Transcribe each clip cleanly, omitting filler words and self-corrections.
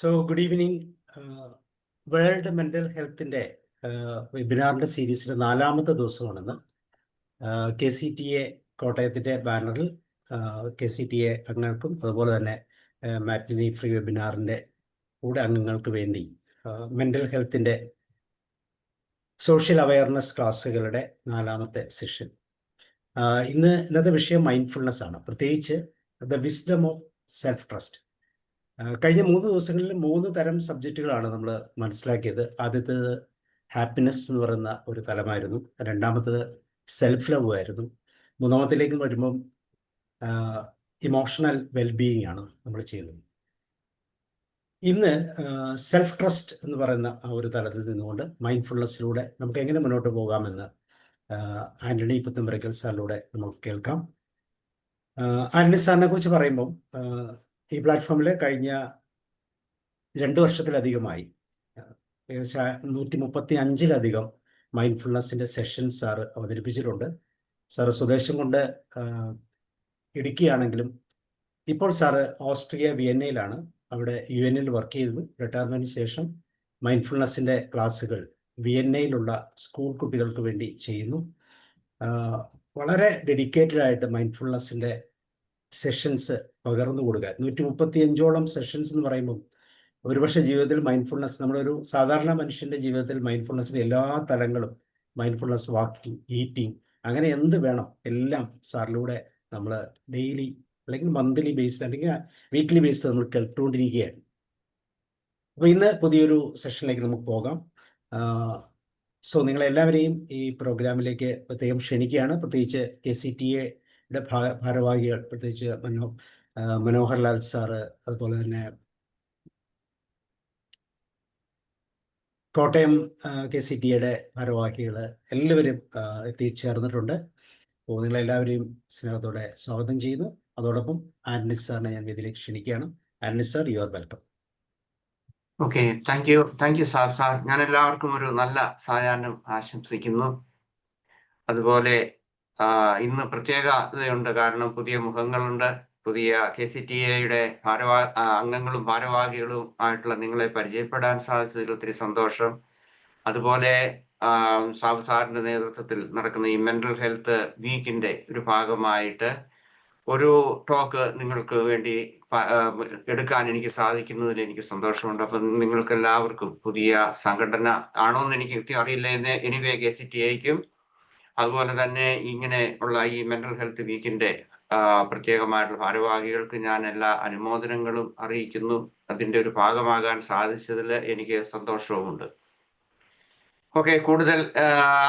Good evening. World mental ഹെൽത്തിൻ്റെ വെബിനാറിൻ്റെ സീരീസിലെ 4ാമത്തെ ദിവസമാണെന്ന്. KCTA കോട്ടയത്തിൻ്റെ ബാനറിൽ KCTA അംഗങ്ങൾക്കും അതുപോലെ തന്നെ മാറ്റിനി ഫ്രീ വെബിനാറിൻ്റെ കൂടെ അംഗങ്ങൾക്ക് വേണ്ടി മെൻ്റൽ ഹെൽത്തിൻ്റെ സോഷ്യൽ അവയർനെസ് ക്ലാസ്സുകളുടെ 4ാമത്തെ സെഷൻ. ഇന്നത്തെ വിഷയം മൈൻഡ്ഫുൾനെസ് ആണ്, പ്രത്യേകിച്ച് the wisdom of self trust. കഴിഞ്ഞ 3 ദിവസങ്ങളിൽ 3 തരം സബ്ജക്റ്റുകളാണ് നമ്മൾ മനസ്സിലാക്കിയത്. ആദ്യത്തേത് ഹാപ്പിനെസ് എന്ന് പറയുന്ന ഒരു തലമായിരുന്നു, രണ്ടാമത്തേത് സെൽഫ് ലവ് ആയിരുന്നു, മൂന്നാമത്തിലേക്ക് വരുമ്പം ഇമോഷണൽ വെൽബീയിങ് ആണ് നമ്മൾ ചെയ്യുന്നത്. ഇന്ന് സെൽഫ് ട്രസ്റ്റ് എന്ന് പറയുന്ന ആ ഒരു തലത്തിൽ നിന്നുകൊണ്ട് മൈൻഡ്ഫുൾനെസ്സിലൂടെ നമുക്ക് എങ്ങനെ മുന്നോട്ട് പോകാമെന്ന് ആൻ്റണി പുത്തമ്പരക്കൽ സാറിലൂടെ നമുക്ക് കേൾക്കാം. ആൻ്റണി സാറിനെ കുറിച്ച് പറയുമ്പം ഈ പ്ലാറ്റ്ഫോമിൽ കഴിഞ്ഞ 2 വർഷത്തിലധികമായി ഏകദേശം 135-ലധികം മൈൻഡ്ഫുൾനെസ്സിൻ്റെ സെഷൻസ് സാറ് അവതരിപ്പിച്ചിട്ടുണ്ട്. സാറ് സ്വദേശം കൊണ്ട് ഇടുക്കിയാണെങ്കിലും ഇപ്പോൾ സാറ് ഓസ്ട്രിയ വിയന്നയിലാണ്. അവിടെ UN വർക്ക് ചെയ്തു. റിട്ടയർമെൻറ്റിന് ശേഷം മൈൻഡ്ഫുൾനെസ്സിൻ്റെ ക്ലാസ്സുകൾ വിയന്നയിലുള്ള സ്കൂൾ കുട്ടികൾക്ക് വേണ്ടി ചെയ്യുന്നു. വളരെ ഡെഡിക്കേറ്റഡ് ആയിട്ട് മൈൻഡ്ഫുൾനെസ്സിൻ്റെ സെഷൻസ് പകർന്നു കൊടുക്കുക. 135ഓളം സെഷൻസ് എന്ന് പറയുമ്പം ഒരുപക്ഷെ ജീവിതത്തിൽ മൈൻഡ്ഫുൾനെസ്, നമ്മളൊരു സാധാരണ മനുഷ്യൻ്റെ ജീവിതത്തിൽ മൈൻഡ്ഫുൾനെസ്സിൻ്റെ എല്ലാ തലങ്ങളും, മൈൻഡ്ഫുൾനെസ് വാക്കിംഗ്, ഈറ്റിംഗ്, അങ്ങനെ എന്ത് വേണം എല്ലാം സാറിലൂടെ നമ്മൾ ഡെയിലി അല്ലെങ്കിൽ മന്ത്ലി ബേസ്ഡ് അല്ലെങ്കിൽ വീക്ക്ലി ബേസ്ഡ് നമ്മൾ കേട്ടുകൊണ്ടിരിക്കുകയാണ്. അപ്പോൾ ഇന്ന് പുതിയൊരു സെഷനിലേക്ക് നമുക്ക് പോകാം. നിങ്ങളെല്ലാവരെയും ഈ പ്രോഗ്രാമിലേക്ക് പ്രത്യേകം ക്ഷണിക്കുകയാണ്. പ്രത്യേകിച്ച് KCTA ഭാരവാഹികൾ, പ്രത്യേകിച്ച് മനോഹർ ലാൽ സാറ്, അതുപോലെ തന്നെ കോട്ടയം KCTA ഭാരവാഹികൾ എല്ലാവരും എത്തിച്ചേർന്നിട്ടുണ്ട്. അപ്പോൾ നിങ്ങളെല്ലാവരെയും സ്നേഹത്തോടെ സ്വാഗതം ചെയ്യുന്നു. അതോടൊപ്പം ആൻ്റണി സാറിനെ ഞാൻ ഇതിലേക്ക് ക്ഷണിക്കുകയാണ്. Antony sir, you are welcome. Okay, thank you sir. ഞാൻ എല്ലാവർക്കും ഒരു നല്ല സായാഹ്നം ആശംസിക്കുന്നു. അതുപോലെ ഇന്ന് പ്രത്യേകതയുണ്ട്, കാരണം പുതിയ മുഖങ്ങളുണ്ട്. പുതിയ KCTA അംഗങ്ങളും ഭാരവാഹികളും ആയിട്ടുള്ള നിങ്ങളെ പരിചയപ്പെടാൻ സാധിച്ചതിൽ ഒത്തിരി സന്തോഷം. അതുപോലെ സാബു സാറിന്റെ നേതൃത്വത്തിൽ നടക്കുന്ന ഈ മെന്റൽ ഹെൽത്ത് വീക്കിന്റെ ഒരു ഭാഗമായിട്ട് ഒരു ടോക്ക് നിങ്ങൾക്ക് വേണ്ടി എടുക്കാൻ എനിക്ക് സാധിക്കുന്നതിൽ എനിക്ക് സന്തോഷമുണ്ട്. അപ്പം നിങ്ങൾക്ക് എല്ലാവർക്കും, പുതിയ സംഘടന ആണോ എന്ന് എനിക്ക് കൃത്യം അറിയില്ല, എനിവേ KCTA-ക്കും അതുപോലെ തന്നെ ഇങ്ങനെ ഉള്ള ഈ മെന്റൽ ഹെൽത്ത് വീക്കിന്റെ പ്രത്യേകമായിട്ടുള്ള ഭാരവാഹികൾക്ക് ഞാൻ എല്ലാ അനുമോദനങ്ങളും അറിയിക്കുന്നു. അതിന്റെ ഒരു ഭാഗമാകാൻ സാധിച്ചതിൽ എനിക്ക് സന്തോഷവുമുണ്ട്. ഓക്കെ, കൂടുതൽ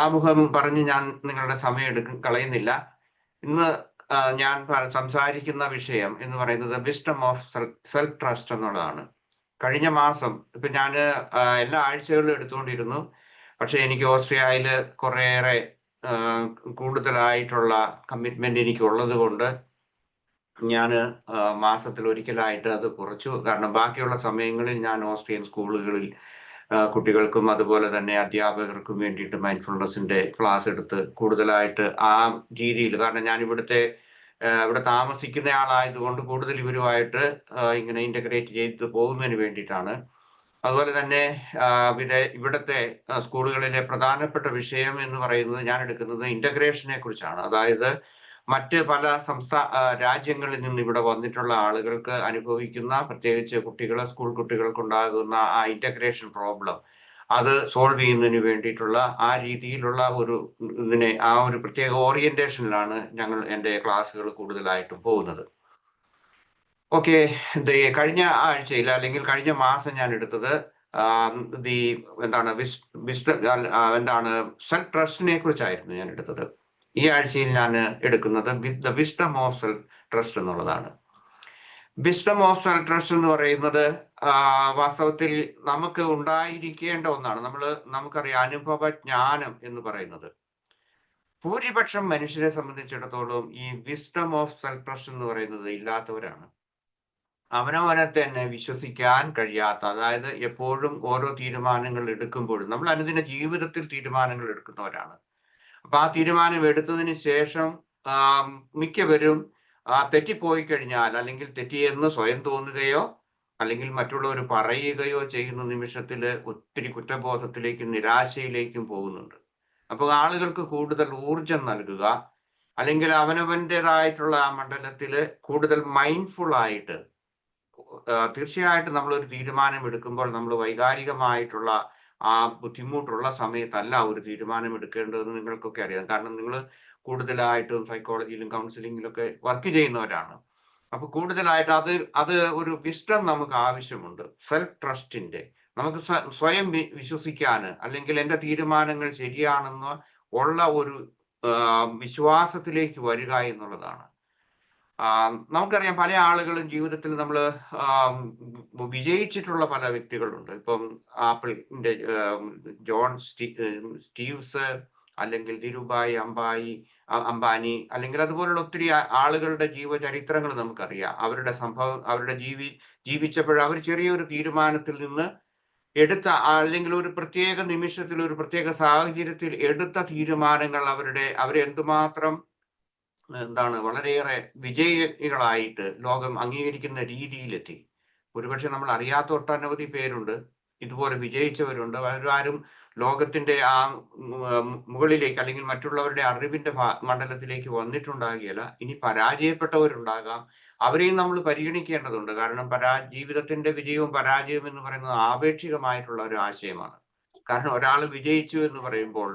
ആമുഖം പറഞ്ഞ് ഞാൻ നിങ്ങളുടെ സമയം കളയുന്നില്ല. ഇന്ന് ഞാൻ സംസാരിക്കുന്ന വിഷയം എന്ന് പറയുന്നത് വിസ്ഡം ഓഫ് സെൽഫ് ട്രസ്റ്റ് എന്നുള്ളതാണ്. കഴിഞ്ഞ മാസം ഇപ്പൊ ഞാൻ എല്ലാ ആഴ്ചകളിലും എടുത്തുകൊണ്ടിരുന്നു. പക്ഷെ എനിക്ക് ഓസ്ട്രിയയിൽ കുറേയേറെ കൂടുതലായിട്ടുള്ള കമ്മിറ്റ്മെന്റ് എനിക്ക് ഉള്ളത് കൊണ്ട് ഞാൻ മാസത്തിൽ ഒരിക്കലായിട്ട് അത് കുറച്ചു. കാരണം ബാക്കിയുള്ള സമയങ്ങളിൽ ഞാൻ ഓസ്ട്രിയൻ സ്കൂളുകളിൽ കുട്ടികൾക്കും അതുപോലെ തന്നെ അധ്യാപകർക്കും വേണ്ടിയിട്ട് മൈൻഡ്ഫുൾനെസ്സിന്റെ ക്ലാസ് എടുത്ത് കൂടുതലായിട്ട് ആ രീതിയിൽ, കാരണം ഞാൻ ഇവിടെ താമസിക്കുന്ന ആളായതുകൊണ്ട് കൂടുതൽ ഇവരുമായിട്ട് ഇങ്ങനെ ഇന്റഗ്രേറ്റ് ചെയ്ത് പോകുന്നതിന് വേണ്ടിയിട്ടാണ്. അതുപോലെ തന്നെ ഇവിടുത്തെ സ്കൂളുകളിലെ പ്രധാനപ്പെട്ട വിഷയം എന്ന് പറയുന്നത് ഞാൻ എടുക്കുന്നത് ഇന്റഗ്രേഷനെ കുറിച്ചാണ്. അതായത് മറ്റ് പല രാജ്യങ്ങളിൽ നിന്ന് ഇവിടെ വന്നിട്ടുള്ള ആളുകൾക്ക് അനുഭവിക്കുന്ന, പ്രത്യേകിച്ച് സ്കൂൾ കുട്ടികൾക്കുണ്ടാകുന്ന ആ ഇന്റഗ്രേഷൻ പ്രോബ്ലം, അത് സോൾവ് ചെയ്യുന്നതിന് വേണ്ടിയിട്ടുള്ള ആ രീതിയിലുള്ള ആ ഒരു പ്രത്യേക ഓറിയന്റേഷനിലാണ് എൻ്റെ ക്ലാസ്സുകൾ കൂടുതലായിട്ടും പോകുന്നത്. ഓക്കെ, കഴിഞ്ഞ ആഴ്ചയിൽ അല്ലെങ്കിൽ കഴിഞ്ഞ മാസം ഞാൻ എടുത്തത് സെൽഫ് ട്രസ്റ്റിനെ കുറിച്ചായിരുന്നു ഞാൻ എടുത്തത്. ഈ ആഴ്ചയിൽ ഞാൻ എടുക്കുന്നത് the wisdom of self trust എന്നുള്ളതാണ്. വിസ്ഡം ഓഫ് സെൽഫ് ട്രസ്റ്റ് എന്ന് പറയുന്നത് വാസ്തവത്തിൽ നമുക്ക് ഉണ്ടായിരിക്കേണ്ട ഒന്നാണ്. നമുക്കറിയാം, അനുഭവജ്ഞാനം എന്ന് പറയുന്നത്. ഭൂരിപക്ഷം മനുഷ്യരെ സംബന്ധിച്ചിടത്തോളം ഈ വിസ്ഡം ഓഫ് സെൽഫ് ട്രസ്റ്റ് എന്ന് പറയുന്നത് ഇല്ലാത്തവരാണ്. അവനവനെ തന്നെ വിശ്വസിക്കാൻ കഴിയാത്ത, അതായത് എപ്പോഴും ഓരോ തീരുമാനങ്ങൾ എടുക്കുമ്പോഴും നമ്മൾ അനുദിന ജീവിതത്തിൽ തീരുമാനങ്ങൾ എടുക്കുന്നവരാണ്. അപ്പൊ ആ തീരുമാനം എടുത്തതിന് ശേഷം മിക്കവരും തെറ്റിപ്പോയി കഴിഞ്ഞാൽ, അല്ലെങ്കിൽ തെറ്റിയെന്ന് സ്വയം തോന്നുകയോ അല്ലെങ്കിൽ മറ്റുള്ളവർ പറയുകയോ ചെയ്യുന്ന നിമിഷത്തിൽ ഒത്തിരി കുറ്റബോധത്തിലേക്കും നിരാശയിലേക്കും പോകുന്നുണ്ട്. അപ്പോൾ ആളുകൾക്ക് കൂടുതൽ ഊർജം നൽകുക, അല്ലെങ്കിൽ അവനവൻ്റെതായിട്ടുള്ള ആ മണ്ഡലത്തിൽ കൂടുതൽ മൈൻഡ്ഫുൾ ആയിട്ട്, തീർച്ചയായിട്ടും നമ്മളൊരു തീരുമാനം എടുക്കുമ്പോൾ നമ്മൾ വൈകാരികമായിട്ടുള്ള ആ ബുദ്ധിമുട്ടുള്ള സമയത്തല്ല ഒരു തീരുമാനം എടുക്കേണ്ടതെന്ന് നിങ്ങൾക്കൊക്കെ അറിയാം. കാരണം നിങ്ങൾ കൂടുതലായിട്ടും സൈക്കോളജിയിലും കൗൺസിലിങ്ങിലും ഒക്കെ വർക്ക് ചെയ്യുന്നവരാണ്. അപ്പൊ കൂടുതലായിട്ട് അത് ഒരു വിസ്ഡം നമുക്ക് ആവശ്യമുണ്ട്. സെൽഫ് ട്രസ്റ്റിന്റെ, നമുക്ക് സ്വയം വിശ്വസിക്കാന്, അല്ലെങ്കിൽ എൻ്റെ തീരുമാനങ്ങൾ ശരിയാണെന്ന് ഉള്ള ഒരു വിശ്വാസത്തിലേക്ക് വരിക എന്നുള്ളതാണ്. നമുക്കറിയാം പല ആളുകളും ജീവിതത്തിൽ നമ്മൾ വിജയിച്ചിട്ടുള്ള പല വ്യക്തികളുണ്ട്. ഇപ്പം ആപ്പിളിന്റെ ജോൺ സ്റ്റീവ്സ്, അല്ലെങ്കിൽ ധീരുഭായ് അംബാനി, അല്ലെങ്കിൽ അതുപോലുള്ള ഒത്തിരി ആളുകളുടെ ജീവചരിത്രങ്ങൾ നമുക്കറിയാം. അവരുടെ സംഭവം, അവരുടെ ജീവിച്ചപ്പോൾ അവർ ചെറിയൊരു തീരുമാനത്തിൽ നിന്ന് എടുത്ത, അല്ലെങ്കിൽ ഒരു പ്രത്യേക നിമിഷത്തിൽ, ഒരു പ്രത്യേക സാഹചര്യത്തിൽ എടുത്ത തീരുമാനങ്ങൾ അവരെ എന്തുമാത്രം വളരെയേറെ വിജയികളായിട്ട് ലോകം അംഗീകരിക്കുന്ന രീതിയിലെത്തി. ഒരുപക്ഷെ നമ്മൾ അറിയാത്ത ഒട്ടനവധി പേരുണ്ട്, ഇതുപോലെ വിജയിച്ചവരുണ്ട്. അവരാരും ലോകത്തിന്റെ ആ മുകളിലേക്ക്, അല്ലെങ്കിൽ മറ്റുള്ളവരുടെ അറിവിന്റെ മണ്ഡലത്തിലേക്ക് വന്നിട്ടുണ്ടാകില്ല. ഇനി പരാജയപ്പെട്ടവരുണ്ടാകാം, അവരെയും നമ്മൾ പരിഗണിക്കേണ്ടതുണ്ട്. കാരണം ജീവിതത്തിന്റെ വിജയവും പരാജയവും എന്ന് പറയുന്നത് ആപേക്ഷികമായിട്ടുള്ള ഒരു ആശയമാണ്. കാരണം ഒരാൾ വിജയിച്ചു എന്ന് പറയുമ്പോൾ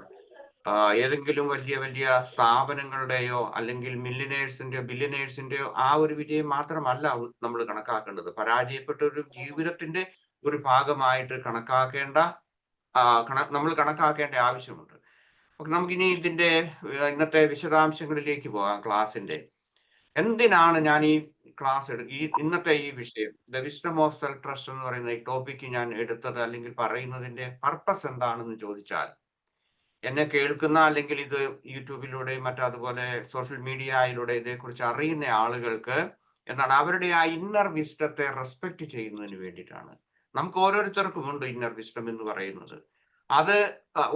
ഏതെങ്കിലും വലിയ വലിയ സ്ഥാപനങ്ങളുടെയോ അല്ലെങ്കിൽ ബില്യനേഴ്സിന്റെയോ ആ ഒരു വിജയം മാത്രമല്ല നമ്മൾ കണക്കാക്കേണ്ടത്. പരാജയപ്പെട്ട ഒരു ജീവിതത്തിന്റെ ഒരു ഭാഗമായിട്ട് നമ്മൾ കണക്കാക്കേണ്ട ആവശ്യമുണ്ട്. നമുക്കിനി ഇതിന്റെ ഇന്നത്തെ വിശദാംശങ്ങളിലേക്ക് പോകാം. ക്ലാസിന്റെ എന്തിനാണ് ഞാൻ ഈ ക്ലാസ് ഇന്നത്തെ ഈ വിഷയം, the wisdom of self trust എന്ന് പറയുന്ന ഈ ടോപ്പിക്ക് ഞാൻ എടുത്തത്, അല്ലെങ്കിൽ പറയുന്നതിന്റെ പർപ്പസ് എന്താണെന്ന് ചോദിച്ചാൽ, എന്നെ കേൾക്കുന്ന, അല്ലെങ്കിൽ ഇത് യൂട്യൂബിലൂടെയും അതുപോലെ സോഷ്യൽ മീഡിയയിലൂടെ ഇതേക്കുറിച്ച് അറിയുന്ന ആളുകൾക്ക് അവരുടെ ആ ഇന്നർ വിസ്ഡത്തെ റെസ്പെക്ട് ചെയ്യുന്നതിന് വേണ്ടിയിട്ടാണ്. നമുക്ക് ഓരോരുത്തർക്കും ഉണ്ട് ഇന്നർ വിസ്ഡം എന്ന് പറയുന്നത്. അത്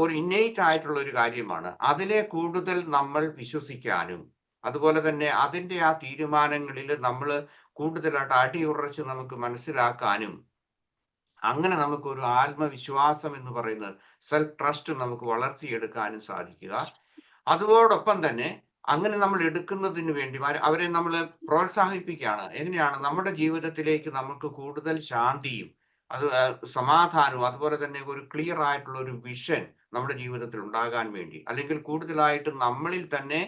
ഒരു ഇന്നേറ്റ് ആയിട്ടുള്ള ഒരു കാര്യമാണ്. അതിനെ കൂടുതൽ നമ്മൾ വിശ്വസിക്കാനും, അതുപോലെ തന്നെ അതിന്റെ ആ തീരുമാനങ്ങളിൽ നമ്മൾ കൂടുതലായിട്ട് അടിയുറച്ച് നമുക്ക് മനസ്സിലാക്കാനും, അങ്ങനെ നമുക്കൊരു ആത്മവിശ്വാസം എന്ന് പറയുന്നത്, സെൽഫ് ട്രസ്റ്റ് നമുക്ക് വളർത്തിയെടുക്കാനും സാധിക്കുക. അതോടൊപ്പം തന്നെ അങ്ങനെ നമ്മൾ എടുക്കുന്നതിന് വേണ്ടി അവരെ നമ്മൾ പ്രോത്സാഹിപ്പിക്കുകയാണ്. എങ്ങനെയാണ് നമ്മുടെ ജീവിതത്തിലേക്ക് നമുക്ക് കൂടുതൽ ശാന്തിയും സമാധാനവും, അതുപോലെ തന്നെ ഒരു ക്ലിയർ ആയിട്ടുള്ള ഒരു വിഷൻ നമ്മുടെ ജീവിതത്തിൽ ഉണ്ടാകാൻ വേണ്ടി, അല്ലെങ്കിൽ കൂടുതലായിട്ട് നമ്മളിൽ തന്നെ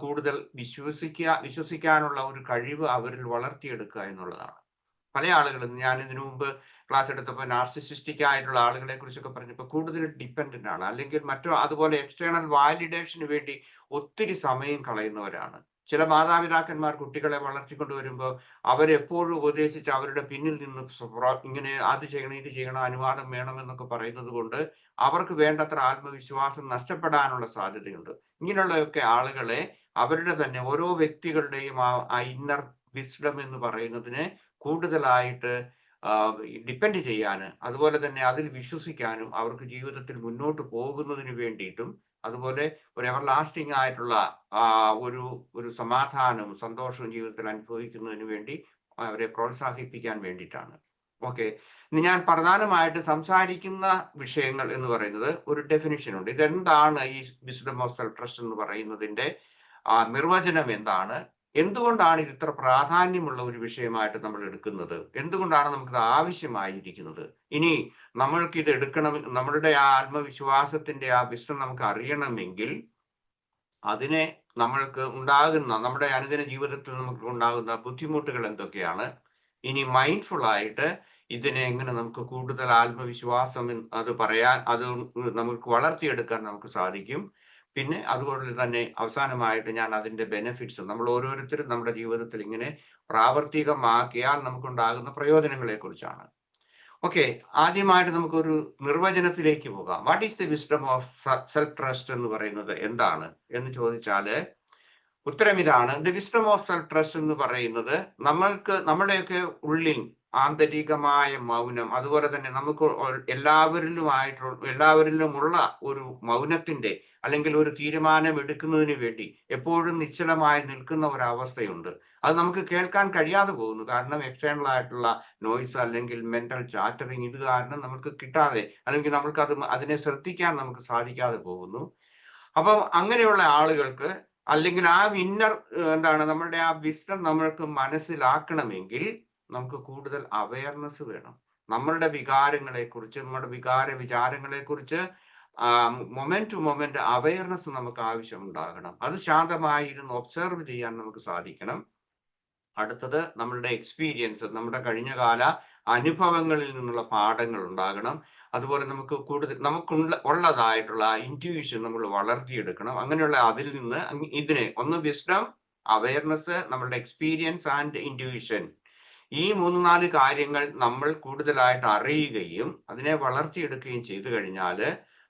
കൂടുതൽ വിശ്വസിക്കാനുള്ള ഒരു കഴിവ് അവരിൽ വളർത്തിയെടുക്കുക എന്നുള്ളതാണ്. പല ആളുകളും, ഞാൻ ഇതിനു മുമ്പ് ക്ലാസ് എടുത്തപ്പോൾ നാർസിസിസ്റ്റിക് ആയിട്ടുള്ള ആളുകളെ കുറിച്ചൊക്കെ പറഞ്ഞപ്പോൾ കൂടുതൽ ഡിപ്പെൻഡന്റ് ആണ്, അല്ലെങ്കിൽ അതുപോലെ എക്സ്റ്റേണൽ വാലിഡേഷന് വേണ്ടി ഒത്തിരി സമയം കളയുന്നവരാണ്. ചില മാതാപിതാക്കന്മാർ കുട്ടികളെ വളർത്തിക്കൊണ്ടുവരുമ്പോൾ അവരെപ്പോഴും ഉപദേശിച്ച് അവരുടെ പിന്നിൽ നിന്ന് ഇങ്ങനെ അത് ചെയ്യണം, ഇത് ചെയ്യണം, അനുവാദം വേണം എന്നൊക്കെ പറയുന്നത് കൊണ്ട് അവർക്ക് വേണ്ടത്ര ആത്മവിശ്വാസം നഷ്ടപ്പെടാനുള്ള സാധ്യതയുണ്ട്. ഇങ്ങനെയുള്ളതൊക്കെ ആളുകളെ അവരുടെ തന്നെ ഓരോ വ്യക്തികളുടെയും ആ ഇന്നർ വിസ്ഡം എന്ന് പറയുന്നതിനെ കൂടുതലായിട്ട് ഡിപ്പെൻഡ് ചെയ്യാൻ, അതുപോലെ തന്നെ അതിൽ വിശ്വസിക്കാനും, അവർക്ക് ജീവിതത്തിൽ മുന്നോട്ട് പോകുന്നതിന് വേണ്ടിയിട്ടും, അതുപോലെ ഒരു എവർലാസ്റ്റിംഗ് ആയിട്ടുള്ള ഒരു സമാധാനവും സന്തോഷവും ജീവിതത്തിൽ അനുഭവിക്കുന്നതിന് വേണ്ടി അവരെ പ്രോത്സാഹിപ്പിക്കാൻ വേണ്ടിയിട്ടാണ്. ഓക്കെ, ഇനി ഞാൻ പ്രധാനമായിട്ട് സംസാരിക്കുന്ന വിഷയങ്ങൾ എന്ന് പറയുന്നത് ഒരു ഡെഫിനിഷൻ ഉണ്ട്. ഇതെന്താണ് ഈ വിസ്ഡം ഓഫ് സെൽഫ് ട്രസ്റ്റ് എന്ന് പറയുന്നതിന്റെ നിർവചനം എന്താണ്, എന്തുകൊണ്ടാണ് ഇത് ഇത്ര പ്രാധാന്യമുള്ള ഒരു വിഷയമായിട്ട് നമ്മൾ എടുക്കുന്നത്, എന്തുകൊണ്ടാണ് നമുക്കിത് ആവശ്യമായിരിക്കുന്നത്, ഇനി നമ്മൾക്കിത് എടുക്കണം, നമ്മളുടെ ആ ആത്മവിശ്വാസത്തിന്റെ ആ വിസ്ഡം നമുക്ക് അറിയണമെങ്കിൽ അതിനെ നമ്മൾക്ക് ഉണ്ടാകുന്ന, നമ്മുടെ അനുദിന ജീവിതത്തിൽ നമുക്ക് ഉണ്ടാകുന്ന ബുദ്ധിമുട്ടുകൾ എന്തൊക്കെയാണ്, ഇനി മൈൻഡ്ഫുൾ ആയിട്ട് ഇതിനെ എങ്ങനെ നമുക്ക് കൂടുതൽ ആത്മവിശ്വാസം അത് നമുക്ക് വളർത്തിയെടുക്കാൻ നമുക്ക് സാധിക്കും. പിന്നെ അതുകൊണ്ട് തന്നെ അവസാനമായിട്ട് ഞാൻ അതിന്റെ ബെനിഫിറ്റ്സ്, നമ്മൾ ഓരോരുത്തരും നമ്മുടെ ജീവിതത്തിൽ ഇങ്ങനെ പ്രാവർത്തികമാക്കിയാൽ നമുക്കുണ്ടാകുന്ന പ്രയോജനങ്ങളെ കുറിച്ചാണ്. ഓക്കെ, ആദ്യമായിട്ട് നമുക്കൊരു നിർവചനത്തിലേക്ക് പോകാം. What is the wisdom of self trust എന്ന് പറയുന്നത് എന്താണ് എന്ന് ചോദിച്ചാല് ഉത്തരം ഇതാണ്. The wisdom of self trust എന്ന് പറയുന്നത് നമ്മുടെയൊക്കെ ഉള്ളിൽ ആന്തരികമായ മൗനം, അതുപോലെ തന്നെ നമുക്ക് എല്ലാവരിലുമുള്ള ഒരു മൗനത്തിന്റെ അല്ലെങ്കിൽ ഒരു തീരുമാനം എടുക്കുന്നതിന് വേണ്ടി എപ്പോഴും നിശ്ചലമായി നിൽക്കുന്ന ഒരവസ്ഥയുണ്ട്. അത് നമുക്ക് കേൾക്കാൻ കഴിയാതെ പോകുന്നു. കാരണം എക്സ്റ്റേണൽ ആയിട്ടുള്ള നോയ്സ് അല്ലെങ്കിൽ മെന്റൽ ചാറ്ററിങ് ഇത് കാരണം നമുക്ക് കിട്ടാതെ, അല്ലെങ്കിൽ നമുക്ക് അതിനെ ശ്രദ്ധിക്കാൻ നമുക്ക് സാധിക്കാതെ പോകുന്നു. അപ്പം അങ്ങനെയുള്ള ആളുകൾക്ക്, അല്ലെങ്കിൽ ആ ഇന്നർ നമ്മളുടെ ആ വിസ്ഡം നമ്മൾക്ക് മനസ്സിലാക്കണമെങ്കിൽ നമുക്ക് കൂടുതൽ അവയർനെസ് വേണം. നമ്മളുടെ വികാരങ്ങളെക്കുറിച്ച്, നമ്മുടെ വിചാരങ്ങളെക്കുറിച്ച് മൊമെന്റ് ടു മൊമെന്റ് അവയർനെസ് നമുക്ക് ആവശ്യമുണ്ടാകണം. അത് ശാന്തമായിരുന്നു ഒബ്സർവ് ചെയ്യാൻ നമുക്ക് സാധിക്കണം. അടുത്തത് നമ്മളുടെ എക്സ്പീരിയൻസ്, നമ്മുടെ കഴിഞ്ഞകാല അനുഭവങ്ങളിൽ നിന്നുള്ള പാഠങ്ങൾ ഉണ്ടാകണം. അതുപോലെ ഉള്ളതായിട്ടുള്ള ഇൻറ്റ്യൂഷൻ നമ്മൾ വളർത്തിയെടുക്കണം. അങ്ങനെയുള്ള അതിൽ നിന്ന് ഇതിനെ വിസ്ഡം, അവയർനെസ്, നമ്മളുടെ എക്സ്പീരിയൻസ് ആൻഡ് ഇൻറ്റ്യൂഷൻ, ഈ 3-4 കാര്യങ്ങൾ നമ്മൾ കൂടുതലായിട്ട് അറിയുകയും അതിനെ വളർത്തിയെടുക്കുകയും ചെയ്തു കഴിഞ്ഞാൽ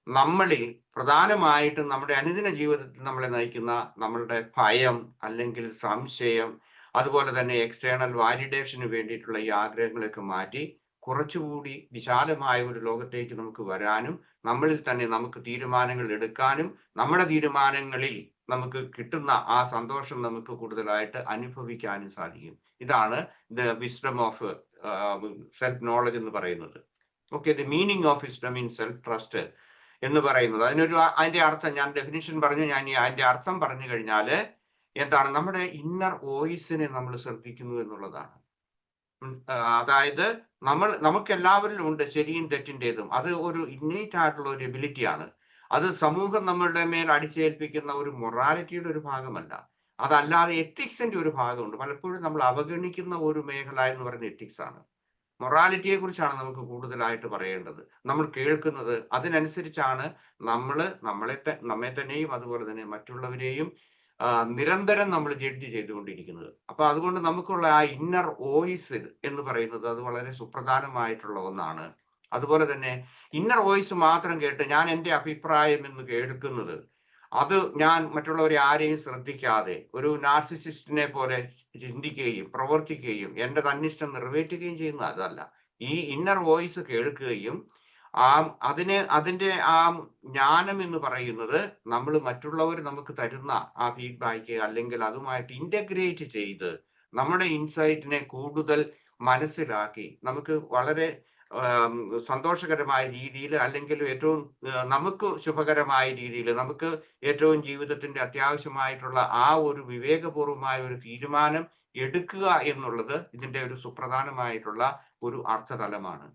നമ്മളിൽ പ്രധാനമായിട്ടും നമ്മുടെ അനുദിന ജീവിതത്തിൽ നമ്മളെ നയിക്കുന്ന നമ്മളുടെ ഭയം അല്ലെങ്കിൽ സംശയം, അതുപോലെ തന്നെ എക്സ്റ്റേണൽ വാലിഡേഷന് വേണ്ടിയിട്ടുള്ള ഈ ആഗ്രഹങ്ങളൊക്കെ മാറ്റി കുറച്ചുകൂടി വിശാലമായ ഒരു ലോകത്തേക്ക് നമുക്ക് വരാനും നമ്മളിൽ തന്നെ നമുക്ക് തീരുമാനങ്ങൾ എടുക്കാനും നമ്മുടെ തീരുമാനങ്ങളിൽ നമുക്ക് കിട്ടുന്ന ആ സന്തോഷം നമുക്ക് കൂടുതലായിട്ട് അനുഭവിക്കാനും സാധിക്കും. ഇതാണ് the wisdom of self knowledge എന്ന് പറയുന്നത്. Okay, the meaning of wisdom in self trust എന്ന് പറയുന്നത്, അതിന്റെ അർത്ഥം ഞാൻ ഡെഫിനിഷൻ പറഞ്ഞു. ഞാൻ അതിന്റെ അർത്ഥം പറഞ്ഞു കഴിഞ്ഞാൽ എന്താണ്, നമ്മുടെ ഇന്നർ വോയിസിനെ നമ്മൾ ശ്രദ്ധിക്കുന്നു എന്നുള്ളതാണ്. അതായത് നമുക്ക് എല്ലാവരിലും ഉണ്ട് ശരിയും തെറ്റിൻ്റെതും. അത് ഒരു ഇന്നേറ്റ് ആയിട്ടുള്ള ഒരു എബിലിറ്റിയാണ്. അത് സമൂഹം നമ്മളുടെ മേൽ അടിച്ചേൽപ്പിക്കുന്ന ഒരു മൊറാലിറ്റിയുടെ ഒരു ഭാഗമല്ല. അതല്ലാതെ എത്തിക്സിന്റെ ഒരു ഭാഗമുണ്ട്. പലപ്പോഴും നമ്മൾ അവഗണിക്കുന്ന ഒരു മേഖല എന്ന് പറയുന്നത് എത്തിക്സ് ആണ്. മൊറാലിറ്റിയെ കുറിച്ചാണ് നമുക്ക് കൂടുതലായിട്ട് പറയേണ്ടത്. നമ്മൾ കേൾക്കുന്നത് അതിനനുസരിച്ചാണ് നമ്മെ തന്നെയും അതുപോലെ തന്നെ മറ്റുള്ളവരെയും നിരന്തരം നമ്മൾ ജഡ്ജ് ചെയ്തുകൊണ്ടിരിക്കുന്നത്. അപ്പൊ അതുകൊണ്ട് നമുക്കുള്ള ആ ഇന്നർ വോയിസ് എന്ന് പറയുന്നത് അത് വളരെ സുപ്രധാനമായിട്ടുള്ള ഒന്നാണ്. അതുപോലെ തന്നെ ഇന്നർ വോയിസ് മാത്രം കേട്ട് ഞാൻ എൻ്റെ അഭിപ്രായം എന്ന് കേൾക്കുന്നത്, അത് ഞാൻ മറ്റുള്ളവരെ ആരെയും ശ്രദ്ധിക്കാതെ ഒരു നാർസിസിസ്റ്റിനെ പോലെ ചിന്തിക്കുകയും പ്രവർത്തിക്കുകയും എൻ്റെ തന്നിഷ്ടം നിറവേറ്റുകയും ചെയ്യുന്ന അതല്ല. ഈ ഇന്നർ വോയിസ് കേൾക്കുകയും അതിന്റെ ആ ജ്ഞാനം എന്ന് പറയുന്നത് നമ്മൾ മറ്റുള്ളവർ നമുക്ക് തരുന്ന ആ ഫീഡ്ബാക്ക് അല്ലെങ്കിൽ അതുമായിട്ട് ഇന്റഗ്രേറ്റ് ചെയ്ത് നമ്മുടെ ഇൻസൈറ്റിനെ കൂടുതൽ മനസ്സിലാക്കി നമുക്ക് വളരെ സന്തോഷകരമായ രീതിയിൽ, അല്ലെങ്കിൽ ഏറ്റവും നമുക്ക് ശുഭകരമായ രീതിയിൽ, നമുക്ക് ഏറ്റവും ജീവിതത്തിന്റെ അത്യാവശ്യമായിട്ടുള്ള ആ ഒരു വിവേകപൂർവമായ ഒരു തീരുമാനം എടുക്കുക എന്നുള്ളത് ഇതിന്റെ ഒരു സുപ്രധാനമായിട്ടുള്ള ഒരു അർത്ഥതലമാണ്.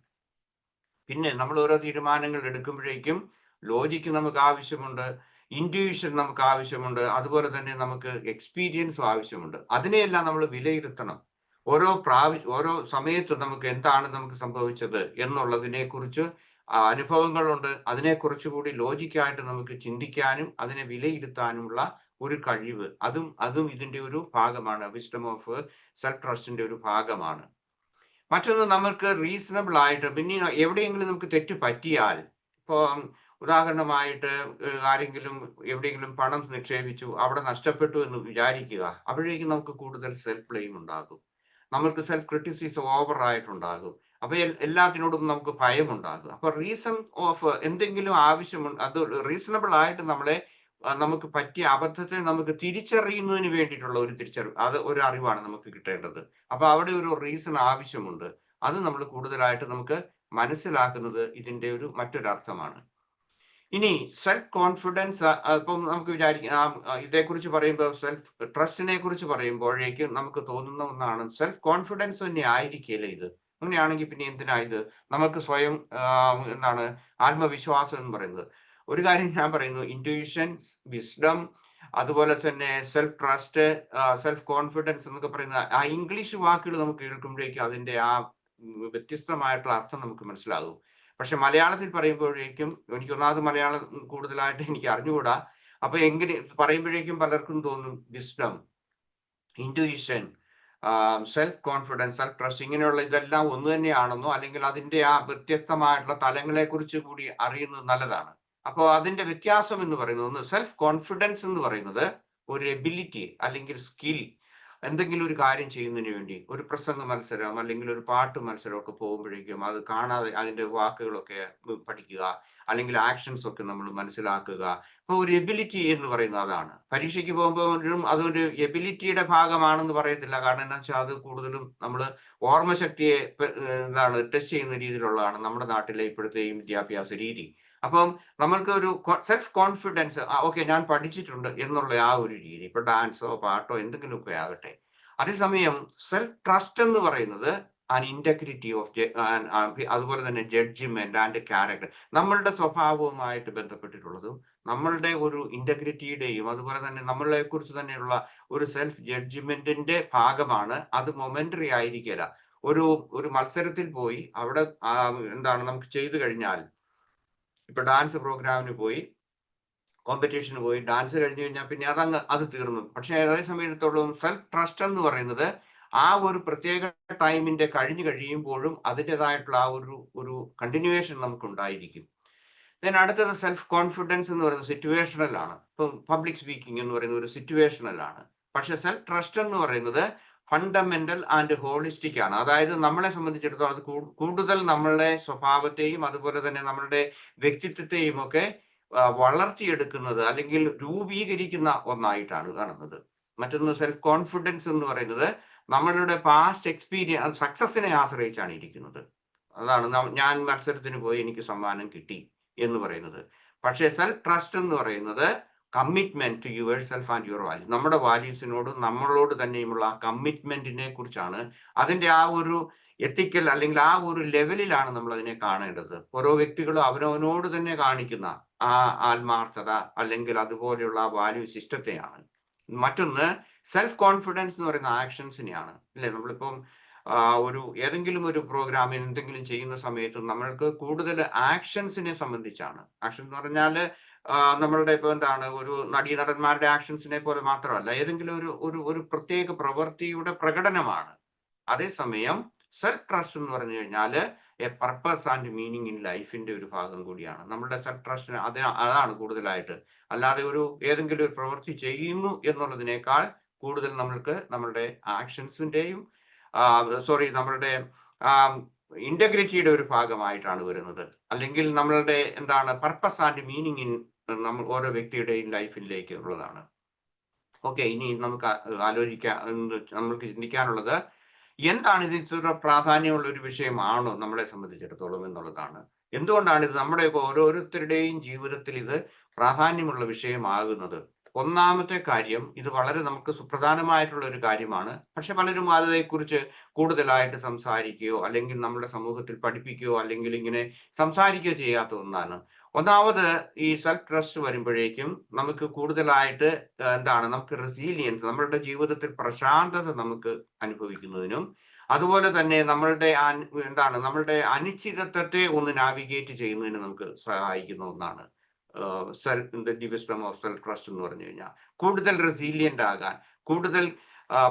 പിന്നെ നമ്മൾ ഓരോ തീരുമാനങ്ങൾ എടുക്കുമ്പോഴേക്കും ലോജിക്ക് നമുക്ക് ആവശ്യമുണ്ട്, ഇൻറ്റ്യൂഷൻ നമുക്ക് ആവശ്യമുണ്ട്, അതുപോലെ തന്നെ നമുക്ക് എക്സ്പീരിയൻസും ആവശ്യമുണ്ട്. അതിനെയെല്ലാം നമ്മൾ വിലയിരുത്തണം. ഓരോ സമയത്തും നമുക്ക് എന്താണ് നമുക്ക് സംഭവിച്ചത് എന്നുള്ളതിനെ കുറിച്ച് അനുഭവങ്ങളുണ്ട്. അതിനെ കുറച്ചുകൂടി ലോജിക്കായിട്ട് നമുക്ക് ചിന്തിക്കാനും അതിനെ വിലയിരുത്താനുമുള്ള ഒരു കഴിവ്, അതും ഇതിന്റെ ഒരു ഭാഗമാണ്. വിസ്ഡം ഓഫ് സെൽഫ് ട്രസ്റ്റിന്റെ ഒരു ഭാഗമാണ്. മറ്റൊന്ന്, നമുക്ക് റീസണബിൾ ആയിട്ട് പിന്നെ എവിടെയെങ്കിലും നമുക്ക് തെറ്റ് പറ്റിയാൽ, ഇപ്പോൾ ഉദാഹരണമായിട്ട് ആരെങ്കിലും എവിടെയെങ്കിലും പണം നിക്ഷേപിച്ചു, അവിടെ നഷ്ടപ്പെട്ടു എന്ന് വിചാരിക്കുക. അപ്പോഴേക്കും നമുക്ക് കൂടുതൽ സെൽഫ് ബ്ലെയിം ഉണ്ടാകും, നമുക്ക് സെൽഫ് ക്രിറ്റിസിസം ഓവർ ആയിട്ടുണ്ടാകും. അപ്പൊ എല്ലാത്തിനോടും നമുക്ക് ഭയമുണ്ടാകും. അപ്പൊ റീസൺ ഓഫ് എന്തെങ്കിലും ആവശ്യമുണ്ട്, അത് റീസണബിൾ ആയിട്ട് നമുക്ക് പറ്റിയ അബദ്ധത്തെ നമുക്ക് തിരിച്ചറിയുന്നതിന് വേണ്ടിയിട്ടുള്ള അത് ഒരു അറിവാണ് നമുക്ക് കിട്ടേണ്ടത്. അപ്പൊ അവിടെ ഒരു റീസൺ ആവശ്യമുണ്ട്. അത് നമ്മൾ കൂടുതലായിട്ട് നമുക്ക് മനസ്സിലാക്കുന്നത് ഇതിന്റെ മറ്റൊരർത്ഥമാണ്. ഇനി സെൽഫ് കോൺഫിഡൻസ്, ഇപ്പം നമുക്ക് വിചാരിക്കാം ഇതേക്കുറിച്ച് പറയുമ്പോൾ, സെൽഫ് ട്രസ്റ്റിനെ കുറിച്ച് പറയുമ്പോഴേക്കും നമുക്ക് തോന്നുന്ന ഒന്നാണ് സെൽഫ് കോൺഫിഡൻസ് തന്നെ ആയിരിക്കില്ല ഇത്. അങ്ങനെയാണെങ്കിൽ പിന്നെ എന്തിനാ ഇത്? നമുക്ക് സ്വയം ആത്മവിശ്വാസം എന്ന് പറയുന്നത്. ഒരു കാര്യം ഞാൻ പറയുന്നു, ഇൻറ്റ്യൂഷൻ, വിസ്ഡം, അതുപോലെ തന്നെ സെൽഫ് ട്രസ്റ്റ്, സെൽഫ് കോൺഫിഡൻസ് എന്നൊക്കെ പറയുന്ന ആ ഇംഗ്ലീഷ് വാക്കുകൾ നമുക്ക് കേൾക്കുമ്പോഴേക്കും അതിന്റെ ആ വ്യത്യസ്തമായിട്ടുള്ള അർത്ഥം നമുക്ക് മനസ്സിലാകും. പക്ഷെ മലയാളത്തിൽ പറയുമ്പോഴേക്കും, എനിക്കൊന്നാമത് മലയാളം കൂടുതലായിട്ട് എനിക്ക് അറിഞ്ഞുകൂടാ. അപ്പൊ എങ്ങനെ പറയുമ്പോഴേക്കും പലർക്കും തോന്നും wisdom, intuition, self confidence, self trust, ഇങ്ങനെയുള്ള ഇതെല്ലാം ഒന്ന് തന്നെയാണെന്നോ, അല്ലെങ്കിൽ അതിന്റെ ആ വ്യത്യസ്തമായിട്ടുള്ള തലങ്ങളെ കുറിച്ച് കൂടി അറിയുന്നത് നല്ലതാണ്. അപ്പോൾ അതിന്റെ വ്യത്യാസം എന്ന് പറയുന്നത്, സെൽഫ് കോൺഫിഡൻസ് എന്ന് പറയുന്നത് ഒരു എബിലിറ്റി അല്ലെങ്കിൽ സ്കിൽ, എന്തെങ്കിലും ഒരു കാര്യം ചെയ്യുന്നതിന് വേണ്ടി ഒരു പ്രസംഗ മത്സരം അല്ലെങ്കിൽ ഒരു പാട്ട് മത്സരം ഒക്കെ പോകുമ്പോഴേക്കും അത് കാണാതെ അതിന്റെ വാക്കുകളൊക്കെ പഠിക്കുക, അല്ലെങ്കിൽ ആക്ഷൻസ് ഒക്കെ നമ്മൾ മനസ്സിലാക്കുക. അപ്പൊ ഒരു എബിലിറ്റി എന്ന് പറയുന്നത് അതാണ്. പരീക്ഷയ്ക്ക് പോകുമ്പോഴും അതൊരു എബിലിറ്റിയുടെ ഭാഗമാണെന്ന് പറയത്തില്ല. കാരണം എന്താ വെച്ചാൽ അത് കൂടുതലും നമ്മൾ ഓർമ്മശക്തിയെ എന്താണ് ടെസ്റ്റ് ചെയ്യുന്ന രീതിയിലുള്ളതാണ് നമ്മുടെ നാട്ടിലെ ഇപ്പോഴത്തെ ഈ വിദ്യാഭ്യാസ രീതി. അപ്പം നമ്മൾക്ക് ഒരു സെൽഫ് കോൺഫിഡൻസ്, ഓക്കെ ഞാൻ പഠിച്ചിട്ടുണ്ട് എന്നുള്ള ആ ഒരു രീതി, ഇപ്പൊ ഡാൻസോ പാട്ടോ എന്തെങ്കിലുമൊക്കെ ആകട്ടെ. അതേസമയം സെൽഫ് ട്രസ്റ്റ് എന്ന് പറയുന്നത് ഇന്റഗ്രിറ്റി ഓഫ് അതുപോലെ തന്നെ ജഡ്ജ്മെന്റ് ആൻഡ് ക്യാരക്ടർ, നമ്മളുടെ സ്വഭാവവുമായിട്ട് ബന്ധപ്പെട്ടിട്ടുള്ളതും നമ്മളുടെ ഒരു ഇന്റഗ്രിറ്റിയുടെയും അതുപോലെ തന്നെ നമ്മളെ കുറിച്ച് തന്നെയുള്ള ഒരു സെൽഫ് ജഡ്ജ്മെന്റിന്റെ ഭാഗമാണ്. അത് മൊമെന്ററി ആയിരിക്കില്ല. ഒരു മത്സരത്തിൽ പോയി അവിടെ എന്താണ് നമുക്ക് ചെയ്തു കഴിഞ്ഞാൽ, ഇപ്പൊ ഡാൻസ് പ്രോഗ്രാമിന് പോയി, കോമ്പറ്റീഷന് പോയി ഡാൻസ് കഴിഞ്ഞു കഴിഞ്ഞാൽ പിന്നെ അത് തീർന്നു. പക്ഷെ അതേ സമയത്തോളം സെൽഫ് ട്രസ്റ്റ് എന്ന് പറയുന്നത് ആ ഒരു പ്രത്യേക ടൈമിന്റെ കഴിഞ്ഞു കഴിയുമ്പോഴും അതിൻ്റെതായിട്ടുള്ള ആ ഒരു കണ്ടിന്യൂവേഷൻ നമുക്ക് ഉണ്ടായിരിക്കും. ദെൻ അടുത്തത് സെൽഫ് കോൺഫിഡൻസ് എന്ന് പറയുന്നത് സിറ്റുവേഷണൽ ആണ്. ഇപ്പം പബ്ലിക് സ്പീക്കിംഗ് എന്ന് പറയുന്നത് ഒരു സിറ്റുവേഷണൽ ആണ്. പക്ഷെ സെൽഫ് ട്രസ്റ്റ് എന്ന് പറയുന്നത് ഫണ്ടമെന്റൽ ആൻഡ് ഹോളിസ്റ്റിക് ആണ്. അതായത് നമ്മളെ സംബന്ധിച്ചിടത്തോളം അത് കൂടുതൽ നമ്മളുടെ സ്വഭാവത്തെയും അതുപോലെ തന്നെ നമ്മളുടെ വ്യക്തിത്വത്തെയും ഒക്കെ വളർത്തിയെടുക്കുന്നത് അല്ലെങ്കിൽ രൂപീകരിക്കുന്ന ഒന്നായിട്ടാണ് കാണുന്നത്. മറ്റൊന്ന് സെൽഫ് കോൺഫിഡൻസ് എന്ന് പറയുന്നത് നമ്മളുടെ പാസ്റ്റ് എക്സ്പീരിയൻസ് സക്സസിനെ ആശ്രയിച്ചാണ് ഇരിക്കുന്നത്. അതാണ് ഞാൻ മത്സരത്തിന് പോയി എനിക്ക് സമ്മാനം കിട്ടി എന്ന് പറയുന്നത്. പക്ഷേ സെൽഫ് ട്രസ്റ്റ് എന്ന് പറയുന്നത് commitment to your self and your value, നമ്മുടെ വാല്യൂസിനോടും നമ്മളോട് തന്നെയുമുള്ള ആ കമ്മിറ്റ്മെന്റിനെ കുറിച്ചാണ്. അതിന്റെ ആ ഒരു എത്തിക്കൽ അല്ലെങ്കിൽ ആ ഒരു ലെവലിലാണ് നമ്മൾ അതിനെ കാണേണ്ടത്. ഓരോ വ്യക്തികളും അവനവനോട് തന്നെ കാണിക്കുന്ന ആ ആത്മാർത്ഥത അല്ലെങ്കിൽ അതുപോലെയുള്ള വാല്യൂ സിസ്റ്റത്തെയാണ്. മറ്റൊന്ന് സെൽഫ് കോൺഫിഡൻസ് എന്ന് പറയുന്ന ആക്ഷൻസിനെയാണ്. അല്ലെ, നമ്മളിപ്പം ഏതെങ്കിലും ഒരു പ്രോഗ്രാമിൽ എന്തെങ്കിലും ചെയ്യുന്ന സമയത്ത് നമ്മൾക്ക് കൂടുതൽ ആക്ഷൻസിനെ സംബന്ധിച്ചാണ്. ആക്ഷൻ എന്ന് പറഞ്ഞാൽ നമ്മളുടെ ഇപ്പൊ എന്താണ് ഒരു നടീനടന്മാരുടെ ആക്ഷൻസിനെ പോലെ മാത്രമല്ല, ഏതെങ്കിലും ഒരു പ്രത്യേക പ്രവൃത്തിയുടെ പ്രകടനമാണ്. അതേസമയം സെൽഫ് ട്രസ്റ്റ് എന്ന് പറഞ്ഞു കഴിഞ്ഞാൽ a purpose and meaning in ലൈഫിന്റെ ഒരു ഭാഗം കൂടിയാണ്. നമ്മുടെ സെൽഫ് ട്രസ്റ്റിന് അതാണ് കൂടുതലായിട്ട്. അല്ലാതെ ഏതെങ്കിലും ഒരു പ്രവൃത്തി ചെയ്യുന്നു എന്നുള്ളതിനേക്കാൾ കൂടുതൽ നമ്മൾക്ക് നമ്മളുടെ ആക്ഷൻസിന്റെയും നമ്മളുടെ ഇന്റഗ്രിറ്റിയുടെ ഒരു ഭാഗമായിട്ടാണ് വരുന്നത്. അല്ലെങ്കിൽ നമ്മളുടെ എന്താണ് പർപ്പസ് ആൻഡ് മീനിങ് ഇൻ നമ്മൾ ഓരോ വ്യക്തിയുടെയും ലൈഫിലേക്ക് ഉള്ളതാണ്. ഓക്കെ, ഇനി നമുക്ക് നമുക്ക് ചിന്തിക്കാനുള്ളത് എന്താണ് ഇത് ഇത്ര പ്രാധാന്യമുള്ള ഒരു വിഷയമാണോ നമ്മളെ സംബന്ധിച്ചിടത്തോളം എന്നുള്ളതാണ്. എന്തുകൊണ്ടാണ് ഇത് നമ്മുടെയൊക്കെ ഓരോരുത്തരുടെയും ജീവിതത്തിൽ ഇത് പ്രാധാന്യമുള്ള വിഷയമാകുന്നത്? ഒന്നാമത്തെ കാര്യം, ഇത് വളരെ നമുക്ക് സുപ്രധാനമായിട്ടുള്ള ഒരു കാര്യമാണ്. പക്ഷെ പലരും അതേക്കുറിച്ച് കൂടുതലായിട്ട് സംസാരിക്കുകയോ അല്ലെങ്കിൽ നമ്മുടെ സമൂഹത്തിൽ പഠിപ്പിക്കുകയോ അല്ലെങ്കിൽ ഇങ്ങനെ സംസാരിക്കുകയോ ചെയ്യാത്ത ഒന്നാണ്. ഒന്നാമത് ഈ സെൽഫ് ട്രസ്റ്റ് വരുമ്പോഴേക്കും നമുക്ക് കൂടുതലായിട്ട് നമുക്ക് റെസീലിയൻസ്, നമ്മളുടെ ജീവിതത്തിൽ പ്രശാന്തത നമുക്ക് അനുഭവിക്കുന്നതിനും അതുപോലെ തന്നെ നമ്മളുടെ അനിശ്ചിതത്വത്തെ ഒന്ന് നാവിഗേറ്റ് ചെയ്യുന്നതിന് നമുക്ക് സഹായിക്കുന്ന ഒന്നാണ് the wisdom of self trust എന്ന് പറഞ്ഞു കഴിഞ്ഞാൽ. കൂടുതൽ റെസീലിയന്റ് ആകാൻ, കൂടുതൽ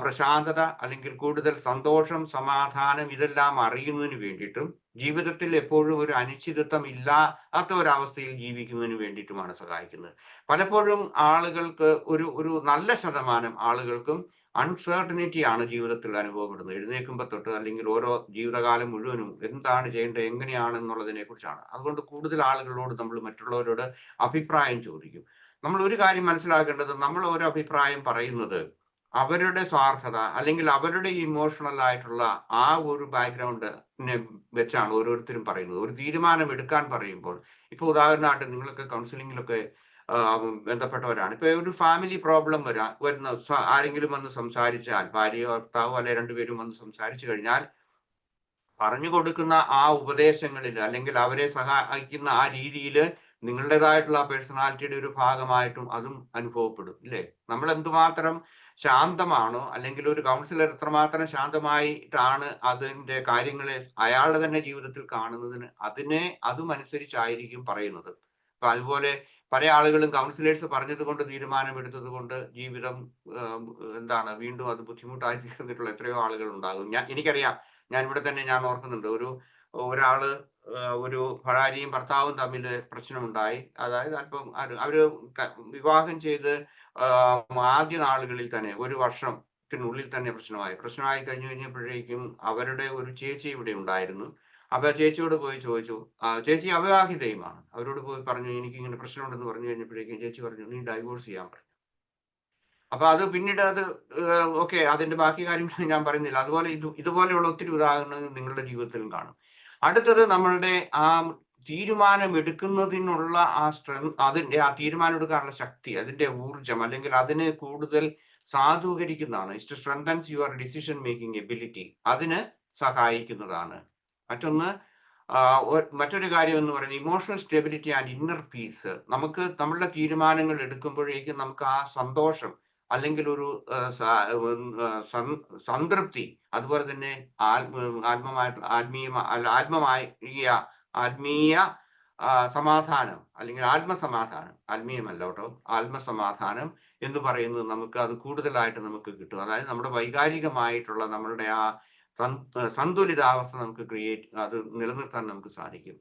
പ്രശാന്തത അല്ലെങ്കിൽ കൂടുതൽ സന്തോഷം, സമാധാനം ഇതെല്ലാം അറിയുന്നതിന് വേണ്ടിയിട്ടും ജീവിതത്തിൽ എപ്പോഴും ഒരു അനിശ്ചിതത്വം ഇല്ലാത്ത ഒരവസ്ഥയിൽ ജീവിക്കുന്നതിന് വേണ്ടിയിട്ടുമാണ് സഹായിക്കുന്നത്. പലപ്പോഴും ആളുകൾക്ക് ഒരു നല്ല ശതമാനം ആളുകൾക്കും അൺസർട്ടനിറ്റി ആണ് ജീവിതത്തിൽ അനുഭവപ്പെടുന്നത്. എഴുന്നേൽക്കുമ്പോൾ തൊട്ട് അല്ലെങ്കിൽ ഓരോ ജീവിതകാലം മുഴുവനും എന്താണ് ചെയ്യേണ്ടത്, എങ്ങനെയാണ് എന്നുള്ളതിനെ കുറിച്ചാണ്. അതുകൊണ്ട് കൂടുതൽ ആളുകളോട് നമ്മൾ മറ്റുള്ളവരോട് അഭിപ്രായം ചോദിക്കും. നമ്മൾ ഒരു കാര്യം മനസ്സിലാക്കേണ്ടത്, നമ്മൾ ഓരോ അഭിപ്രായം പറയുന്നത് അവരുടെ സ്വാർത്ഥത അല്ലെങ്കിൽ അവരുടെ ഇമോഷണൽ ആയിട്ടുള്ള ആ ഒരു ബാക്ക്ഗ്രൗണ്ടിനെ വെച്ചാണ് ഓരോരുത്തരും പറയുന്നത്. ഒരു തീരുമാനം എടുക്കാൻ പറയുമ്പോൾ, ഇപ്പൊ ഉദാഹരണമായിട്ട് നിങ്ങളൊക്കെ കൗൺസിലിങ്ങിലൊക്കെ ബന്ധപ്പെട്ടവരാണ്. ഇപ്പൊ ഒരു ഫാമിലി പ്രോബ്ലം വരുന്ന ആരെങ്കിലും വന്ന് സംസാരിച്ചാൽ, ഭാര്യയോ ഭർത്താവോ അല്ലെ രണ്ടുപേരും വന്ന് സംസാരിച്ചു കഴിഞ്ഞാൽ പറഞ്ഞു കൊടുക്കുന്ന ആ ഉപദേശങ്ങളിൽ അല്ലെങ്കിൽ അവരെ സഹായിക്കുന്ന ആ രീതിയിൽ നിങ്ങളുടേതായിട്ടുള്ള പേഴ്സണാലിറ്റിയുടെ ഒരു ഭാഗമായിട്ടും അതും അനുഭവപ്പെടും. ഇല്ലേ? നമ്മൾ എന്തുമാത്രം ശാന്തമാണോ അല്ലെങ്കിൽ ഒരു കൗൺസിലർ എത്രമാത്രം ശാന്തമായിട്ടാണ് അതിന്റെ കാര്യങ്ങളെ അയാളുടെ തന്നെ ജീവിതത്തിൽ കാണുന്നതിന് അതും അനുസരിച്ചായിരിക്കും പറയുന്നത്. അപ്പൊ അതുപോലെ പല ആളുകളും കൗൺസിലേഴ്സ് പറഞ്ഞത് കൊണ്ട് തീരുമാനമെടുത്തത് കൊണ്ട് ജീവിതം വീണ്ടും അത് ബുദ്ധിമുട്ടായി തീർന്നിട്ടുള്ള എത്രയോ ആളുകൾ ഉണ്ടാകും. എനിക്കറിയാം, ഞാൻ ഇവിടെ തന്നെ ഞാൻ ഓർക്കുന്നുണ്ട്, ഒരാള് ഒരു ഭാര്യയും ഭർത്താവും തമ്മിൽ പ്രശ്നമുണ്ടായി. അതായത് അവര് വിവാഹം ചെയ്ത് ആദ്യ നാളുകളിൽ തന്നെ 1 വർഷം കുടുംബത്തിനുള്ളിൽ തന്നെ പ്രശ്നമായി കഴിഞ്ഞപ്പോഴേക്കും അവരുടെ ഒരു ചേച്ചി ഇവിടെ ഉണ്ടായിരുന്നു. അപ്പൊ ആ ചേച്ചിയോട് പോയി ചോദിച്ചു. ചേച്ചി അവിവാഹിതയുമാണ്. അവരോട് പോയി പറഞ്ഞു, എനിക്ക് ഇങ്ങനെ പ്രശ്നമുണ്ടെന്ന് പറഞ്ഞു കഴിഞ്ഞപ്പോഴേക്കും ചേച്ചി പറഞ്ഞു, നീ ഡൈവോഴ്സ് ചെയ്യാൻ പറഞ്ഞു. അപ്പൊ അത് പിന്നീട് അത് ഓക്കെ, അതിന്റെ ബാക്കി കാര്യങ്ങൾ ഞാൻ പറയുന്നില്ല. അതുപോലെ ഇതുപോലെയുള്ള ഒത്തിരി ഉദാഹരണങ്ങൾ നിങ്ങളുടെ ജീവിതത്തിലും കാണും. അടുത്തത് നമ്മളുടെ ആ തീരുമാനം എടുക്കുന്നതിനുള്ള ആ അതിന്റെ ആ തീരുമാനം എടുക്കാനുള്ള ശക്തി, അതിന്റെ ഊർജം, അല്ലെങ്കിൽ അതിന് കൂടുതൽ സാധൂകരിക്കുന്നതാണ്. It strengthens your decision making ability. അതിന് സഹായിക്കുന്നതാണ്. മറ്റൊരു കാര്യം എന്ന് പറയുന്നത് emotional stability and inner peace. നമുക്ക് നമ്മളുടെ തീരുമാനങ്ങൾ എടുക്കുമ്പോഴേക്കും നമുക്ക് ആ സന്തോഷം, അല്ലെങ്കിൽ ഒരു സംതൃപ്തി, അതുപോലെ തന്നെ ആത്മീയ സമാധാനം, അല്ലെങ്കിൽ ആത്മസമാധാനം, ആത്മീയമല്ല കേട്ടോ, ആത്മസമാധാനം എന്ന് പറയുന്നത് നമുക്ക് അത് കൂടുതലായിട്ട് നമുക്ക് കിട്ടും. അതായത് നമ്മുടെ വൈകാരികമായിട്ടുള്ള നമ്മളുടെ ആ സന്തുലിതാവസ്ഥ നമുക്ക് അത് നിലനിർത്താൻ നമുക്ക് സാധിക്കും.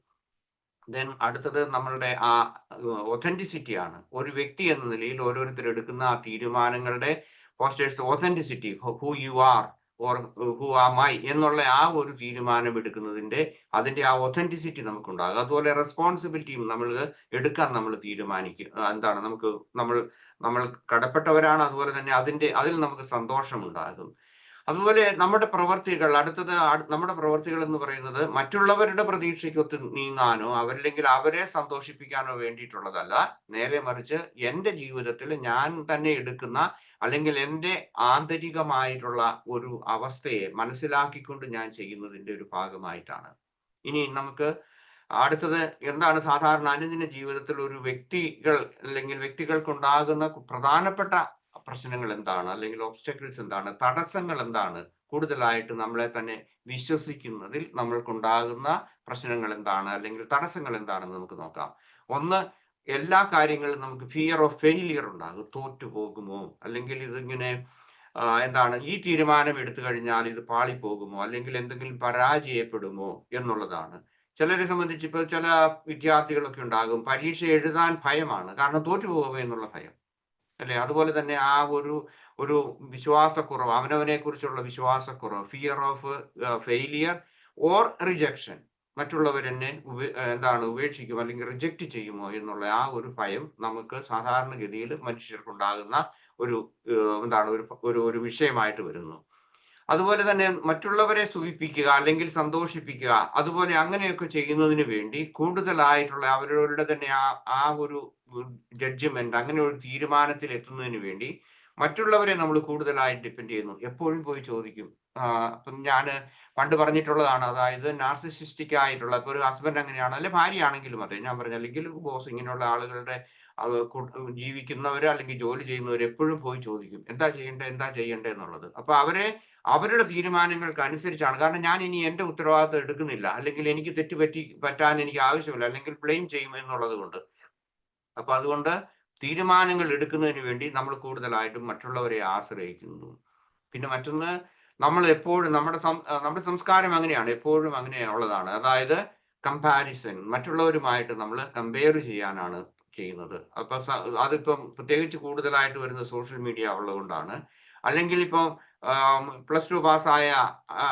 ദെൻ അടുത്തത് നമ്മളുടെ ആ ഒതന്റിസിറ്റി ആണ്. ഒരു വ്യക്തി എന്ന നിലയിൽ ഓരോരുത്തർ എടുക്കുന്ന ആ തീരുമാനങ്ങളുടെ posters authenticity, who you are or who am I എന്നുള്ള ആ ഒരു തീരുമാനം എടുക്കുന്നതിന്റെ അതിന്റെ ആ ഒതന്റിസിറ്റി നമുക്കുണ്ടാകും. അതുപോലെ റെസ്പോൺസിബിലിറ്റിയും എടുക്കാൻ നമ്മൾ തീരുമാനിക്കും. എന്താണ് നമ്മൾ കടപ്പെട്ടവരാണ്. അതുപോലെ തന്നെ അതിൽ നമുക്ക് സന്തോഷമുണ്ടാകും. അതുപോലെ നമ്മുടെ പ്രവർത്തികൾ എന്ന് പറയുന്നത് മറ്റുള്ളവരുടെ പ്രതീക്ഷയ്ക്കൊത്ത് നീങ്ങാനോ അവരില്ലെങ്കിൽ അവരെ സന്തോഷിപ്പിക്കാനോ വേണ്ടിയിട്ടുള്ളതല്ല. നേരെ മറിച്ച് എൻ്റെ ജീവിതത്തിൽ ഞാൻ തന്നെ എടുക്കുന്ന, അല്ലെങ്കിൽ എൻ്റെ ആന്തരികമായിട്ടുള്ള ഒരു അവസ്ഥയെ മനസ്സിലാക്കിക്കൊണ്ട് ഞാൻ ചെയ്യുന്നതിൻ്റെ ഒരു ഭാഗമായിട്ടാണ്. ഇനി നമുക്ക് അടുത്തത് എന്താണ് സാധാരണ അനുദിന ജീവിതത്തിൽ ഒരു വ്യക്തികൾക്കുണ്ടാകുന്ന പ്രധാനപ്പെട്ട പ്രശ്നങ്ങൾ എന്താണ്, അല്ലെങ്കിൽ ഓബ്സ്റ്റക്കിൾസ് എന്താണ്, തടസ്സങ്ങൾ എന്താണ്, കൂടുതലായിട്ട് നമ്മളെ തന്നെ വിശ്വസിക്കുന്നതിൽ നമ്മൾക്കുണ്ടാകുന്ന പ്രശ്നങ്ങൾ എന്താണ്, അല്ലെങ്കിൽ തടസ്സങ്ങൾ എന്താണെന്ന് നമുക്ക് നോക്കാം. ഒന്ന്, എല്ലാ കാര്യങ്ങളും നമുക്ക് ഫിയർ ഓഫ് ഫെയിലിയർ ഉണ്ടാകും. തോറ്റുപോകുമോ, അല്ലെങ്കിൽ ഇതിങ്ങനെ ഈ തീരുമാനം എടുത്തു കഴിഞ്ഞാൽ ഇത് പാളിപ്പോകുമോ, അല്ലെങ്കിൽ എന്തെങ്കിലും പരാജയപ്പെടുമോ എന്നുള്ളതാണ്. ചിലരെ സംബന്ധിച്ച് ഇപ്പോൾ ചില വിദ്യാർത്ഥികളൊക്കെ ഉണ്ടാകും, പരീക്ഷ എഴുതാൻ ഭയമാണ്, കാരണം തോറ്റുപോകുമോ എന്നുള്ള ഭയം, അല്ലെ? അതുപോലെ തന്നെ ആ ഒരു വിശ്വാസക്കുറവ്, അവനവനെ കുറിച്ചുള്ള വിശ്വാസക്കുറവ്, fear of failure or rejection, മറ്റുള്ളവരെന്നെ ഉപേക്ഷിക്കും അല്ലെങ്കിൽ റിജക്റ്റ് ചെയ്യുമോ എന്നുള്ള ആ ഒരു ഭയം നമുക്ക് സാധാരണഗതിയിൽ മനുഷ്യർക്കുണ്ടാകുന്ന ഒരു വിഷയമായിട്ട് വരുന്നു. അതുപോലെ തന്നെ മറ്റുള്ളവരെ സുഖിപ്പിക്കുക അല്ലെങ്കിൽ സന്തോഷിപ്പിക്കുക, അതുപോലെ അങ്ങനെയൊക്കെ ചെയ്യുന്നതിന് വേണ്ടി കൂടുതലായിട്ടുള്ള അവരവരുടെ തന്നെ ആ ഒരു ജഡ്ജ്മെന്റ്, അങ്ങനെ ഒരു തീരുമാനത്തിൽ എത്തുന്നതിന് വേണ്ടി മറ്റുള്ളവരെ നമ്മൾ കൂടുതലായിട്ട് ഡിപ്പെൻഡ് ചെയ്യുന്നു. എപ്പോഴും പോയി ചോദിക്കും. അപ്പം ഞാൻ പണ്ട് പറഞ്ഞിട്ടുള്ളതാണ്, അതായത് നാർസിസിസ്റ്റിക് ആയിട്ടുള്ള, ഇപ്പൊ ഒരു ഹസ്ബൻഡ് അങ്ങനെയാണ്, അല്ലെ ഭാര്യ ആണെങ്കിലും അതെ, ഞാൻ പറഞ്ഞു, അല്ലെങ്കിൽ ബോസ്, ഇങ്ങനെയുള്ള ആളുകളുടെ ജീവിക്കുന്നവർ അല്ലെങ്കിൽ ജോലി ചെയ്യുന്നവർ എപ്പോഴും പോയി ചോദിക്കും, എന്താ ചെയ്യണ്ടേ എന്നുള്ളത്. അപ്പൊ അവരുടെ തീരുമാനങ്ങൾക്ക് അനുസരിച്ചാണ്. കാരണം ഞാൻ ഇനി എന്റെ ഉത്തരവാദിത്വം എടുക്കുന്നില്ല, അല്ലെങ്കിൽ എനിക്ക് പറ്റാൻ എനിക്ക് ആവശ്യമില്ല, അല്ലെങ്കിൽ ബ്ലെയിം ചെയ്യും എന്നുള്ളത് കൊണ്ട്. അപ്പൊ അതുകൊണ്ട് തീരുമാനങ്ങൾ എടുക്കുന്നതിന് വേണ്ടി നമ്മൾ കൂടുതലായിട്ടും മറ്റുള്ളവരെ ആശ്രയിക്കുന്നു. പിന്നെ മറ്റൊന്ന്, നമ്മൾ എപ്പോഴും നമ്മുടെ സംസ്കാരം അങ്ങനെയാണ്, എപ്പോഴും അങ്ങനെയുള്ളതാണ്. അതായത് കമ്പാരിസൺ, മറ്റുള്ളവരുമായിട്ട് നമ്മൾ കമ്പയർ ചെയ്യാനാണ് ചെയ്യുന്നത്. അപ്പൊ അതിപ്പം പ്രത്യേകിച്ച് കൂടുതലായിട്ട് വരുന്ന സോഷ്യൽ മീഡിയ ഉള്ളതുകൊണ്ടാണ്. അല്ലെങ്കിൽ ഇപ്പം +2 പാസ്സായ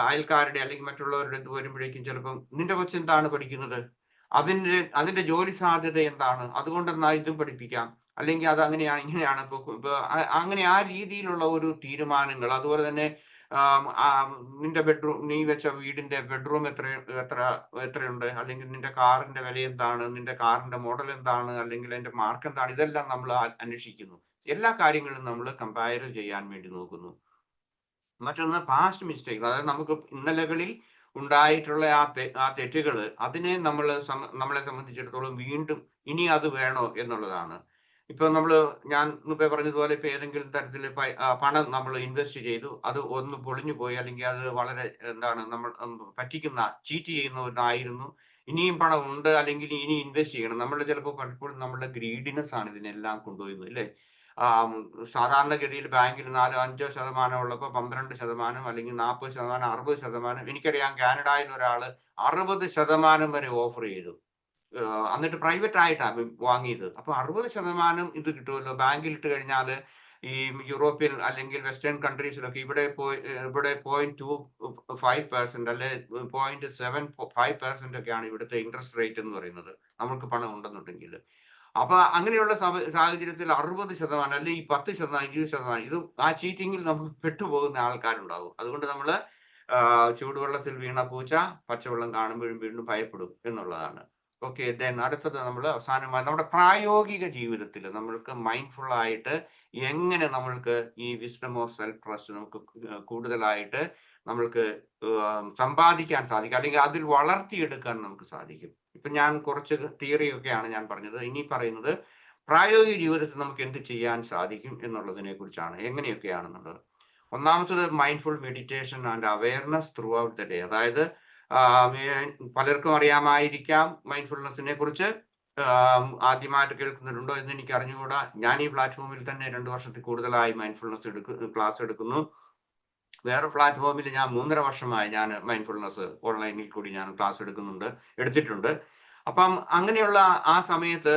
അയൽക്കാരുടെ അല്ലെങ്കിൽ മറ്റുള്ളവരുടെ ഇത് വരുമ്പോഴേക്കും ചിലപ്പം നിന്റെ കൊച്ചെന്താണ് പഠിക്കുന്നത്, അതിന്റെ ജോലി സാധ്യത എന്താണ്, അതുകൊണ്ടെന്നാ ഇതും പഠിപ്പിക്കാം, അല്ലെങ്കിൽ അത് അങ്ങനെയാണ് ഇങ്ങനെയാണ്. ഇപ്പൊ അങ്ങനെ ആ രീതിയിലുള്ള ഒരു തീരുമാനങ്ങൾ. അതുപോലെ തന്നെ നിന്റെ നീ വെച്ച വീടിന്റെ ബെഡ്റൂം എത്രയുണ്ട്, അല്ലെങ്കിൽ നിന്റെ കാറിന്റെ വില എന്താണ്, നിന്റെ കാറിന്റെ മോഡൽ എന്താണ്, അല്ലെങ്കിൽ അതിന്റെ മാർക്ക് എന്താണ്, ഇതെല്ലാം നമ്മൾ അന്വേഷിക്കുന്നു. എല്ലാ കാര്യങ്ങളും നമ്മൾ കമ്പയർ ചെയ്യാൻ വേണ്ടി നോക്കുന്നു. മറ്റൊന്ന്, പാസ്റ്റ് മിസ്റ്റേക്ക്, അതായത് നമുക്ക് ഇന്നലകളിൽ ഉണ്ടായിട്ടുള്ള ആ തെറ്റുകൾ, അതിനെ നമ്മളെ സംബന്ധിച്ചിടത്തോളം വീണ്ടും ഇനി അത് വേണോ എന്നുള്ളതാണ്. ഇപ്പൊ ഞാൻ മുമ്പേ പറഞ്ഞതുപോലെ, ഇപ്പൊ ഏതെങ്കിലും തരത്തിൽ പണം നമ്മൾ ഇൻവെസ്റ്റ് ചെയ്തു, അത് ഒന്ന് പൊളിഞ്ഞു പോയി, അല്ലെങ്കിൽ അത് വളരെ നമ്മൾ ചീറ്റ് ചെയ്യുന്നവരായിരുന്നു, ഇനിയും പണം ഉണ്ട്, അല്ലെങ്കിൽ ഇനി ഇൻവെസ്റ്റ് ചെയ്യണം. പലപ്പോഴും നമ്മളുടെ ഗ്രീഡിനെസ് ആണ് ഇതിനെല്ലാം കൊണ്ടുപോകുന്നത്, അല്ലേ? സാധാരണഗതിയിൽ ബാങ്കിൽ 4-5% ഉള്ളപ്പോൾ 12%, അല്ലെങ്കിൽ 40%, 60%. എനിക്കറിയാം, കാനഡയിൽ ഒരാൾ 60% വരെ ഓഫർ ചെയ്തു. എന്നിട്ട് പ്രൈവറ്റ് ആയിട്ടാണ് വാങ്ങിയത്. അപ്പൊ 60% ഇത് കിട്ടുമല്ലോ, ബാങ്കിൽ ഇട്ട് കഴിഞ്ഞാൽ ഈ യൂറോപ്യൻ അല്ലെങ്കിൽ വെസ്റ്റേൺ കൺട്രീസിലൊക്കെ ഇവിടെ 0.25% അല്ലെ 0.75% ഒക്കെയാണ് ഇവിടുത്തെ ഇൻട്രസ്റ്റ് റേറ്റ് എന്ന് പറയുന്നത്, നമ്മൾക്ക് പണം ഉണ്ടെന്നുണ്ടെങ്കിൽ. അപ്പൊ അങ്ങനെയുള്ള സാഹചര്യത്തിൽ 60% അല്ലെങ്കിൽ 10%, 20%, ഇത് ആ ചീറ്റിങ്ങിൽ നമ്മൾ പെട്ടുപോകുന്ന ആൾക്കാരുണ്ടാകും. അതുകൊണ്ട് നമ്മൾ ചൂടുവെള്ളത്തിൽ വീണ പൂച്ച പച്ചവെള്ളം കാണുമ്പോഴും വീണ്ടും ഭയപ്പെടും എന്നുള്ളതാണ്. ഓക്കെ, ദെൻ അടുത്തത് നമ്മൾ അവസാനമായി നമ്മുടെ പ്രായോഗിക ജീവിതത്തിൽ നമ്മൾക്ക് മൈൻഡ്ഫുൾ ആയിട്ട് എങ്ങനെ നമ്മൾക്ക് ഈ വിസ്ഡം ഓഫ് സെൽഫ് ട്രസ്റ്റ് നമുക്ക് കൂടുതലായിട്ട് നമ്മൾക്ക് സമ്പാദിക്കാൻ സാധിക്കും, അല്ലെങ്കിൽ അതിൽ വളർത്തിയെടുക്കാൻ നമുക്ക് സാധിക്കും. ഇപ്പൊ ഞാൻ കുറച്ച് തിയറി ഒക്കെയാണ് ഞാൻ പറഞ്ഞത്. ഇനി പറയുന്നത് പ്രായോഗിക ജീവിതത്തിൽ നമുക്ക് എന്ത് ചെയ്യാൻ സാധിക്കും എന്നുള്ളതിനെ കുറിച്ചാണ്, എങ്ങനെയൊക്കെയാണെന്നുള്ളത്. ഒന്നാമത്തത് mindful meditation and awareness through out the day. അതായത് പലർക്കും അറിയാമായിരിക്കാം മൈൻഡ്ഫുൾനെസ്സിനെ കുറിച്ച്. ആദ്യമായിട്ട് കേൾക്കുന്നുണ്ടോ എന്ന് എനിക്ക് അറിഞ്ഞുകൂടാ. ഞാൻ ഈ പ്ലാറ്റ്ഫോമിൽ തന്നെ 2 വർഷത്തിൽ കൂടുതലായി മൈൻഡ്ഫുൾനെസ് ക്ലാസ് എടുക്കുന്നു. വേറെ പ്ലാറ്റ്ഫോമിൽ ഞാൻ 3.5 വർഷമായി ഞാൻ മൈൻഡ്ഫുൾനെസ് ഓൺലൈനിൽ കൂടി ഞാൻ ക്ലാസ് എടുത്തിട്ടുണ്ട്. അപ്പം അങ്ങനെയുള്ള ആ സമയത്ത്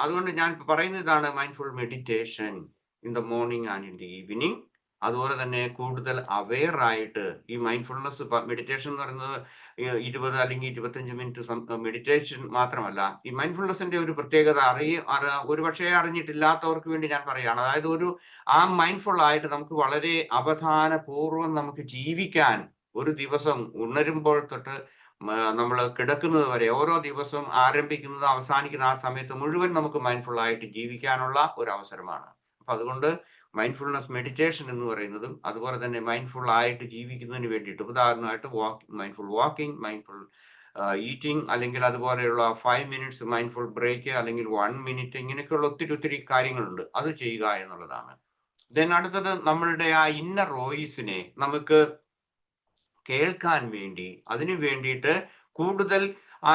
അതുകൊണ്ട് ഞാൻ പറയുന്ന ഇതാണ് mindful meditation in the morning and in the evening. അതുപോലെ തന്നെ കൂടുതൽ അവെയർ ആയിട്ട് ഈ മൈൻഡ്ഫുൾനെസ് മെഡിറ്റേഷൻ എന്ന് പറയുന്നത് 20 അല്ലെങ്കിൽ 25 മിനിറ്റ് മെഡിറ്റേഷൻ മാത്രമല്ല. ഈ മൈൻഡ്ഫുൾനെസ്സിന്റെ ഒരു പ്രത്യേകത ഒരുപക്ഷെ അറിഞ്ഞിട്ടില്ലാത്തവർക്ക് വേണ്ടി ഞാൻ പറയുകയാണ്. അതായത് ആ മൈൻഡ്ഫുൾ ആയിട്ട് നമുക്ക് വളരെ അവധാനപൂർവ്വം നമുക്ക് ജീവിക്കാൻ, ഒരു ദിവസം ഉണരുമ്പോൾ തൊട്ട് നമ്മൾ കിടക്കുന്നത് വരെ, ഓരോ ദിവസവും ആരംഭിക്കുന്നത് അവസാനിക്കുന്ന ആ സമയത്ത് മുഴുവൻ നമുക്ക് മൈൻഡ്ഫുൾ ആയിട്ട് ജീവിക്കാനുള്ള ഒരു അവസരമാണ്. അപ്പൊ അതുകൊണ്ട് മൈൻഡ്ഫുൾനെസ് മെഡിറ്റേഷൻ എന്ന് പറയുന്നതും അതുപോലെ തന്നെ മൈൻഡ്ഫുൾ ആയിട്ട് ജീവിക്കുന്നതിന് വേണ്ടിയിട്ട്, ഉദാഹരണമായിട്ട് മൈൻഡ്ഫുൾ വാക്കിംഗ്, മൈൻഡ്ഫുൾ ഈറ്റിംഗ്, അല്ലെങ്കിൽ അതുപോലെയുള്ള 5 മിനിറ്റ്സ് മൈൻഡ്ഫുൾ ബ്രേക്ക്, അല്ലെങ്കിൽ 1 മിനിറ്റ്, ഇങ്ങനെയൊക്കെയുള്ള ഒത്തിരി കാര്യങ്ങളുണ്ട്. അത് ചെയ്യുക എന്നുള്ളതാണ്. ദെൻ അടുത്തത് നമ്മളുടെ ആ ഇന്നർ വോയിസിനെ നമുക്ക് കേൾക്കാൻ വേണ്ടി, അതിനു വേണ്ടിയിട്ട് കൂടുതൽ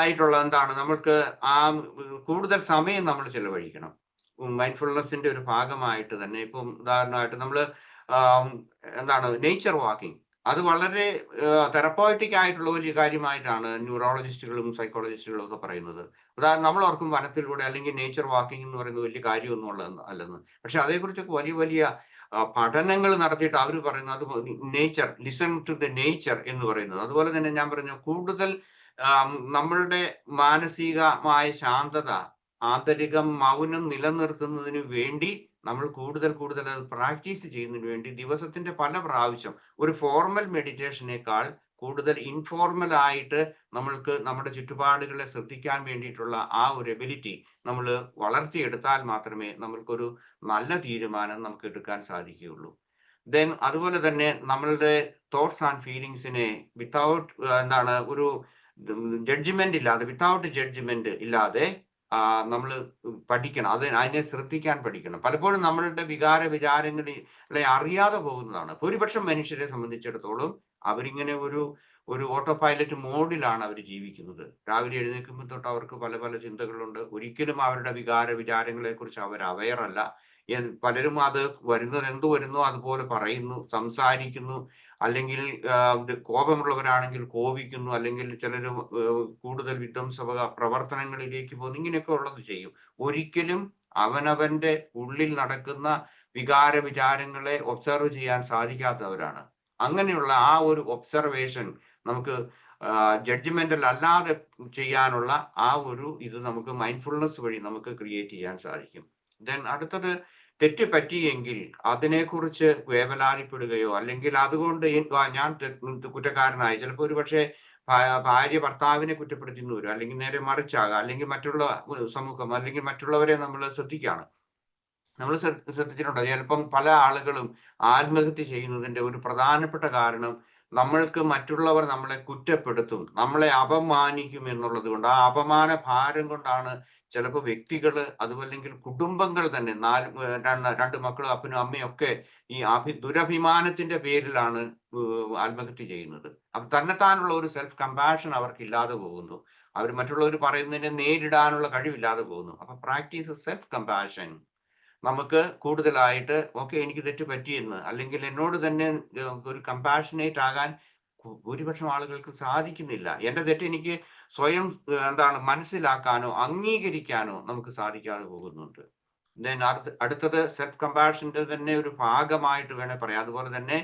ആയിട്ടുള്ള എന്താണ്, നമ്മൾക്ക് കൂടുതൽ സമയം നമ്മൾ ചെലവഴിക്കണം. മൈൻഡ്ഫുൾനെസ്സിന്റെ ഒരു ഭാഗമായിട്ട് തന്നെ. ഇപ്പം ഉദാഹരണമായിട്ട് നമ്മൾ എന്താണ് നേച്ചർ വാക്കിംഗ്, അത് വളരെ തെറപ്പോയിറ്റിക് ആയിട്ടുള്ള വലിയ കാര്യമായിട്ടാണ് ന്യൂറോളജിസ്റ്റുകളും സൈക്കോളജിസ്റ്റുകളും ഒക്കെ പറയുന്നത്. ഉദാഹരണം നമ്മൾ ഓർക്കും വനത്തിലൂടെ അല്ലെങ്കിൽ നേച്ചർ വാക്കിംഗ് എന്ന് പറയുന്നത് വലിയ കാര്യമൊന്നും അല്ലെന്ന്. പക്ഷെ അതേക്കുറിച്ചൊക്കെ വലിയ പഠനങ്ങൾ നടത്തിയിട്ട് അവർ പറയുന്നത് nature, listen to the nature എന്ന് പറയുന്നത്. അതുപോലെ തന്നെ ഞാൻ പറഞ്ഞു, കൂടുതൽ നമ്മളുടെ മാനസികമായ ശാന്തത, ആന്തരിക മൗനം നിലനിർത്തുന്നതിന് വേണ്ടി നമ്മൾ കൂടുതൽ അത് പ്രാക്ടീസ് ചെയ്യുന്നതിന് വേണ്ടി ദിവസത്തിന്റെ പല പ്രാവശ്യം ഒരു ഫോർമൽ മെഡിറ്റേഷനേക്കാൾ കൂടുതൽ ഇൻഫോർമൽ ആയിട്ട് നമ്മൾക്ക് നമ്മുടെ ചുറ്റുപാടുകളെ ശ്രദ്ധിക്കാൻ വേണ്ടിയിട്ടുള്ള ആ ഒരു എബിലിറ്റി നമ്മൾ വളർത്തിയെടുത്താൽ മാത്രമേ നമ്മൾക്കൊരു നല്ല തീരുമാനം നമുക്ക് എടുക്കാൻ സാധിക്കുകയുള്ളൂ. ദെൻ അതുപോലെ തന്നെ നമ്മളുടെ തോട്ട്സ് ആൻഡ് ഫീലിങ്സിനെ വിത്തൗട്ട് ഒരു ജഡ്ജ്മെന്റ് ഇല്ലാതെ, വിത്തൗട്ട് ജഡ്ജ്മെന്റ് ഇല്ലാതെ നമ്മൾ പഠിക്കണം. അതിനെ ശ്രദ്ധിക്കാൻ പഠിക്കണം. പലപ്പോഴും നമ്മളുടെ വിചാരങ്ങളെ അറിയാതെ പോകുന്നതാണ്. ഭൂരിപക്ഷം മനുഷ്യരെ സംബന്ധിച്ചിടത്തോളം അവരിങ്ങനെ ഒരു ഓട്ടോ പൈലറ്റ് മോഡിലാണ് അവർ ജീവിക്കുന്നത്. രാവിലെ എഴുന്നേൽക്കുമ്പോൾ തൊട്ട് അവർക്ക് പല ചിന്തകളുണ്ട്. ഒരിക്കലും അവരുടെ വിചാരങ്ങളെ കുറിച്ച് അവർ അവെയർ അല്ല. പലരും അത് എന്ത് വരുന്നോ അതുപോലെ പറയുന്നു, സംസാരിക്കുന്നു. അല്ലെങ്കിൽ കോപമുള്ളവരാണെങ്കിൽ കോപിക്കുന്നു, അല്ലെങ്കിൽ ചിലർ കൂടുതൽ വിധ്വംസക പ്രവർത്തനങ്ങളിലേക്ക് പോകുന്നു. ഇങ്ങനെയൊക്കെ ഉള്ളത് ചെയ്യും. ഒരിക്കലും അവനവന്റെ ഉള്ളിൽ നടക്കുന്ന വിചാരങ്ങളെ ഒബ്സർവ് ചെയ്യാൻ സാധിക്കാത്തവരാണ്. അങ്ങനെയുള്ള ആ ഒരു ഒബ്സർവേഷൻ നമുക്ക് ജഡ്ജ്മെന്റൽ അല്ലാതെ ചെയ്യാനുള്ള ആ ഒരു ഇത് നമുക്ക് മൈൻഡ്ഫുൾനെസ് വഴി നമുക്ക് ക്രിയേറ്റ് ചെയ്യാൻ സാധിക്കും. ദെൻ അടുത്തത്, തെറ്റ് പറ്റിയെങ്കിൽ അതിനെക്കുറിച്ച് വേവലാതിപ്പെടുകയോ അല്ലെങ്കിൽ അതുകൊണ്ട് ഞാൻ കുറ്റക്കാരനായി, ചിലപ്പോൾ ഒരു പക്ഷേ ഭാര്യ ഭർത്താവിനെ കുറ്റപ്പെടുത്തുന്നു വരും, അല്ലെങ്കിൽ നേരെ മറിച്ചാകാം, അല്ലെങ്കിൽ മറ്റുള്ള സമൂഹം അല്ലെങ്കിൽ മറ്റുള്ളവരെ നമ്മൾ ശ്രദ്ധിക്കുകയാണ്. നമ്മൾ ശ്രദ്ധിച്ചിട്ടുണ്ടോ, ചിലപ്പം പല ആളുകളും ആത്മഹത്യ ചെയ്യുന്നതിന്റെ ഒരു പ്രധാനപ്പെട്ട കാരണം നമ്മൾക്ക് മറ്റുള്ളവർ നമ്മളെ കുറ്റപ്പെടുത്തും, നമ്മളെ അപമാനിക്കും എന്നുള്ളത് കൊണ്ട്, ആ അപമാന ഭാരം കൊണ്ടാണ് ചിലപ്പോൾ വ്യക്തികള്, അതുമല്ലെങ്കിൽ കുടുംബങ്ങൾ തന്നെ, 2 മക്കളും അപ്പനും അമ്മയും ഒക്കെ ഈ ദുരഭിമാനത്തിന്റെ പേരിലാണ് ആത്മഹത്യ ചെയ്യുന്നത്. അപ്പൊ തന്നെത്താനുള്ള ഒരു സെൽഫ് കമ്പാഷൻ അവർക്ക് ഇല്ലാതെ പോകുന്നു. അവർ മറ്റുള്ളവർ പറയുന്നതിനെ നേരിടാനുള്ള കഴിവില്ലാതെ പോകുന്നു. അപ്പൊ പ്രാക്ടീസ് സെൽഫ് കമ്പാഷൻ. നമുക്ക് കൂടുതലായിട്ട് എനിക്ക് തെറ്റ് പറ്റിയെന്ന്, അല്ലെങ്കിൽ എന്നോട് തന്നെ ഒരു കമ്പാഷനേറ്റ് ആകാൻ ഭൂരിപക്ഷം ആളുകൾക്ക് സാധിക്കുന്നില്ല. എന്റെ തെറ്റ് എനിക്ക് സ്വയം മനസ്സിലാക്കാനോ അംഗീകരിക്കാനോ നമുക്ക് സാധിക്കാതെ പോകുന്നുണ്ട്. ദെൻ അടുത്തത് സെൽഫ് കമ്പാഷന്റെ തന്നെ ഒരു ഭാഗമായിട്ട് വേണേൽ പറയാം. അതുപോലെ തന്നെ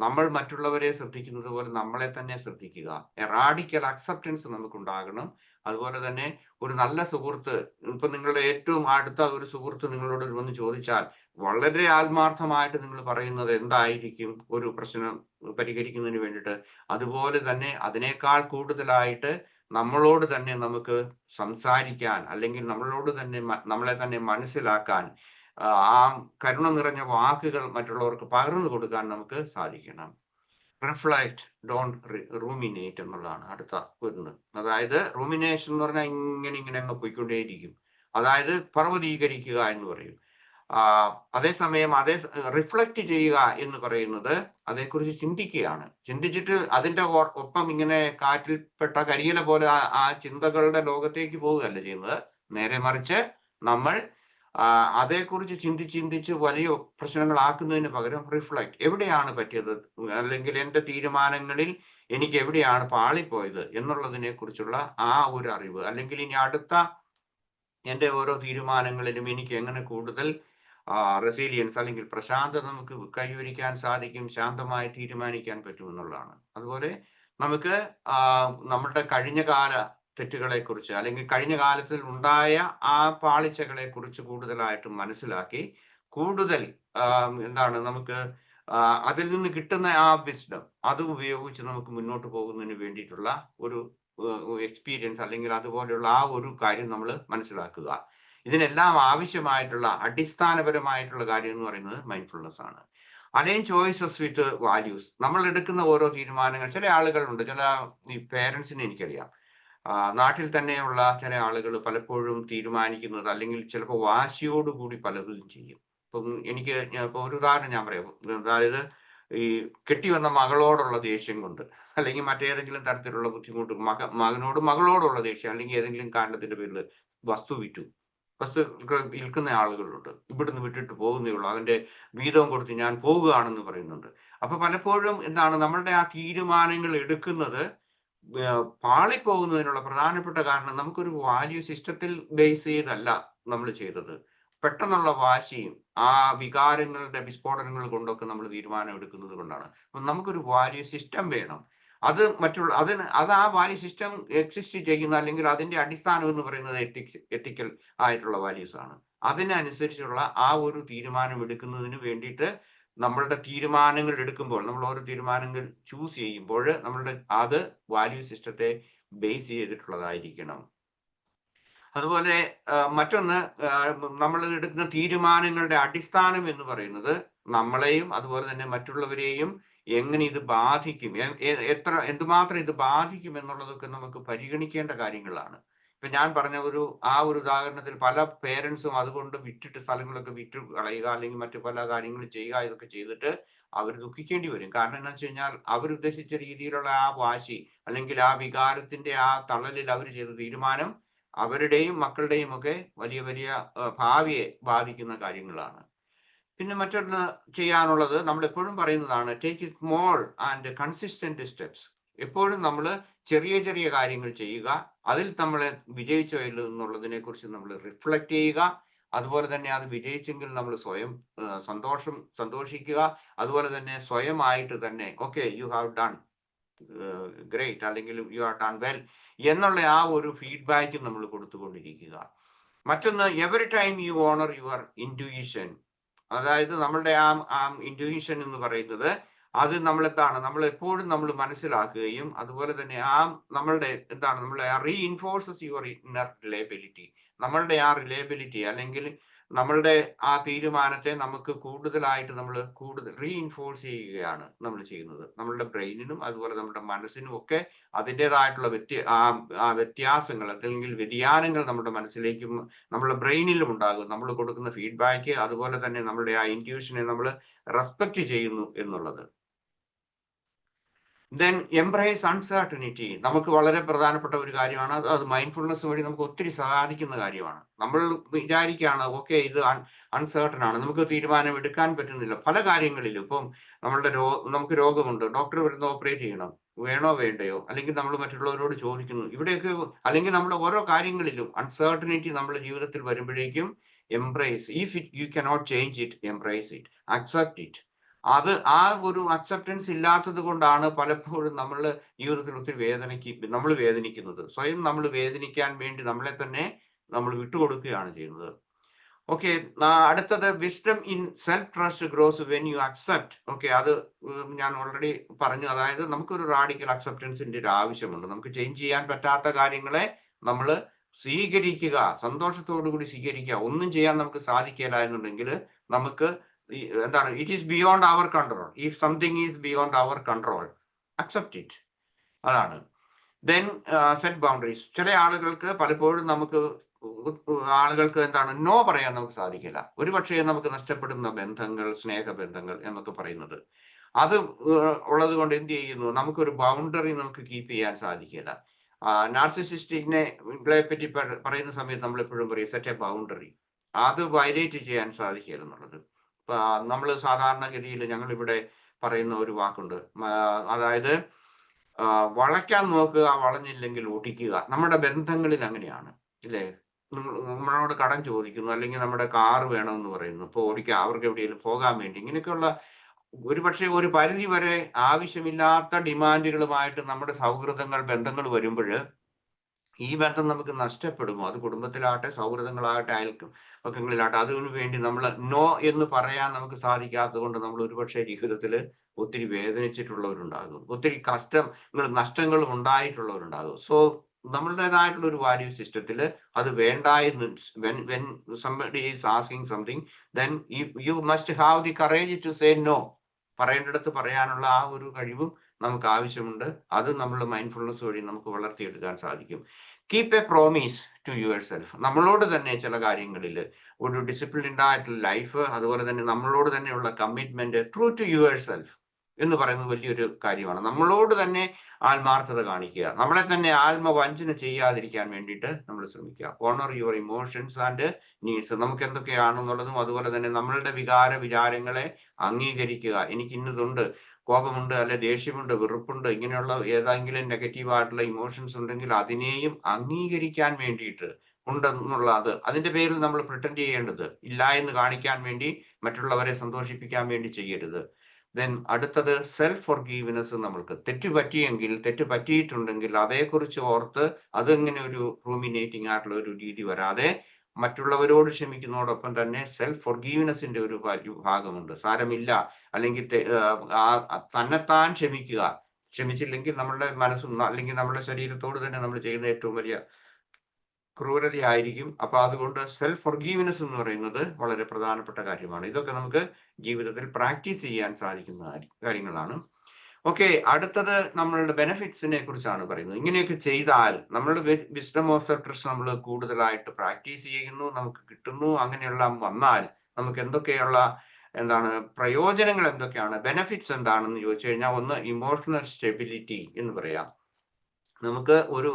നമ്മൾ മറ്റുള്ളവരെ ശ്രദ്ധിക്കുന്നത് പോലെ നമ്മളെ തന്നെ ശ്രദ്ധിക്കുക. റാഡിക്കൽ അക്സെപ്റ്റൻസ് നമുക്കുണ്ടാകണം. അതുപോലെ തന്നെ ഒരു നല്ല സുഹൃത്ത്, ഇപ്പൊ നിങ്ങളുടെ ഏറ്റവും അടുത്ത ഒരു സുഹൃത്ത് നിങ്ങളോട് വന്ന് ചോദിച്ചാൽ വളരെ ആത്മാർത്ഥമായിട്ട് നിങ്ങൾ പറയുന്നത് എന്തായിരിക്കും ഒരു പ്രശ്നം പരിഹരിക്കുന്നതിന് വേണ്ടിയിട്ട്, അതുപോലെ തന്നെ അതിനേക്കാൾ കൂടുതലായിട്ട് നമ്മളോട് തന്നെ നമുക്ക് സംസാരിക്കാൻ, അല്ലെങ്കിൽ നമ്മളെ തന്നെ മനസ്സിലാക്കാൻ, ആ കരുണ നിറഞ്ഞ വാക്കുകൾ മറ്റുള്ളവർക്ക് പകർന്നു കൊടുക്കാൻ നമുക്ക് സാധിക്കണം. റിഫ്ലക്ട്, ഡോണ്ട് റൂമിനേറ്റ് എന്നുള്ളതാണ് അടുത്ത വരുന്നത്. അതായത് റൂമിനേഷൻ എന്ന് പറഞ്ഞാൽ ഇങ്ങനെ അങ്ങ് പോയിക്കൊണ്ടേയിരിക്കും. അതായത് പർവ്വതീകരിക്കുക എന്ന് പറയും. അതേസമയം റിഫ്ലക്ട് ചെയ്യുക എന്ന് പറയുന്നത് അതേക്കുറിച്ച് ചിന്തിക്കുകയാണ്. ചിന്തിച്ചിട്ട് അതിന്റെ ഒപ്പം ഇങ്ങനെ കാറ്റിൽപ്പെട്ട കരിയില പോലെ ആ ചിന്തകളുടെ ലോകത്തേക്ക് പോവുകയല്ല ചെയ്യുന്നത്. നേരെ മറിച്ച് നമ്മൾ അതേക്കുറിച്ച് ചിന്തിച്ച് വലിയ പ്രശ്നങ്ങളാക്കുന്നതിന് പകരം റിഫ്ലക്ട്, എവിടെയാണ് പറ്റിയത്, അല്ലെങ്കിൽ എൻ്റെ തീരുമാനങ്ങളിൽ എനിക്ക് എവിടെയാണ് പാളിപ്പോയത് എന്നുള്ളതിനെ കുറിച്ചുള്ള ആ ഒരു അറിവ്, അല്ലെങ്കിൽ ഇനി അടുത്ത എൻ്റെ ഓരോ തീരുമാനങ്ങളിലും എനിക്ക് എങ്ങനെ കൂടുതൽ റെസീലിയൻസ് അല്ലെങ്കിൽ പ്രശാന്തത നമുക്ക് കൈവരിക്കാൻ സാധിക്കും, ശാന്തമായി തീരുമാനിക്കാൻ പറ്റുമെന്നുള്ളതാണ്. അതുപോലെ നമുക്ക് നമ്മുടെ കഴിഞ്ഞ കാല തെറ്റുകളെ കുറിച്ച്, അല്ലെങ്കിൽ കഴിഞ്ഞ കാലത്തിൽ ഉണ്ടായ ആ പാളിച്ചകളെ കുറിച്ച് കൂടുതലായിട്ട് മനസ്സിലാക്കി കൂടുതൽ നമുക്ക് അതിൽ നിന്ന് കിട്ടുന്ന ആ വിസ്ഡം അത് ഉപയോഗിച്ച് നമുക്ക് മുന്നോട്ട് പോകുന്നതിന് വേണ്ടിയിട്ടുള്ള ഒരു എക്സ്പീരിയൻസ്, അല്ലെങ്കിൽ അതുപോലെയുള്ള ആ ഒരു കാര്യം നമ്മൾ മനസ്സിലാക്കുക. ഇതിനെല്ലാം ആവശ്യമായിട്ടുള്ള അടിസ്ഥാനപരമായിട്ടുള്ള കാര്യം എന്ന് പറയുന്നത് മൈൻഡ്ഫുൾനെസ് ആണ്. അലൈൻ ചോയ്സസ് വിത്ത് വാല്യൂസ്. നമ്മൾ എടുക്കുന്ന ഓരോ തീരുമാനങ്ങൾ, ചില ആളുകളുണ്ട്, ചില ഈ പേരൻസിനെ എനിക്കറിയാം, നാട്ടിൽ തന്നെയുള്ള ചില ആളുകൾ പലപ്പോഴും തീരുമാനിക്കുന്നത്, അല്ലെങ്കിൽ ചിലപ്പോൾ വാശിയോടുകൂടി പലതും ചെയ്യും. ഇപ്പം എനിക്ക് ഇപ്പൊ ഒരു ഉദാഹരണം ഞാൻ പറയാം. അതായത് ഈ കെട്ടിവന്ന മകളോടുള്ള ദേഷ്യം കൊണ്ട്, അല്ലെങ്കിൽ മറ്റേതെങ്കിലും തരത്തിലുള്ള ബുദ്ധിമുട്ട്, മകളോടുള്ള ദേഷ്യം, അല്ലെങ്കിൽ ഏതെങ്കിലും കാരണത്തിന്റെ പേരിൽ വസ്തു വിൽക്കുന്ന ആളുകളുണ്ട്. ഇവിടുന്ന് വിട്ടിട്ട് പോകുന്നേ ഉള്ളൂ, അവന്റെ വീതവും കൊടുത്ത് ഞാൻ പോവുകയാണെന്ന് പറയുന്നുണ്ട്. അപ്പൊ പലപ്പോഴും എന്താണ് നമ്മളുടെ ആ തീരുമാനങ്ങൾ എടുക്കുന്നത് പാളിപ്പോകുന്നതിനുള്ള പ്രധാനപ്പെട്ട കാരണം നമുക്കൊരു വാല്യൂ സിസ്റ്റത്തിൽ ബേസ് ചെയ്തല്ല നമ്മൾ ചെയ്തത്. പെട്ടെന്നുള്ള വാശിയും ആ വികാരങ്ങളുടെ വിസ്ഫോടനങ്ങൾ കൊണ്ടൊക്കെ നമ്മൾ തീരുമാനം എടുക്കുന്നത് കൊണ്ടാണ്. അപ്പൊ നമുക്കൊരു വാല്യൂ സിസ്റ്റം വേണം. അത് ആ വാല്യൂ സിസ്റ്റം എക്സിസ്റ്റ് ചെയ്യുന്ന, അല്ലെങ്കിൽ അതിന്റെ അടിസ്ഥാനം എന്ന് പറയുന്നത് എത്തിക്കൽ ആയിട്ടുള്ള വാല്യൂസ് ആണ്. അതിനനുസരിച്ചുള്ള ആ ഒരു തീരുമാനം എടുക്കുന്നതിന് വേണ്ടിയിട്ട് നമ്മളുടെ തീരുമാനങ്ങൾ എടുക്കുമ്പോൾ, നമ്മൾ ഓരോ തീരുമാനങ്ങൾ ചൂസ് ചെയ്യുമ്പോൾ അത് വാല്യൂ സിസ്റ്റത്തെ ബേസ് ചെയ്തിട്ടുള്ളതായിരിക്കണം. അതുപോലെ മറ്റൊന്ന്, നമ്മൾ എടുക്കുന്ന തീരുമാനങ്ങളുടെ അടിസ്ഥാനം എന്ന് പറയുന്നത് നമ്മളെയും അതുപോലെ തന്നെ മറ്റുള്ളവരെയും എങ്ങനെ ഇത് ബാധിക്കും, എന്തുമാത്രം ഇത് ബാധിക്കും എന്നുള്ളതൊക്കെ നമുക്ക് പരിഗണിക്കേണ്ട കാര്യങ്ങളാണ്. ഇപ്പൊ ഞാൻ പറഞ്ഞ ആ ഒരു ഉദാഹരണത്തിൽ പല പേരൻസും അതുകൊണ്ട് വിറ്റിട്ട് സ്ഥലങ്ങളൊക്കെ വിറ്റ് കളയുക, അല്ലെങ്കിൽ മറ്റു പല കാര്യങ്ങളും ചെയ്യുക, ഇതൊക്കെ ചെയ്തിട്ട് അവർ ദുഃഖിക്കേണ്ടി വരും. കാരണം എന്താ വെച്ച് കഴിഞ്ഞാൽ അവരുദ്ദേശിച്ച രീതിയിലുള്ള ആ വാശി, അല്ലെങ്കിൽ ആ വികാരത്തിന്റെ ആ തള്ളലിൽ അവർ ചെയ്ത തീരുമാനം അവരുടെയും മക്കളുടെയും ഒക്കെ വലിയ വലിയ ഭാവിയെ ബാധിക്കുന്ന കാര്യങ്ങളാണ്. പിന്നെ മറ്റൊന്ന് ചെയ്യാനുള്ളത്, നമ്മൾ എപ്പോഴും പറയുന്നതാണ്, take it small and consistent steps. എപ്പോഴും നമ്മൾ ചെറിയ ചെറിയ കാര്യങ്ങൾ ചെയ്യുക, അതിൽ നമ്മൾ വിജയിച്ചോ എന്നുള്ളതിനെ കുറിച്ച് നമ്മൾ റിഫ്ലക്ട് ചെയ്യുക. അതുപോലെ തന്നെ അത് വിജയിച്ചെങ്കിൽ നമ്മൾ സ്വയം സന്തോഷിക്കുക. അതുപോലെ തന്നെ സ്വയമായിട്ട് തന്നെ okay, you have done great, അല്ലെങ്കിൽ യു ആർ ഡൺ വെൽ എന്നുള്ള ആ ഒരു ഫീഡ്ബാക്ക് നമ്മൾ കൊടുത്തുകൊണ്ടിരിക്കുക. മറ്റൊന്ന്, every time you honour your intuition. അതായത് നമ്മളുടെ ആ ഇൻറ്റ്യൂഷൻ എന്ന് പറയുന്നത് അത് നമ്മൾ എപ്പോഴും നമ്മൾ മനസ്സിലാക്കുകയും, അതുപോലെ തന്നെ നമ്മളെ റീഇൻഫോഴ്സസ് യുവർ ഇന്നർ റിലയബിലിറ്റി. നമ്മളുടെ ആ റിലയബിലിറ്റി, അല്ലെങ്കിൽ നമ്മളുടെ ആ തീരുമാനത്തെ നമുക്ക് കൂടുതലായിട്ട് കൂടുതൽ റീഇൻഫോഴ്സ് ചെയ്യുകയാണ് നമ്മൾ ചെയ്യുന്നത്. നമ്മളുടെ ബ്രെയിനിനും അതുപോലെ നമ്മുടെ മനസ്സിനും ഒക്കെ അതിൻ്റെതായിട്ടുള്ള വ്യത്യാസങ്ങൾ, അല്ലെങ്കിൽ വ്യതിയാനങ്ങൾ നമ്മുടെ മനസ്സിലേക്കും നമ്മുടെ ബ്രെയിനിലും ഉണ്ടാകും. നമ്മൾ കൊടുക്കുന്ന ഫീഡ്ബാക്ക്, അതുപോലെ തന്നെ നമ്മുടെ ആ ഇൻറ്റ്യൂഷനെ നമ്മൾ റെസ്പെക്ട് ചെയ്യുന്നു എന്നുള്ളത്. Then embrace uncertainty. നമുക്ക് വളരെ പ്രധാനപ്പെട്ട ഒരു കാര്യമാണ്. അത് മൈൻഡ്ഫുൾനെസ് വഴി നമുക്ക് ഒത്തിരി സാധിക്കുന്ന കാര്യമാണ്. നമ്മൾ വിചാരിക്കുകയാണ് ഓക്കെ, ഇത് അൺസർട്ടൺ ആണ്, നമുക്ക് തീരുമാനം എടുക്കാൻ പറ്റുന്നില്ല പല കാര്യങ്ങളിലും. ഇപ്പം നമുക്ക് രോഗമുണ്ട്, ഡോക്ടർ വരുന്ന ഓപ്പറേറ്റ് ചെയ്യണം, വേണോ വേണ്ടയോ, അല്ലെങ്കിൽ നമ്മൾ മറ്റുള്ളവരോട് ചോദിക്കുന്നു, ഇവിടെയൊക്കെ, അല്ലെങ്കിൽ നമ്മുടെ ഓരോ കാര്യങ്ങളിലും അൺസർട്ടനിറ്റി നമ്മുടെ ജീവിതത്തിൽ വരുമ്പോഴേക്കും embrace. If you cannot change it, embrace it, accept it. അത് ആ ഒരു അക്സെപ്റ്റൻസ് ഇല്ലാത്തത് കൊണ്ടാണ് പലപ്പോഴും നമ്മൾ ജീവിതത്തിൽ ഒത്തിരി നമ്മൾ വേദനിക്കുന്നത്. സ്വയം നമ്മൾ വേദനിക്കാൻ വേണ്ടി നമ്മളെ തന്നെ നമ്മൾ വിട്ടുകൊടുക്കുകയാണ് ചെയ്യുന്നത്. ഓക്കെ, അടുത്തത് wisdom in self trust gross when you accept. Okay, അത് ഞാൻ ഓൾറെഡി പറഞ്ഞു. അതായത് നമുക്കൊരു റാഡിക്കൽ അക്സെപ്റ്റൻസിന്റെ ഒരു ആവശ്യമുണ്ട്. നമുക്ക് ചേഞ്ച് ചെയ്യാൻ പറ്റാത്ത കാര്യങ്ങളെ നമ്മൾ സ്വീകരിക്കുക, സന്തോഷത്തോടു കൂടി സ്വീകരിക്കുക. ഒന്നും ചെയ്യാൻ നമുക്ക് സാധിക്കില്ല എന്നുണ്ടെങ്കിൽ നമുക്ക് എന്താണ്, it is beyond our control. If something is beyond our control, accept it. അതാണ്. Then set boundaries. ചില ആളുകൾക്ക് പലപ്പോഴും ആളുകൾക്ക് എന്താണ്, നോ പറയാൻ നമുക്ക് സാധിക്കില്ല. ഒരുപക്ഷെ നമുക്ക് നഷ്ടപ്പെടുന്ന ബന്ധങ്ങൾ, സ്നേഹബന്ധങ്ങൾ എന്നൊക്കെ പറയുന്നത്, അത് ഉള്ളത് കൊണ്ട് എന്ത് ചെയ്യുന്നു, നമുക്കൊരു ബൗണ്ടറി നമുക്ക് കീപ്പ് ചെയ്യാൻ സാധിക്കില്ല. നാർസിസിസ്റ്റിനെ പറ്റി പറയുന്ന സമയത്ത് നമ്മൾ എപ്പോഴും പറയും സെറ്റ് എ ബൗണ്ടറി. അത് വയലേറ്റ് ചെയ്യാൻ സാധിക്കില്ല എന്നുള്ളത്. നമ്മൾ സാധാരണഗതിയിൽ ഞങ്ങൾ ഇവിടെ പറയുന്ന ഒരു വാക്കുണ്ട്, അതായത് വളയ്ക്കാൻ നോക്കുക, വളഞ്ഞില്ലെങ്കിൽ ഒടിക്കുക. നമ്മുടെ ബന്ധങ്ങളിൽ അങ്ങനെയാണ്, ഇല്ലേ? നമ്മളോട് കടം ചോദിക്കുന്നു, അല്ലെങ്കിൽ നമ്മുടെ കാറ് വേണമെന്ന് പറയുന്നു, ഇപ്പോൾ ഓടിക്കാൻ അവർക്ക് എവിടെയെങ്കിലും പോകാൻ വേണ്ടി. ഇങ്ങനെയൊക്കെയുള്ള ഒരുപക്ഷെ ഒരു പരിധി വരെ ആവശ്യമില്ലാത്ത ഡിമാൻഡുകളുമായിട്ട് നമ്മുടെ സൗഹൃദങ്ങൾ, ബന്ധങ്ങൾ വരുമ്പോൾ ഈ ബന്ധം നമുക്ക് നഷ്ടപ്പെടുമോ? അത് കുടുംബത്തിലാകട്ടെ, സൗഹൃദങ്ങളാകട്ടെ, അയൽപക്കങ്ങളിലാകട്ടെ, അതിനു വേണ്ടി നമ്മൾ നോ എന്ന് പറയാൻ നമുക്ക് സാധിക്കാത്തത് കൊണ്ട് നമ്മൾ ഒരുപക്ഷെ ജീവിതത്തിൽ ഒത്തിരി വേദനിച്ചിട്ടുള്ളവരുണ്ടാകും, ഒത്തിരി നഷ്ടങ്ങളും ഉണ്ടായിട്ടുള്ളവരുണ്ടാകും. സോ നമ്മളുടേതായിട്ടുള്ള ഒരു വാല്യൂ സിസ്റ്റത്തിൽ അത് വേണ്ട എന്ന്, when somebody is asking something, then you must have the courage to say no. പറയേണ്ടിടത്ത് പറയാനുള്ള ആ ഒരു കഴിവും നമുക്ക് ആവശ്യമുണ്ട്. അത് നമ്മൾ മൈൻഡ്ഫുൾനെസ് വഴി നമുക്ക് വളർത്തിയെടുക്കാൻ സാധിക്കും. Keep a promise to your self. നമ്മളോട് തന്നെ ചില കാര്യങ്ങളിൽ ഒരു ഡിസിപ്ലിൻഡ് ആയിട്ടുള്ള ലൈഫ്, അതുപോലെ തന്നെ നമ്മളോട് തന്നെയുള്ള commitment, true to your self എന്ന് പറയുന്നത് വലിയൊരു കാര്യമാണ്. നമ്മളോട് തന്നെ ആത്മാർത്ഥത കാണിക്കുക, നമ്മളെ തന്നെ ആത്മവഞ്ചന ചെയ്യാതിരിക്കാൻ വേണ്ടിയിട്ട് നമ്മൾ ശ്രമിക്കുക. Honour your emotions and needs. നമുക്ക് എന്തൊക്കെയാണെന്നുള്ളതും അതുപോലെ തന്നെ നമ്മളുടെ വിചാരങ്ങളെ അംഗീകരിക്കുക. എനിക്ക് ഇന്നതുണ്ട്, കോപമുണ്ട്, അല്ലെ ദേഷ്യമുണ്ട്, വെറുപ്പുണ്ട്, ഇങ്ങനെയുള്ള ഏതെങ്കിലും നെഗറ്റീവ് ആയിട്ടുള്ള ഇമോഷൻസ് ഉണ്ടെങ്കിൽ അതിനെയും അംഗീകരിക്കാൻ വേണ്ടിയിട്ട് ഉണ്ടെന്നുള്ളത്. അതിന്റെ പേരിൽ നമ്മൾ പ്രിട്ടൻഡ് ചെയ്യേണ്ടത് ഇല്ല എന്ന് കാണിക്കാൻ വേണ്ടി, മറ്റുള്ളവരെ സന്തോഷിപ്പിക്കാൻ വേണ്ടി ചെയ്യരുത്. ദെൻ അടുത്തത് സെൽഫ് ഫോർഗീവ്നെസ്. നമ്മൾക്ക് തെറ്റ് പറ്റിയിട്ടുണ്ടെങ്കിൽ അതേക്കുറിച്ച് ഓർത്ത് അതിങ്ങനെ ഒരു റൂമിനേറ്റിംഗ് ആയിട്ടുള്ള ഒരു രീതി വരാതെ മറ്റുള്ളവരോട് ക്ഷമിക്കുന്നതോടൊപ്പം തന്നെ സെൽഫ് ഫോർഗീവ്നെസിന്റെ ഒരു ഭാഗമുണ്ട്. സാരമില്ല, അല്ലെങ്കിൽ തന്നെത്താൻ ക്ഷമിക്കുക. ക്ഷമിച്ചില്ലെങ്കിൽ നമ്മളുടെ മനസ്സും അല്ലെങ്കിൽ നമ്മുടെ ശരീരത്തോട് തന്നെ നമ്മൾ ചെയ്യുന്ന ഏറ്റവും വലിയ ക്രൂരതയായിരിക്കും. അപ്പൊ അതുകൊണ്ട് സെൽഫ് ഫോർഗീവ്നെസ് എന്ന് പറയുന്നത് വളരെ പ്രധാനപ്പെട്ട കാര്യമാണ്. ഇതൊക്കെ നമുക്ക് ജീവിതത്തിൽ പ്രാക്ടീസ് ചെയ്യാൻ സാധിക്കുന്ന കാര്യങ്ങളാണ്. ഓക്കെ, അടുത്തത് നമ്മളുടെ ബെനിഫിറ്റ്സിനെ കുറിച്ചാണ് പറയുന്നത്. ഇങ്ങനെയൊക്കെ ചെയ്താൽ നമ്മളുടെ വിസ്ഡം ഓഫ് സെൽഫ് ട്രസ്റ്റ് നമ്മൾ കൂടുതലായിട്ട് പ്രാക്ടീസ് ചെയ്യുന്നു, നമുക്ക് കിട്ടുന്നു. അങ്ങനെയുള്ള വന്നാൽ നമുക്ക് എന്തൊക്കെയുള്ള പ്രയോജനങ്ങൾ എന്തൊക്കെയാണ്, ബെനിഫിറ്റ്സ് എന്താണെന്ന് ചോദിച്ചു കഴിഞ്ഞാൽ, ഒന്ന് ഇമോഷണൽ സ്റ്റെബിലിറ്റി എന്ന് പറയാം. നമുക്ക് ഒരു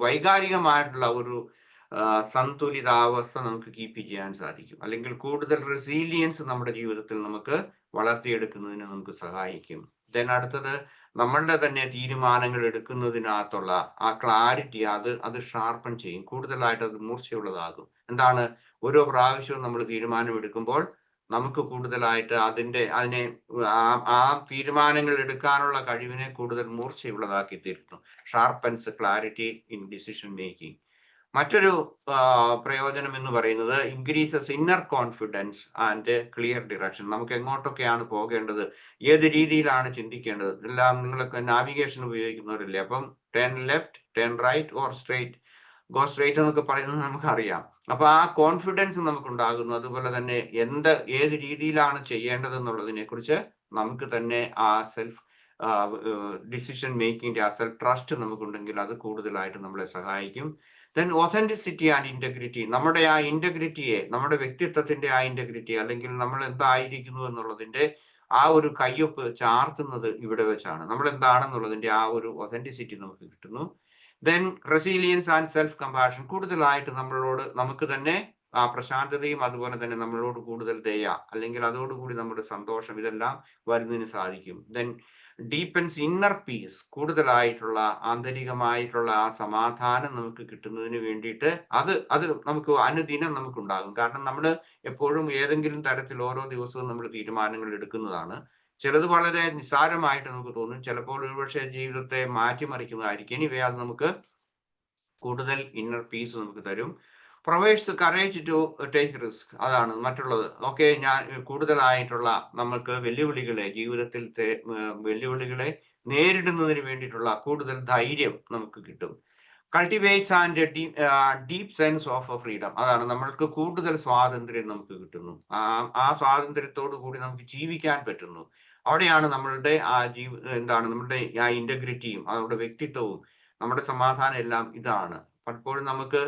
വൈകാരികമായിട്ടുള്ള ഒരു സന്തുലിതാവസ്ഥ നമുക്ക് കീപ്പ് ചെയ്യാൻ സാധിക്കും, അല്ലെങ്കിൽ കൂടുതൽ റെസീലിയൻസ് നമ്മുടെ ജീവിതത്തിൽ നമുക്ക് വളർത്തിയെടുക്കുന്നതിന് നമുക്ക് സഹായിക്കും. ദെൻ അടുത്തത് നമ്മളുടെ തന്നെ തീരുമാനങ്ങൾ എടുക്കുന്നതിനകത്തുള്ള ആ ക്ലാരിറ്റി, അത് ഷാർപ്പൺ ചെയ്യും, കൂടുതലായിട്ട് അത് മൂർച്ചയുള്ളതാകും. ഓരോ പ്രാവശ്യവും നമ്മൾ തീരുമാനം എടുക്കുമ്പോൾ നമുക്ക് കൂടുതലായിട്ട് അതിനെ ആ തീരുമാനങ്ങൾ എടുക്കാനുള്ള കഴിവിനെ കൂടുതൽ മൂർച്ചയുള്ളതാക്കി തീർക്കുന്നു. Sharpens clarity in decision making. മറ്റൊരു പ്രയോജനം എന്ന് പറയുന്നത് increases inner confidence and clear direction. നമുക്ക് എങ്ങോട്ടൊക്കെയാണ് പോകേണ്ടത്, ഏത് രീതിയിലാണ് ചിന്തിക്കേണ്ടത്, എല്ലാം നിങ്ങളൊക്കെ നാവിഗേഷൻ ഉപയോഗിക്കുന്നവരല്ലേ. അപ്പം turn left, turn right or straight, go straight എന്നൊക്കെ പറയുന്നത് നമുക്കറിയാം. അപ്പൊ ആ കോൺഫിഡൻസ് നമുക്കുണ്ടാകുന്നു. അതുപോലെ തന്നെ ഏത് രീതിയിലാണ് ചെയ്യേണ്ടത് എന്നുള്ളതിനെ കുറിച്ച് നമുക്ക് തന്നെ ആ സെൽഫ് ഡിസിഷൻ മേക്കിങ്ങിന്റെ ആ സെൽഫ് ട്രസ്റ്റ് നമുക്കുണ്ടെങ്കിൽ അത് കൂടുതലായിട്ട് നമ്മളെ സഹായിക്കും. Then authenticity and integrity. നമ്മുടെ ആ ഇന്റഗ്രിറ്റിയെ, നമ്മുടെ വ്യക്തിത്വത്തിന്റെ ആ ഇന്റഗ്രിറ്റി, അല്ലെങ്കിൽ നമ്മൾ എന്തായിരിക്കുന്നു എന്നുള്ളതിന്റെ ആ ഒരു കയ്യൊപ്പ് ചാർത്തുന്നത് ഇവിടെ വെച്ചാണ്. നമ്മൾ എന്താണെന്നുള്ളതിന്റെ ആ ഒരു ഒതന്റിസിറ്റി നമുക്ക് കിട്ടുന്നു. Then resilience and self compassion. കൂടുതലായിട്ട് നമുക്ക് തന്നെ ആ പ്രശാന്തതയും അതുപോലെ തന്നെ നമ്മളോട് കൂടുതൽ ദയ, അല്ലെങ്കിൽ അതോടുകൂടി നമ്മുടെ സന്തോഷം, ഇതെല്ലാം വരുന്നതിന് സാധിക്കും. ദെൻ ഡീപ്പൻസ് ഇന്നർ പീസ്, കൂടുതലായിട്ടുള്ള ആന്തരികമായിട്ടുള്ള ആ സമാധാനം നമുക്ക് കിട്ടുന്നതിന് വേണ്ടിയിട്ട് അത് നമുക്ക് അനുദിനം നമുക്കുണ്ടാകും. കാരണം നമ്മൾ എപ്പോഴും ഏതെങ്കിലും തരത്തിൽ ഓരോ ദിവസവും നമ്മൾ തീരുമാനങ്ങൾ എടുക്കുന്നതാണ്. ചിലത് വളരെ നിസ്സാരമായിട്ട് നമുക്ക് തോന്നും, ചിലപ്പോൾ ഒരുപക്ഷെ ജീവിതത്തെ മാറ്റിമറിക്കുന്നതായിരിക്കും. എനിവേ അത് നമുക്ക് കൂടുതൽ ഇന്നർ പീസ് നമുക്ക് തരും. Provides courage to take risk, അതാണ് മറ്റുള്ളത്. ഓക്കെ, ഞാൻ കൂടുതലായിട്ടുള്ള നമ്മൾക്ക് ജീവിതത്തിൽ വെല്ലുവിളികളെ നേരിടുന്നതിന് വേണ്ടിയിട്ടുള്ള കൂടുതൽ ധൈര്യം നമുക്ക് കിട്ടും. കൾട്ടിവേറ്റ്സ് and deep sense of freedom, അതാണ് നമ്മൾക്ക് കൂടുതൽ സ്വാതന്ത്ര്യം നമുക്ക് കിട്ടുന്നു. ആ സ്വാതന്ത്ര്യത്തോടു കൂടി നമുക്ക് ജീവിക്കാൻ പറ്റുന്നു. അവിടെയാണ് നമ്മളുടെ നമ്മളുടെ ആ ഇന്റഗ്രിറ്റിയും നമ്മുടെ വ്യക്തിത്വവും നമ്മുടെ സമാധാനം എല്ലാം ഇതാണ്. പലപ്പോഴും നമുക്ക്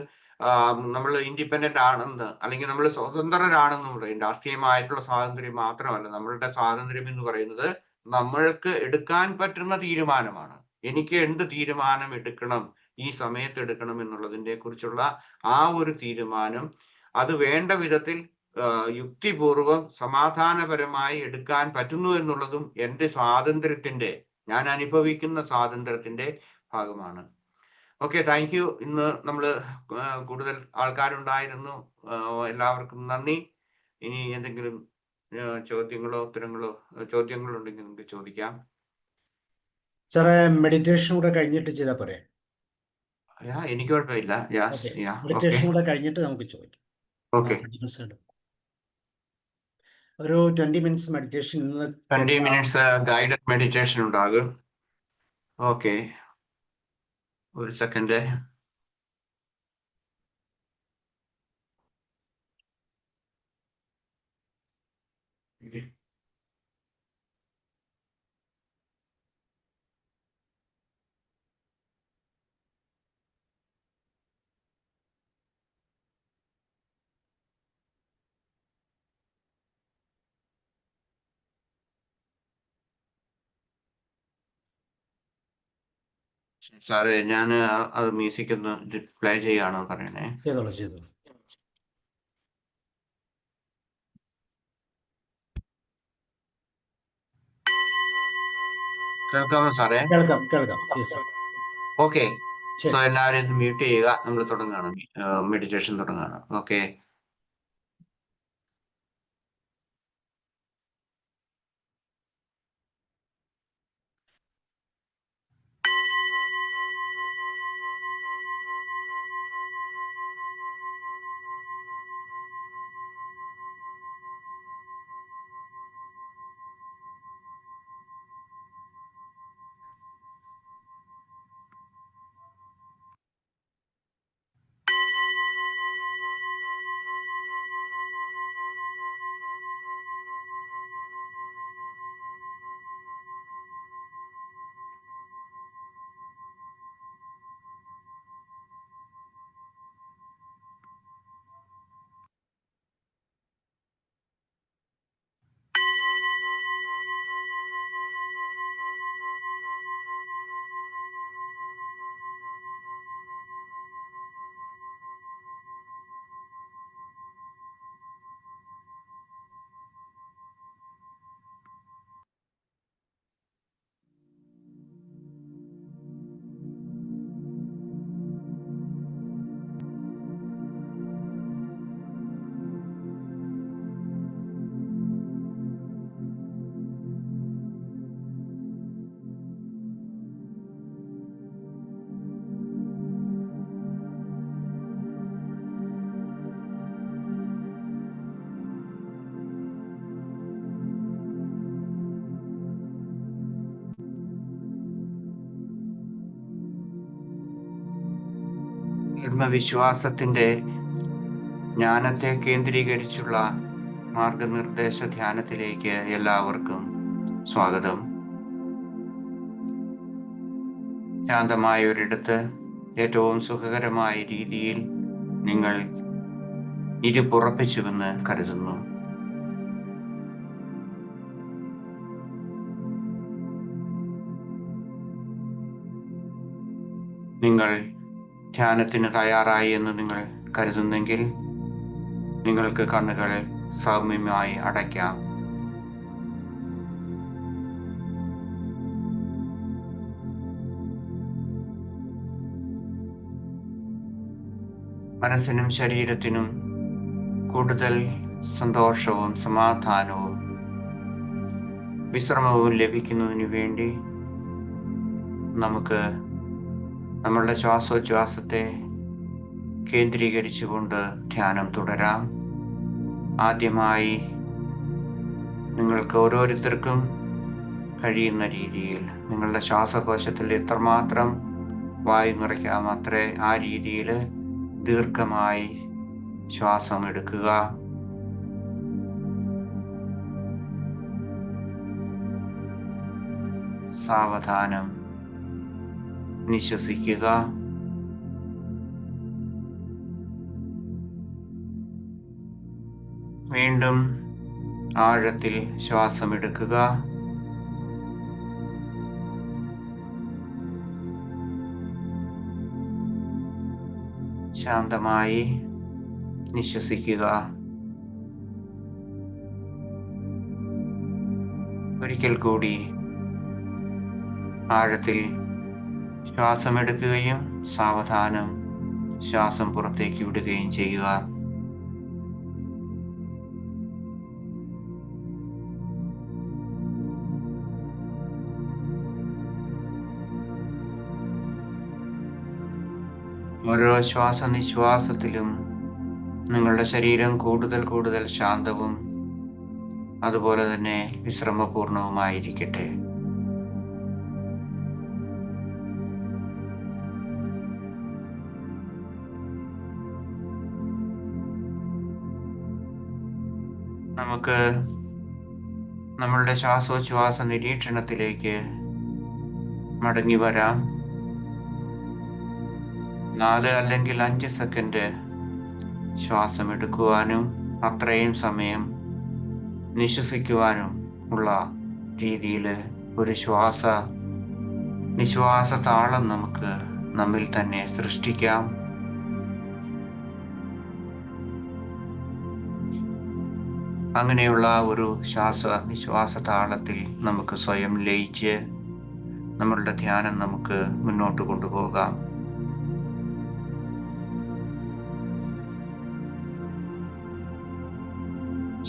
നമ്മൾ ഇൻഡിപെൻഡന്റ് ആണെന്ന്, അല്ലെങ്കിൽ നമ്മൾ സ്വതന്ത്രരാണെന്ന് പറയും. രാഷ്ട്രീയമായിട്ടുള്ള സ്വാതന്ത്ര്യം മാത്രമല്ല, നമ്മളുടെ സ്വാതന്ത്ര്യം എന്ന് പറയുന്നത് നമ്മൾക്ക് എടുക്കാൻ പറ്റുന്ന തീരുമാനമാണ്. എനിക്ക് എന്ത് തീരുമാനം എടുക്കണം, ഈ സമയത്ത് എടുക്കണം എന്നുള്ളതിനെ കുറിച്ചുള്ള ആ ഒരു തീരുമാനം അത് വേണ്ട വിധത്തിൽ യുക്തിപൂർവം സമാധാനപരമായി എടുക്കാൻ പറ്റുന്നു എന്നുള്ളതും എൻ്റെ ഞാൻ അനുഭവിക്കുന്ന സ്വാതന്ത്ര്യത്തിന്റെ ഭാഗമാണ്. Okay, thank U. ഇന്ന് നമ്മൾ കൂടുതൽ ആൾക്കാരുണ്ടായിരുന്നു. എല്ലാവർക്കും നന്ദി. ഇനി എന്തെങ്കിലും ചോദ്യങ്ങളുണ്ടെങ്കിൽ നിങ്ങൾക്ക് ചോദിക്കാം. സാറേ, മെഡിറ്റേഷൻ കൂടെ കഴിഞ്ഞിട്ട് ചെയ്താൽ പോരെ? എനിക്ക് കുഴപ്പമില്ല. മെഡിറ്റേഷൻ കൂടെ കഴിഞ്ഞിട്ട് നമുക്ക് ചോദിക്കാം. ഓക്കെ, ഒരു 20 minutes meditation. 20 minutes guided meditation ഉണ്ടാകും. ഓക്കെ, ഒരു സെക്കൻഡ്. സാറേ, ഞാൻ അത് മ്യൂസിക് ഒന്ന് പ്ലേ ചെയ്യാണ് പറയണേ. ചെയ്തോളൂ. കേൾക്കാമോ സാറേ? കേൾക്കാം. ഓക്കെ, സോ എല്ലാവരും മ്യൂട്ട് ചെയ്യുക. നമ്മൾ തുടങ്ങുകയാണ്, മെഡിറ്റേഷൻ തുടങ്ങുകയാണ്. ഓക്കെ, ആത്മവിശ്വാസത്തിന്റെ ജ്ഞാനത്തെ കേന്ദ്രീകരിച്ചുള്ള മാർഗനിർദ്ദേശ ധ്യാനത്തിലേക്ക് എല്ലാവർക്കും സ്വാഗതം. ശാന്തമായ ഒരിടത്ത് ഏറ്റവും സുഖകരമായ രീതിയിൽ നിങ്ങൾ ഇരുപ്പുറപ്പിച്ചുവെന്ന് കരുതുന്നു. നിങ്ങൾ ധ്യാനത്തിന് തയ്യാറായി എന്ന് നിങ്ങൾ കരുതുന്നെങ്കിൽ നിങ്ങൾക്ക് കണ്ണുകൾ സൗമ്യമായി അടയ്ക്കാം. മനസ്സിനും ശരീരത്തിനും കൂടുതൽ സന്തോഷവും സമാധാനവും വിശ്രമവും ലഭിക്കുന്നതിന് വേണ്ടി നമുക്ക് നമ്മളുടെ ശ്വാസോച്ഛ്വാസത്തെ കേന്ദ്രീകരിച്ചുകൊണ്ട് ധ്യാനം തുടരാം. ആദ്യമായി നിങ്ങൾക്ക് ഓരോരുത്തർക്കും കഴിയുന്ന രീതിയിൽ നിങ്ങളുടെ ശ്വാസകോശത്തിൽ എത്രമാത്രം വായു നിറയ്ക്കാം അത്രേ ആ രീതിയിൽ ദീർഘമായി ശ്വാസം എടുക്കുക. സാവധാനം നിശ്വസിക്കുക. വീണ്ടും ആഴത്തിൽ ശ്വാസമെടുക്കുക. ശാന്തമായി നിശ്വസിക്കുക. ഒരിക്കൽ കൂടി ആഴത്തിൽ ശ്വാസമെടുക്കുകയും സാവധാനം ശ്വാസം പുറത്തേക്ക് വിടുകയും ചെയ്യുക. ഓരോ ശ്വാസനിശ്വാസത്തിലും നിങ്ങളുടെ ശരീരം കൂടുതൽ ശാന്തവും അതുപോലെ തന്നെ വിശ്രമപൂർണവുമായിരിക്കട്ടെ. നമുക്ക് നമ്മളുടെ ശ്വാസോച്ഛ്വാസ നിരീക്ഷണത്തിലേക്ക് മടങ്ങി വരാം. 4 അല്ലെങ്കിൽ 5 സെക്കൻഡ് ശ്വാസം എടുക്കുവാനും അത്രയും സമയം നിശ്വസിക്കുവാനും ഉള്ള രീതിയിൽ ഒരു നിശ്വാസ താളം നമുക്ക് നമ്മിൽ തന്നെ സൃഷ്ടിക്കാം. അങ്ങനെയുള്ള ഒരു നിശ്വാസ താളത്തിൽ നമുക്ക് സ്വയം ലയിച്ച് നമ്മളുടെ ധ്യാനം നമുക്ക് മുന്നോട്ട് കൊണ്ടുപോകാം.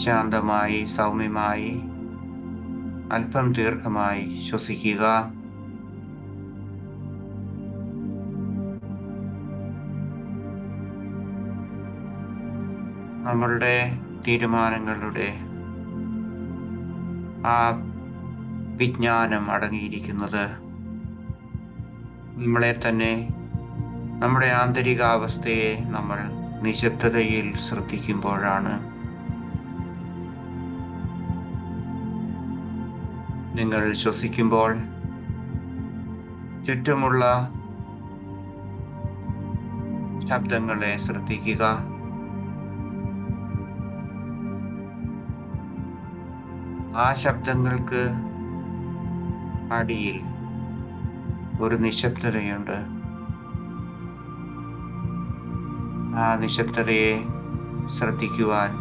ശാന്തമായി സൗമ്യമായി അല്പം ദീർഘമായി ശ്വസിക്കുക. നമ്മളുടെ തീരുമാനങ്ങളുടെ ആ വിജ്ഞാനം അടങ്ങിയിരിക്കുന്നത് നമ്മളെ തന്നെ, നമ്മുടെ ആന്തരികാവസ്ഥയെ നമ്മൾ നിശബ്ദതയിൽ ശ്രദ്ധിക്കുമ്പോഴാണ്. നിങ്ങൾ ശ്വസിക്കുമ്പോൾ ചുറ്റുമുള്ള ശബ്ദങ്ങളെ ശ്രദ്ധിക്കുക. ആ ശബ്ദങ്ങൾക്ക് അടിയിൽ ഒരു നിശബ്ദതയുണ്ട്. ആ നിശബ്ദതയെ ശ്രദ്ധിക്കുവാൻ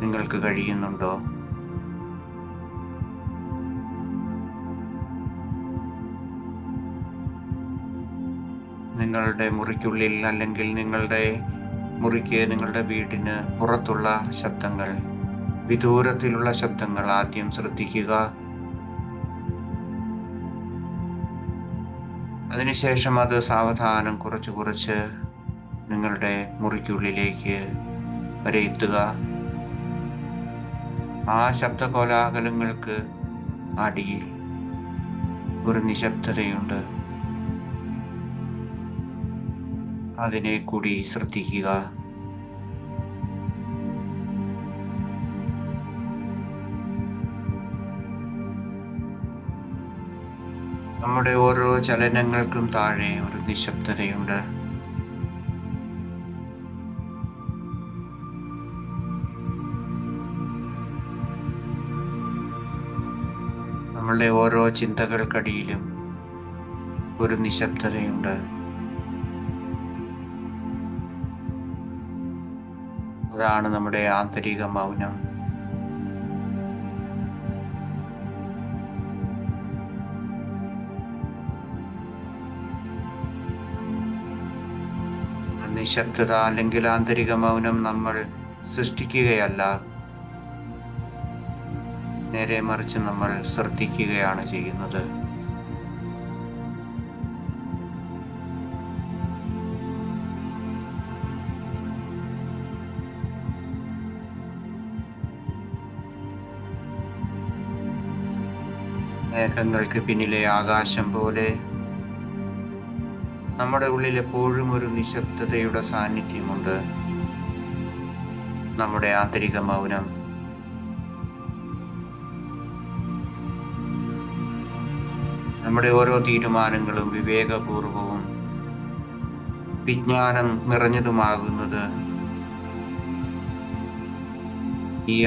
നിങ്ങൾക്ക് കഴിയുന്നുണ്ടോ? നിങ്ങളുടെ മുറിക്കുള്ളിൽ അല്ലെങ്കിൽ നിങ്ങളുടെ വീടിന് പുറത്തുള്ള ശബ്ദങ്ങൾ, വിദൂരത്തിലുള്ള ശബ്ദങ്ങൾ ആദ്യം ശ്രദ്ധിക്കുക. അതിനുശേഷം അത് സാവധാനം കുറച്ച് നിങ്ങളുടെ മുറിക്കുള്ളിലേക്ക് വരെ എത്തുക. ആ ശബ്ദകോലാഹലങ്ങൾക്ക് അടിയിൽ ഒരു നിശബ്ദതയുണ്ട്. അതിനെ കൂടി ശ്രദ്ധിക്കുക. നമ്മുടെ ഓരോ ചലനങ്ങൾക്കും താഴെ ഒരു നിശബ്ദതയുണ്ട്. നമ്മളുടെ ഓരോ ചിന്തകൾക്കടിയിലും ഒരു നിശബ്ദതയുണ്ട്. അതാണ് നമ്മുടെ ആന്തരിക മൗനം. നിശബ്ദത അല്ലെങ്കിൽ ആന്തരിക മൗനം നമ്മൾ സൃഷ്ടിക്കുകയല്ല, നേരെ മറിച്ച് നമ്മൾ ശ്രദ്ധിക്കുകയാണ് ചെയ്യുന്നത്. മേഘങ്ങൾക്ക് പിന്നിലെ ആകാശം പോലെ നമ്മുടെ ഉള്ളിൽ എപ്പോഴും ഒരു നിശബ്ദതയുടെ സാന്നിധ്യമുണ്ട്. നമ്മുടെ ആന്തരിക മൗനം നമ്മുടെ ഓരോ തീരുമാനങ്ങളും വിവേകപൂർവവും വിജ്ഞാനം നിറഞ്ഞതുമാകുന്നത് ഈ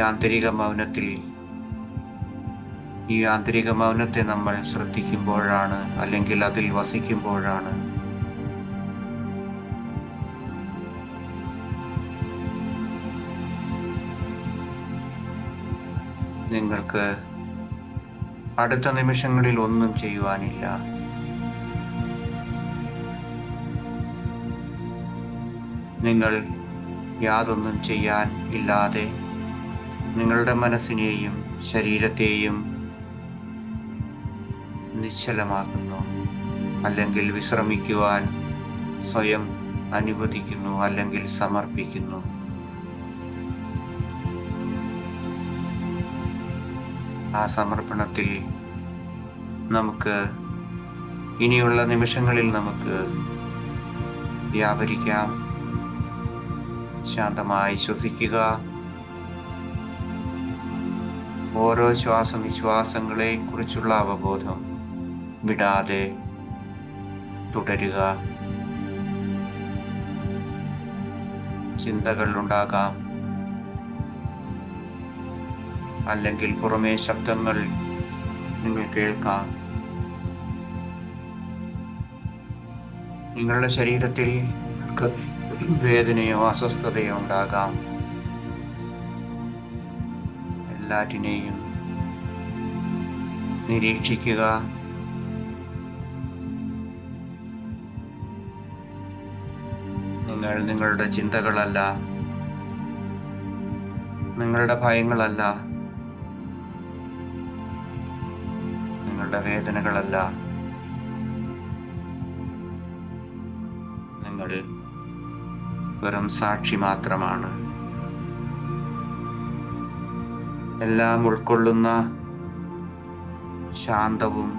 ആന്തരിക മൗനത്തെ നമ്മൾ ശ്രദ്ധിക്കുമ്പോഴാണ്, അല്ലെങ്കിൽ അതിൽ വസിക്കുമ്പോഴാണ്. നിങ്ങൾക്ക് അടുത്ത നിമിഷങ്ങളിൽ ഒന്നും ചെയ്യുവാനില്ല. നിങ്ങൾ യാതൊന്നും ചെയ്യാൻ ഇല്ലാതെ നിങ്ങളുടെ മനസ്സിനെയും ശരീരത്തെയും നിശ്ചലമാക്കുന്നു, അല്ലെങ്കിൽ വിശ്രമിക്കുവാൻ സ്വയം അനുവദിക്കുന്നു, അല്ലെങ്കിൽ സമർപ്പിക്കുന്നു. ആ സമർപ്പണത്തിൽ നമുക്ക് ഇനിയുള്ള നിമിഷങ്ങളിൽ നമുക്ക് വ്യാപരിക്കാം. ശാന്തമായി ശ്വസിക്കുക. ഓരോ ശ്വാസനിശ്വാസങ്ങളെ കുറിച്ചുള്ള അവബോധം വിടാതെ തുടരുക. ചിന്തകൾ ഉണ്ടാകാം, അല്ലെങ്കിൽ പുറമേ ശബ്ദങ്ങൾ നിങ്ങൾ കേൾക്കാം. നിങ്ങളുടെ ശരീരത്തിൽ വേദനയോ അസ്വസ്ഥതയോ ഉണ്ടാകാം. എല്ലാറ്റിനെയും നിരീക്ഷിക്കുക. നിങ്ങൾ നിങ്ങളുടെ ചിന്തകളല്ല, നിങ്ങളുടെ ഭയങ്ങളല്ല, നിങ്ങളുടെ വേദനകളല്ല. നിങ്ങൾ വെറും സാക്ഷി മാത്രമാണ്. എല്ലാം ഉൾക്കൊള്ളുന്ന ശാന്തവും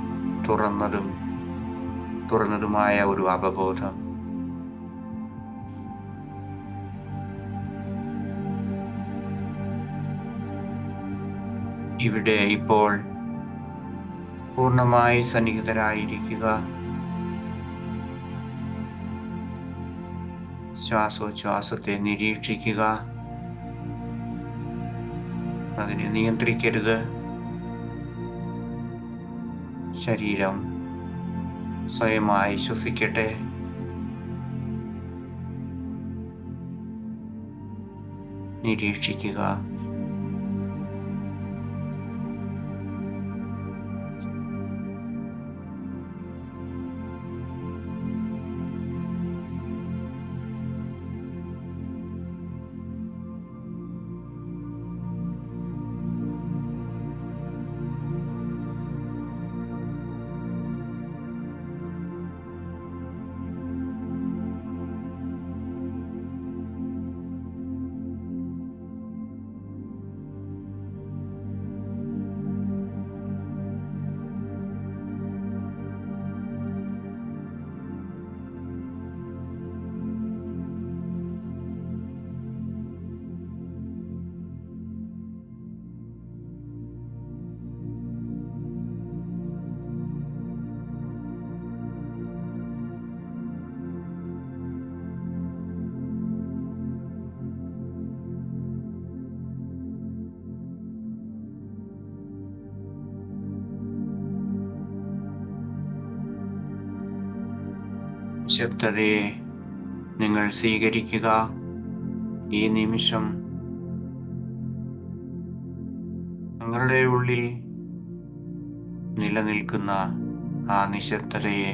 തുറന്നതുമായ ഒരു അവബോധം. ഇവിടെ ഇപ്പോൾ പൂർണ്ണമായി സന്നിഹിതരായിരിക്കുക. ശ്വാസോച്ഛ്വാസത്തെ നിരീക്ഷിക്കുക. അതിനെ നിയന്ത്രിക്കരുത്. ശരീരം സ്വയമായി ശ്വസിക്കട്ടെ. നിരീക്ഷിക്കുക. നിശബ്ദതയെ നിങ്ങൾ സ്വീകരിക്കുക. ഈ നിമിഷം നിങ്ങളുടെ ഉള്ളിൽ നിലനിൽക്കുന്ന ആ നിശബ്ദതയെ,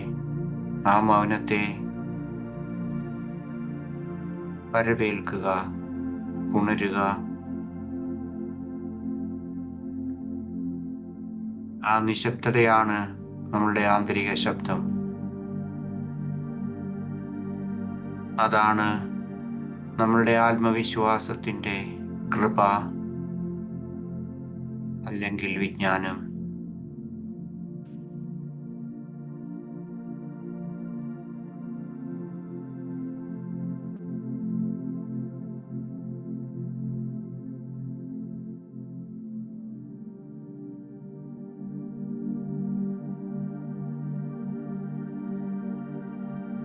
ആ മൗനത്തെ വരവേൽക്കുക, ഉണരുക. ആ നിശബ്ദതയാണ് നമ്മളുടെ ആന്തരിക ശബ്ദം. അതാണ് നമ്മളുടെ ആത്മവിശ്വാസത്തിൻ്റെ കൃപ അല്ലെങ്കിൽ വിജ്ഞാനം.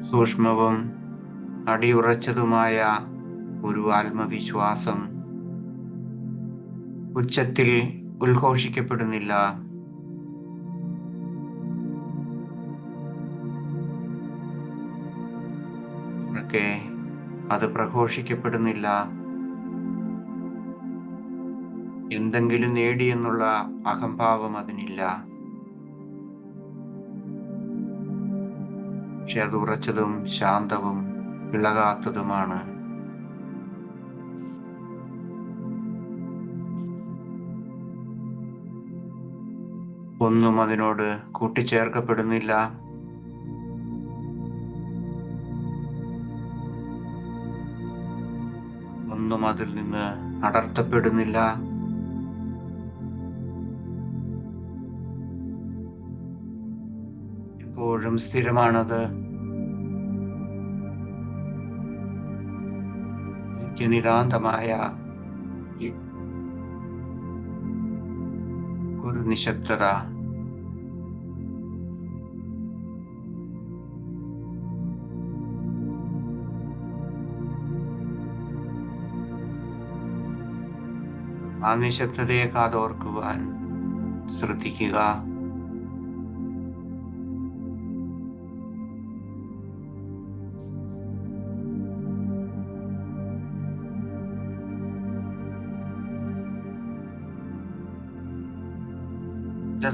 സൂക്ഷ്മവും അടിയുറച്ചതുമായ ഒരു ആത്മവിശ്വാസം ഉച്ചത്തിൽ ഉദ്ഘോഷിക്കപ്പെടുന്നില്ല. ഒക്കെ അത് പ്രഘോഷിക്കപ്പെടുന്നില്ല. എന്തെങ്കിലും നേടിയെന്നുള്ള അഹംഭാവം അതിനില്ല. പക്ഷെ അത് ഉറച്ചതും ശാന്തവും ഇളകാത്തതുമാണ്. ഒന്നും അതിനോട് കൂട്ടിച്ചേർക്കപ്പെടുന്നില്ല. ഒന്നും അതിൽ നിന്ന് അടർത്തപ്പെടുന്നില്ല. എപ്പോഴും സ്ഥിരമാണത്. നിതാന്തമായ ഒരു നിശബ്ദത. ആ നിശബ്ദതയെ കാതോർക്കുവാൻ ശ്രദ്ധിക്കുക.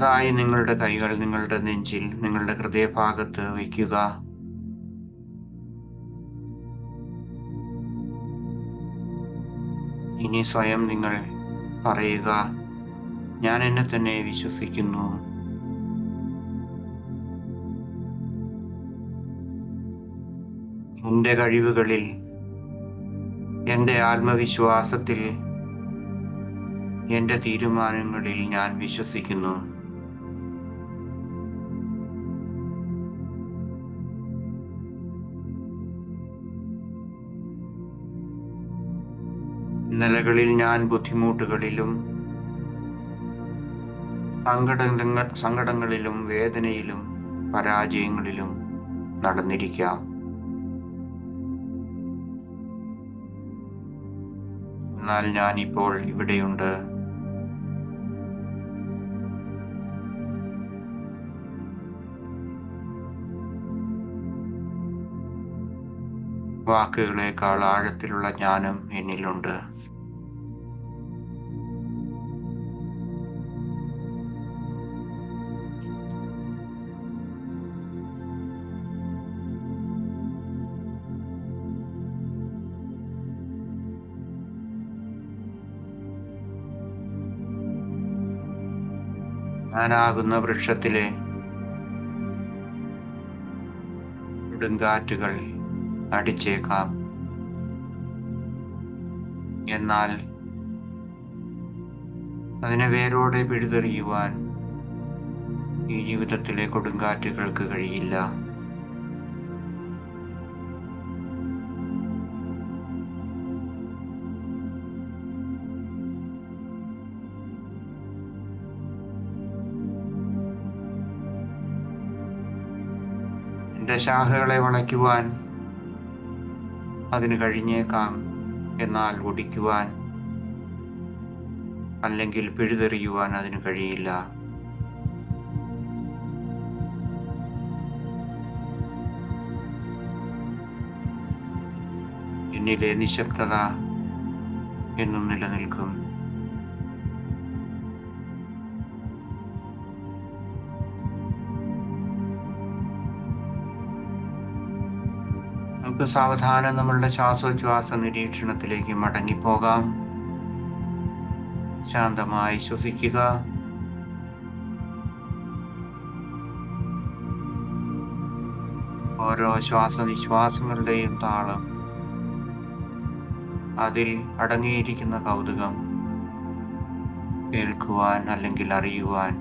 ായി നിങ്ങളുടെ കൈകൾ നിങ്ങളുടെ നെഞ്ചിൽ, നിങ്ങളുടെ ഹൃദയഭാഗത്ത് വയ്ക്കുക. ഇനി സ്വയം നിങ്ങൾ പറയുക, ഞാൻ എന്നെ തന്നെ വിശ്വസിക്കുന്നു. എൻ്റെ കഴിവുകളിൽ, എൻ്റെ ആത്മവിശ്വാസത്തിൽ, എൻ്റെ തീരുമാനങ്ങളിൽ ഞാൻ വിശ്വസിക്കുന്നു. ഇന്നലകളിൽ ഞാൻ ബുദ്ധിമുട്ടുകളിലും സങ്കടങ്ങളിലും വേദനയിലും പരാജയങ്ങളിലും നടന്നിരിക്കാം. എന്നാൽ ഞാൻ ഇപ്പോൾ ഇവിടെയുണ്ട്. വാക്കുകളേക്കാൾ ആഴത്തിലുള്ള ജ്ഞാനം എന്നിലുണ്ട്. ഞാനാകുന്ന വൃക്ഷത്തിലെ കൊടുങ്കാറ്റുകൾ അടിച്ചേക്കാം. എന്നാൽ അതിനെ വേരോടെ പിഴുതെറിയുവാൻ ഈ ജീവിതത്തിലെ കൊടുങ്കാറ്റുകൾക്ക് കഴിയില്ല. എൻ്റെ ശാഖകളെ വളയ്ക്കുവാൻ അതിന് കഴിഞ്ഞേക്കാം. എന്നാൽ ഒടിക്കുവാൻ അല്ലെങ്കിൽ പിഴുതെറിയുവാൻ അതിന് കഴിയില്ല. എന്നിലെ നിശബ്ദത എന്നും നിലനിൽക്കും. നമുക്ക് സാവധാനം നമ്മളുടെ ശ്വാസോച്ഛ്വാസ നിരീക്ഷണത്തിലേക്ക് മടങ്ങിപ്പോകാം. ശാന്തമായി ശ്വസിക്കുക. ഓരോ ശ്വാസനിശ്വാസങ്ങളുടെയും താളം, അതിൽ അടങ്ങിയിരിക്കുന്ന കൗതുകം കേൾക്കുവാൻ അല്ലെങ്കിൽ അറിയുവാൻ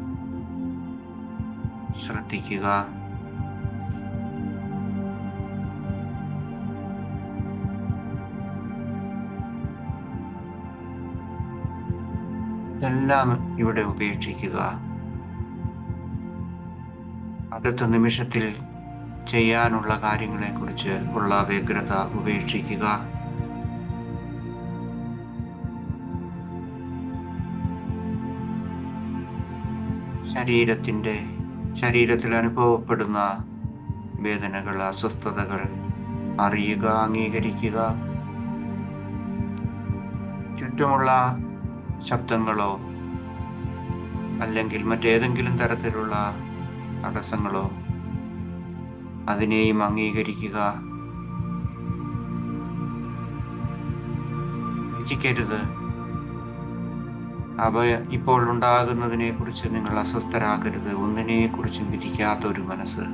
ശ്രദ്ധിക്കുക. എല്ലാം ഇവിടെ ഉപേക്ഷിക്കുക. അടുത്ത നിമിഷത്തിൽ ചെയ്യാനുള്ള കാര്യങ്ങളെക്കുറിച്ച് ഉള്ള വ്യഗ്രത ഉപേക്ഷിക്കുക. ശരീരത്തിൽ അനുഭവപ്പെടുന്ന വേദനകൾ, അസ്വസ്ഥതകൾ അറിയുക, അംഗീകരിക്കുക. ചുറ്റുമുള്ള ശബ്ദങ്ങളോ അല്ലെങ്കിൽ മറ്റേതെങ്കിലും തരത്തിലുള്ള തടസ്സങ്ങളോ, അതിനെയും അംഗീകരിക്കുക. വിധിക്കരുത്. അവ ഇപ്പോൾ ഉണ്ടാകുന്നതിനെ കുറിച്ച് നിങ്ങൾ അസ്വസ്ഥരാകരുത്. ഒന്നിനെക്കുറിച്ചും വിധിക്കാത്ത ഒരു മനസ്സ്.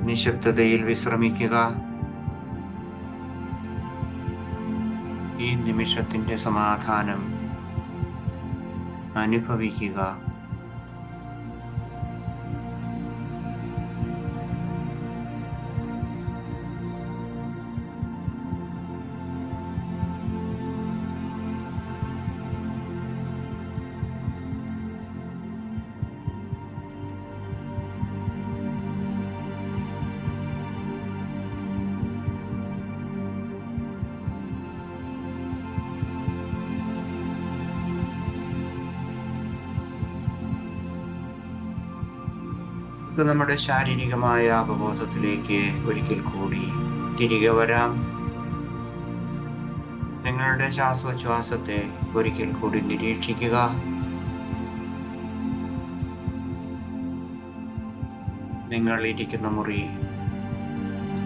നിശബ്ദതയിൽ വിശ്രമിക്കുക. ഈ നിമിഷത്തിന്റെ സമാധാനം അനുഭവിക്കുക. നമ്മുടെ ശാരീരികമായ അവബോധത്തിലേക്ക് ഒരിക്കൽ കൂടി തിരികെ വരാം. നിങ്ങളുടെ ശ്വാസോച്ഛ്വാസത്തെ ഒരിക്കൽ കൂടി നിരീക്ഷിക്കുക. നിങ്ങൾ ഇരിക്കുന്ന മുറി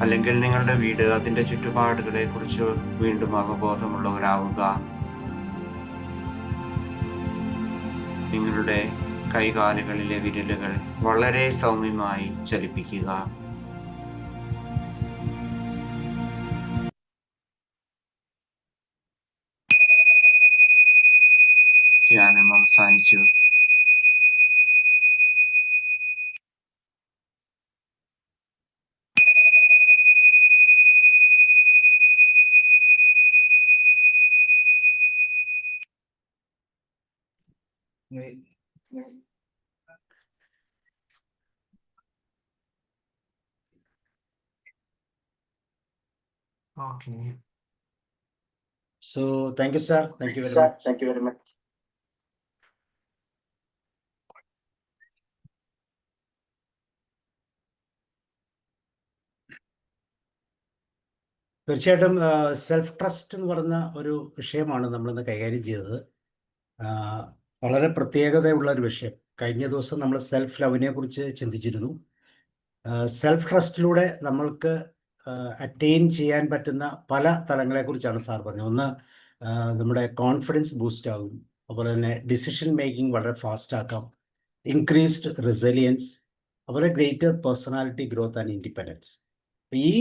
അല്ലെങ്കിൽ നിങ്ങളുടെ വീട്, അതിൻ്റെ ചുറ്റുപാടുകളെ കുറിച്ച് വീണ്ടും അവബോധമുള്ളവരാവുക. നിങ്ങളുടെ കൈകാലുകളിലെ വിരലുകൾ വളരെ സൗമ്യമായി ചലിപ്പിക്കുക. ധ്യാനം അവസാനിച്ചു. Okay. So thank you, sir. Thank you very much. Thank you very much. തീർച്ചയായിട്ടും സെൽഫ് ട്രസ്റ്റ് എന്ന് പറയുന്ന ഒരു വിഷയമാണ് നമ്മളിന്ന് കൈകാര്യം ചെയ്തത്. വളരെ പ്രത്യേകതയുള്ള ഒരു വിഷയം. കഴിഞ്ഞ ദിവസം നമ്മൾ സെൽഫ് ലവിനെ കുറിച്ച് ചിന്തിച്ചിരുന്നു. സെൽഫ് ട്രസ്റ്റിലൂടെ നമ്മൾക്ക് അറ്റെയിൻ ചെയ്യാൻ പറ്റുന്ന പല തലങ്ങളെക്കുറിച്ചാണ് സാർ പറഞ്ഞത്. ഒന്ന്, നമ്മുടെ കോൺഫിഡൻസ് ബൂസ്റ്റ് ആകും. അതുപോലെ തന്നെ ഡിസിഷൻ മേക്കിംഗ് വളരെ ഫാസ്റ്റ് ആക്കാം. ഇൻക്രീസ്ഡ് റെസിലിയൻസ്, അതുപോലെ greater personality growth and independence. ഈ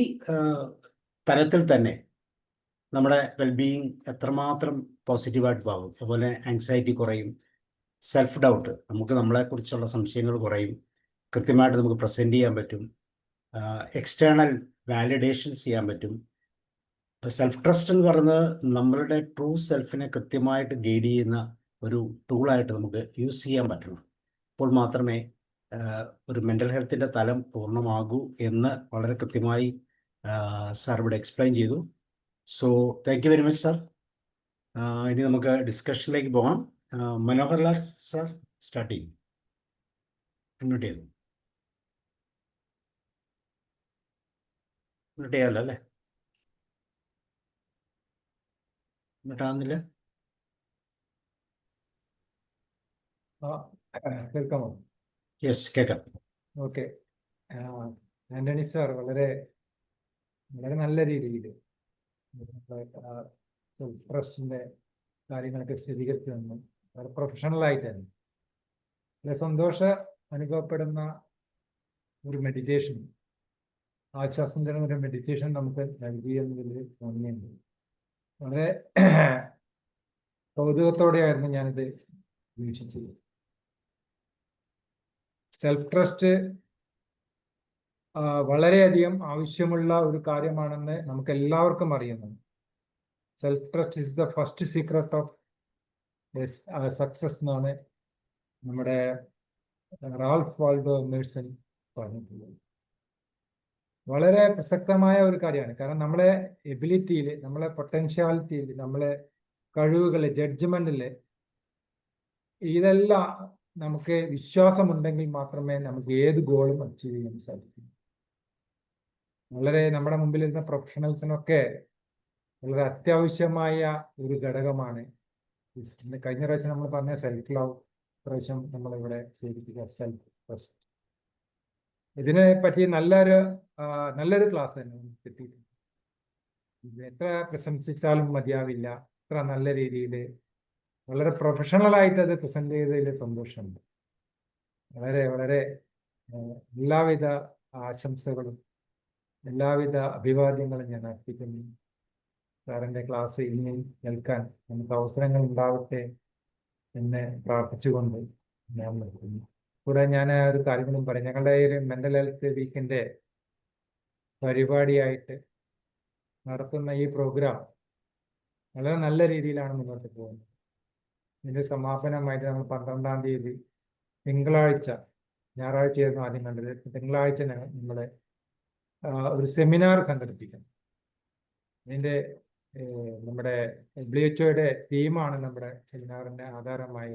തലത്തിൽ തന്നെ നമ്മുടെ വെൽബീയിങ് എത്രമാത്രം പോസിറ്റീവായിട്ട് പോകും. അതുപോലെ ആങ്സൈറ്റി കുറയും, സെൽഫ് ഡൗട്ട്, നമുക്ക് നമ്മളെക്കുറിച്ചുള്ള സംശയങ്ങൾ കുറയും, കൃത്യമായിട്ട് നമുക്ക് പ്രസൻറ്റ് ചെയ്യാൻ പറ്റും, എക്സ്റ്റേണൽ വാലിഡേഷൻസ് ചെയ്യാൻ പറ്റും. ഇപ്പോൾ സെൽഫ് ട്രസ്റ്റ് എന്ന് പറയുന്നത് നമ്മളുടെ ട്രൂ സെൽഫിനെ കൃത്യമായിട്ട് ഗൈഡ് ചെയ്യുന്ന ഒരു ടൂളായിട്ട് നമുക്ക് യൂസ് ചെയ്യാൻ പറ്റണം. അപ്പോൾ മാത്രമേ ഒരു മെൻ്റൽ ഹെൽത്തിൻ്റെ തലം പൂർണ്ണമാകൂ എന്ന് വളരെ കൃത്യമായി സാർ ഇവിടെ എക്സ്പ്ലെയിൻ ചെയ്തു. So thank you very much sir. ഇനി നമുക്ക് ഡിസ്കഷനിലേക്ക് പോകാം. മനോഹർലാൽ സാർ സ്റ്റാർട്ട് ചെയ്യും. മ്യൂട്ട് ചെയ്തു. മ്യൂട്ട് ചെയ്യാമല്ലോ അല്ലേ? മ്യൂട്ട് ആകുന്നില്ല. ആ, കേൾക്കാമോ? യെസ്, കേൾക്കാം. ഓക്കെ. ആന്റണി സാർ വളരെ വളരെ നല്ല രീതിയിൽ ട്രസ്റ്റിന്റെ കാര്യങ്ങളൊക്കെ വിശദീകരിച്ചു തന്നു. വളരെ പ്രൊഫഷണൽ ആയിട്ടാണ്. വളരെ സന്തോഷം അനുഭവപ്പെടുന്ന ഒരു മെഡിറ്റേഷൻ, ആശ്വാസം തരുന്ന ഒരു മെഡിറ്റേഷൻ നമുക്ക് നൽകി എന്നതിൽ നന്ദിയുണ്ട്. വളരെ കൗതുകത്തോടെയായിരുന്നു ഞാനിത് വീക്ഷിച്ചത്. സെൽഫ് ട്രസ്റ്റ് വളരെയധികം ആവശ്യമുള്ള ഒരു കാര്യമാണെന്ന് നമുക്ക് എല്ലാവർക്കും അറിയുന്നു. Self trust is the first secret of success എന്നാണ് നമ്മുടെ റാൾഫ് വാൾഡോ എമേഴ്സൺ പറഞ്ഞിട്ടുള്ളത്. വളരെ പ്രസക്തമായ ഒരു കാര്യമാണ്. കാരണം നമ്മളെ എബിലിറ്റിയിൽ, നമ്മളെ പൊട്ടൻഷ്യാലിറ്റിയിൽ, നമ്മളെ കഴിവുകൾ, ജഡ്ജ്മെന്റിൽ ഇതെല്ലാം നമുക്ക് വിശ്വാസമുണ്ടെങ്കിൽ മാത്രമേ നമുക്ക് ഏത് ഗോളും അച്ചീവ് ചെയ്യാൻ സാധിക്കൂ. വളരെ നമ്മുടെ മുമ്പിലിരുന്ന പ്രൊഫഷണൽസിനൊക്കെ വളരെ അത്യാവശ്യമായ ഒരു ഘടകമാണ്. കഴിഞ്ഞ പ്രാവശ്യം നമ്മൾ പറഞ്ഞ സെൽഫ് ലവ്, പ്രാവശ്യം നമ്മളിവിടെ ചെയ്തിരിക്കുക സെൽഫ് ട്രസ്റ്റ്. ഇതിനെ പറ്റി നല്ലൊരു ക്ലാസ് തന്നെ കിട്ടിയിട്ടുണ്ട്. എത്ര പ്രശംസിച്ചാലും മതിയാവില്ല. എത്ര നല്ല രീതിയിൽ വളരെ പ്രൊഫഷണൽ ആയിട്ട് അത് പ്രസന്റ് ചെയ്തതിൽ സന്തോഷമുണ്ട്. വളരെ വളരെ എല്ലാവിധ ആശംസകളും എല്ലാവിധ അഭിവാദ്യങ്ങളും ഞാൻ അർപ്പിക്കുന്നു. സാറിൻ്റെ ക്ലാസ് ഇനി കേൾക്കാൻ നമുക്ക് അവസരങ്ങൾ ഉണ്ടാവട്ടെ എന്ന് പ്രാർത്ഥിച്ചുകൊണ്ട് ഞാൻ നിർത്തുന്നു. കൂടെ ഞാൻ ഒരു കാര്യങ്ങളും പറയും. ഞങ്ങളുടെ ഒരു മെൻ്റൽ ഹെൽത്ത് വീക്കിൻ്റെ പരിപാടിയായിട്ട് നടത്തുന്ന ഈ പ്രോഗ്രാം വളരെ നല്ല രീതിയിലാണ് മുന്നോട്ട് പോകുന്നത്. ഇതിൻ്റെ സമാപനമായിട്ട് നമ്മൾ 12-ാം തീയതി തിങ്കളാഴ്ച, ഞായറാഴ്ചയായിരുന്നു ആദ്യം കണ്ടത്, തിങ്കളാഴ്ച നമ്മളെ ഒരു സെമിനാർ സംഘടിപ്പിക്കണം. ഇതിൻ്റെ നമ്മുടെ WHO തീമാണ് നമ്മുടെ സെമിനാറിൻ്റെ ആധാരമായ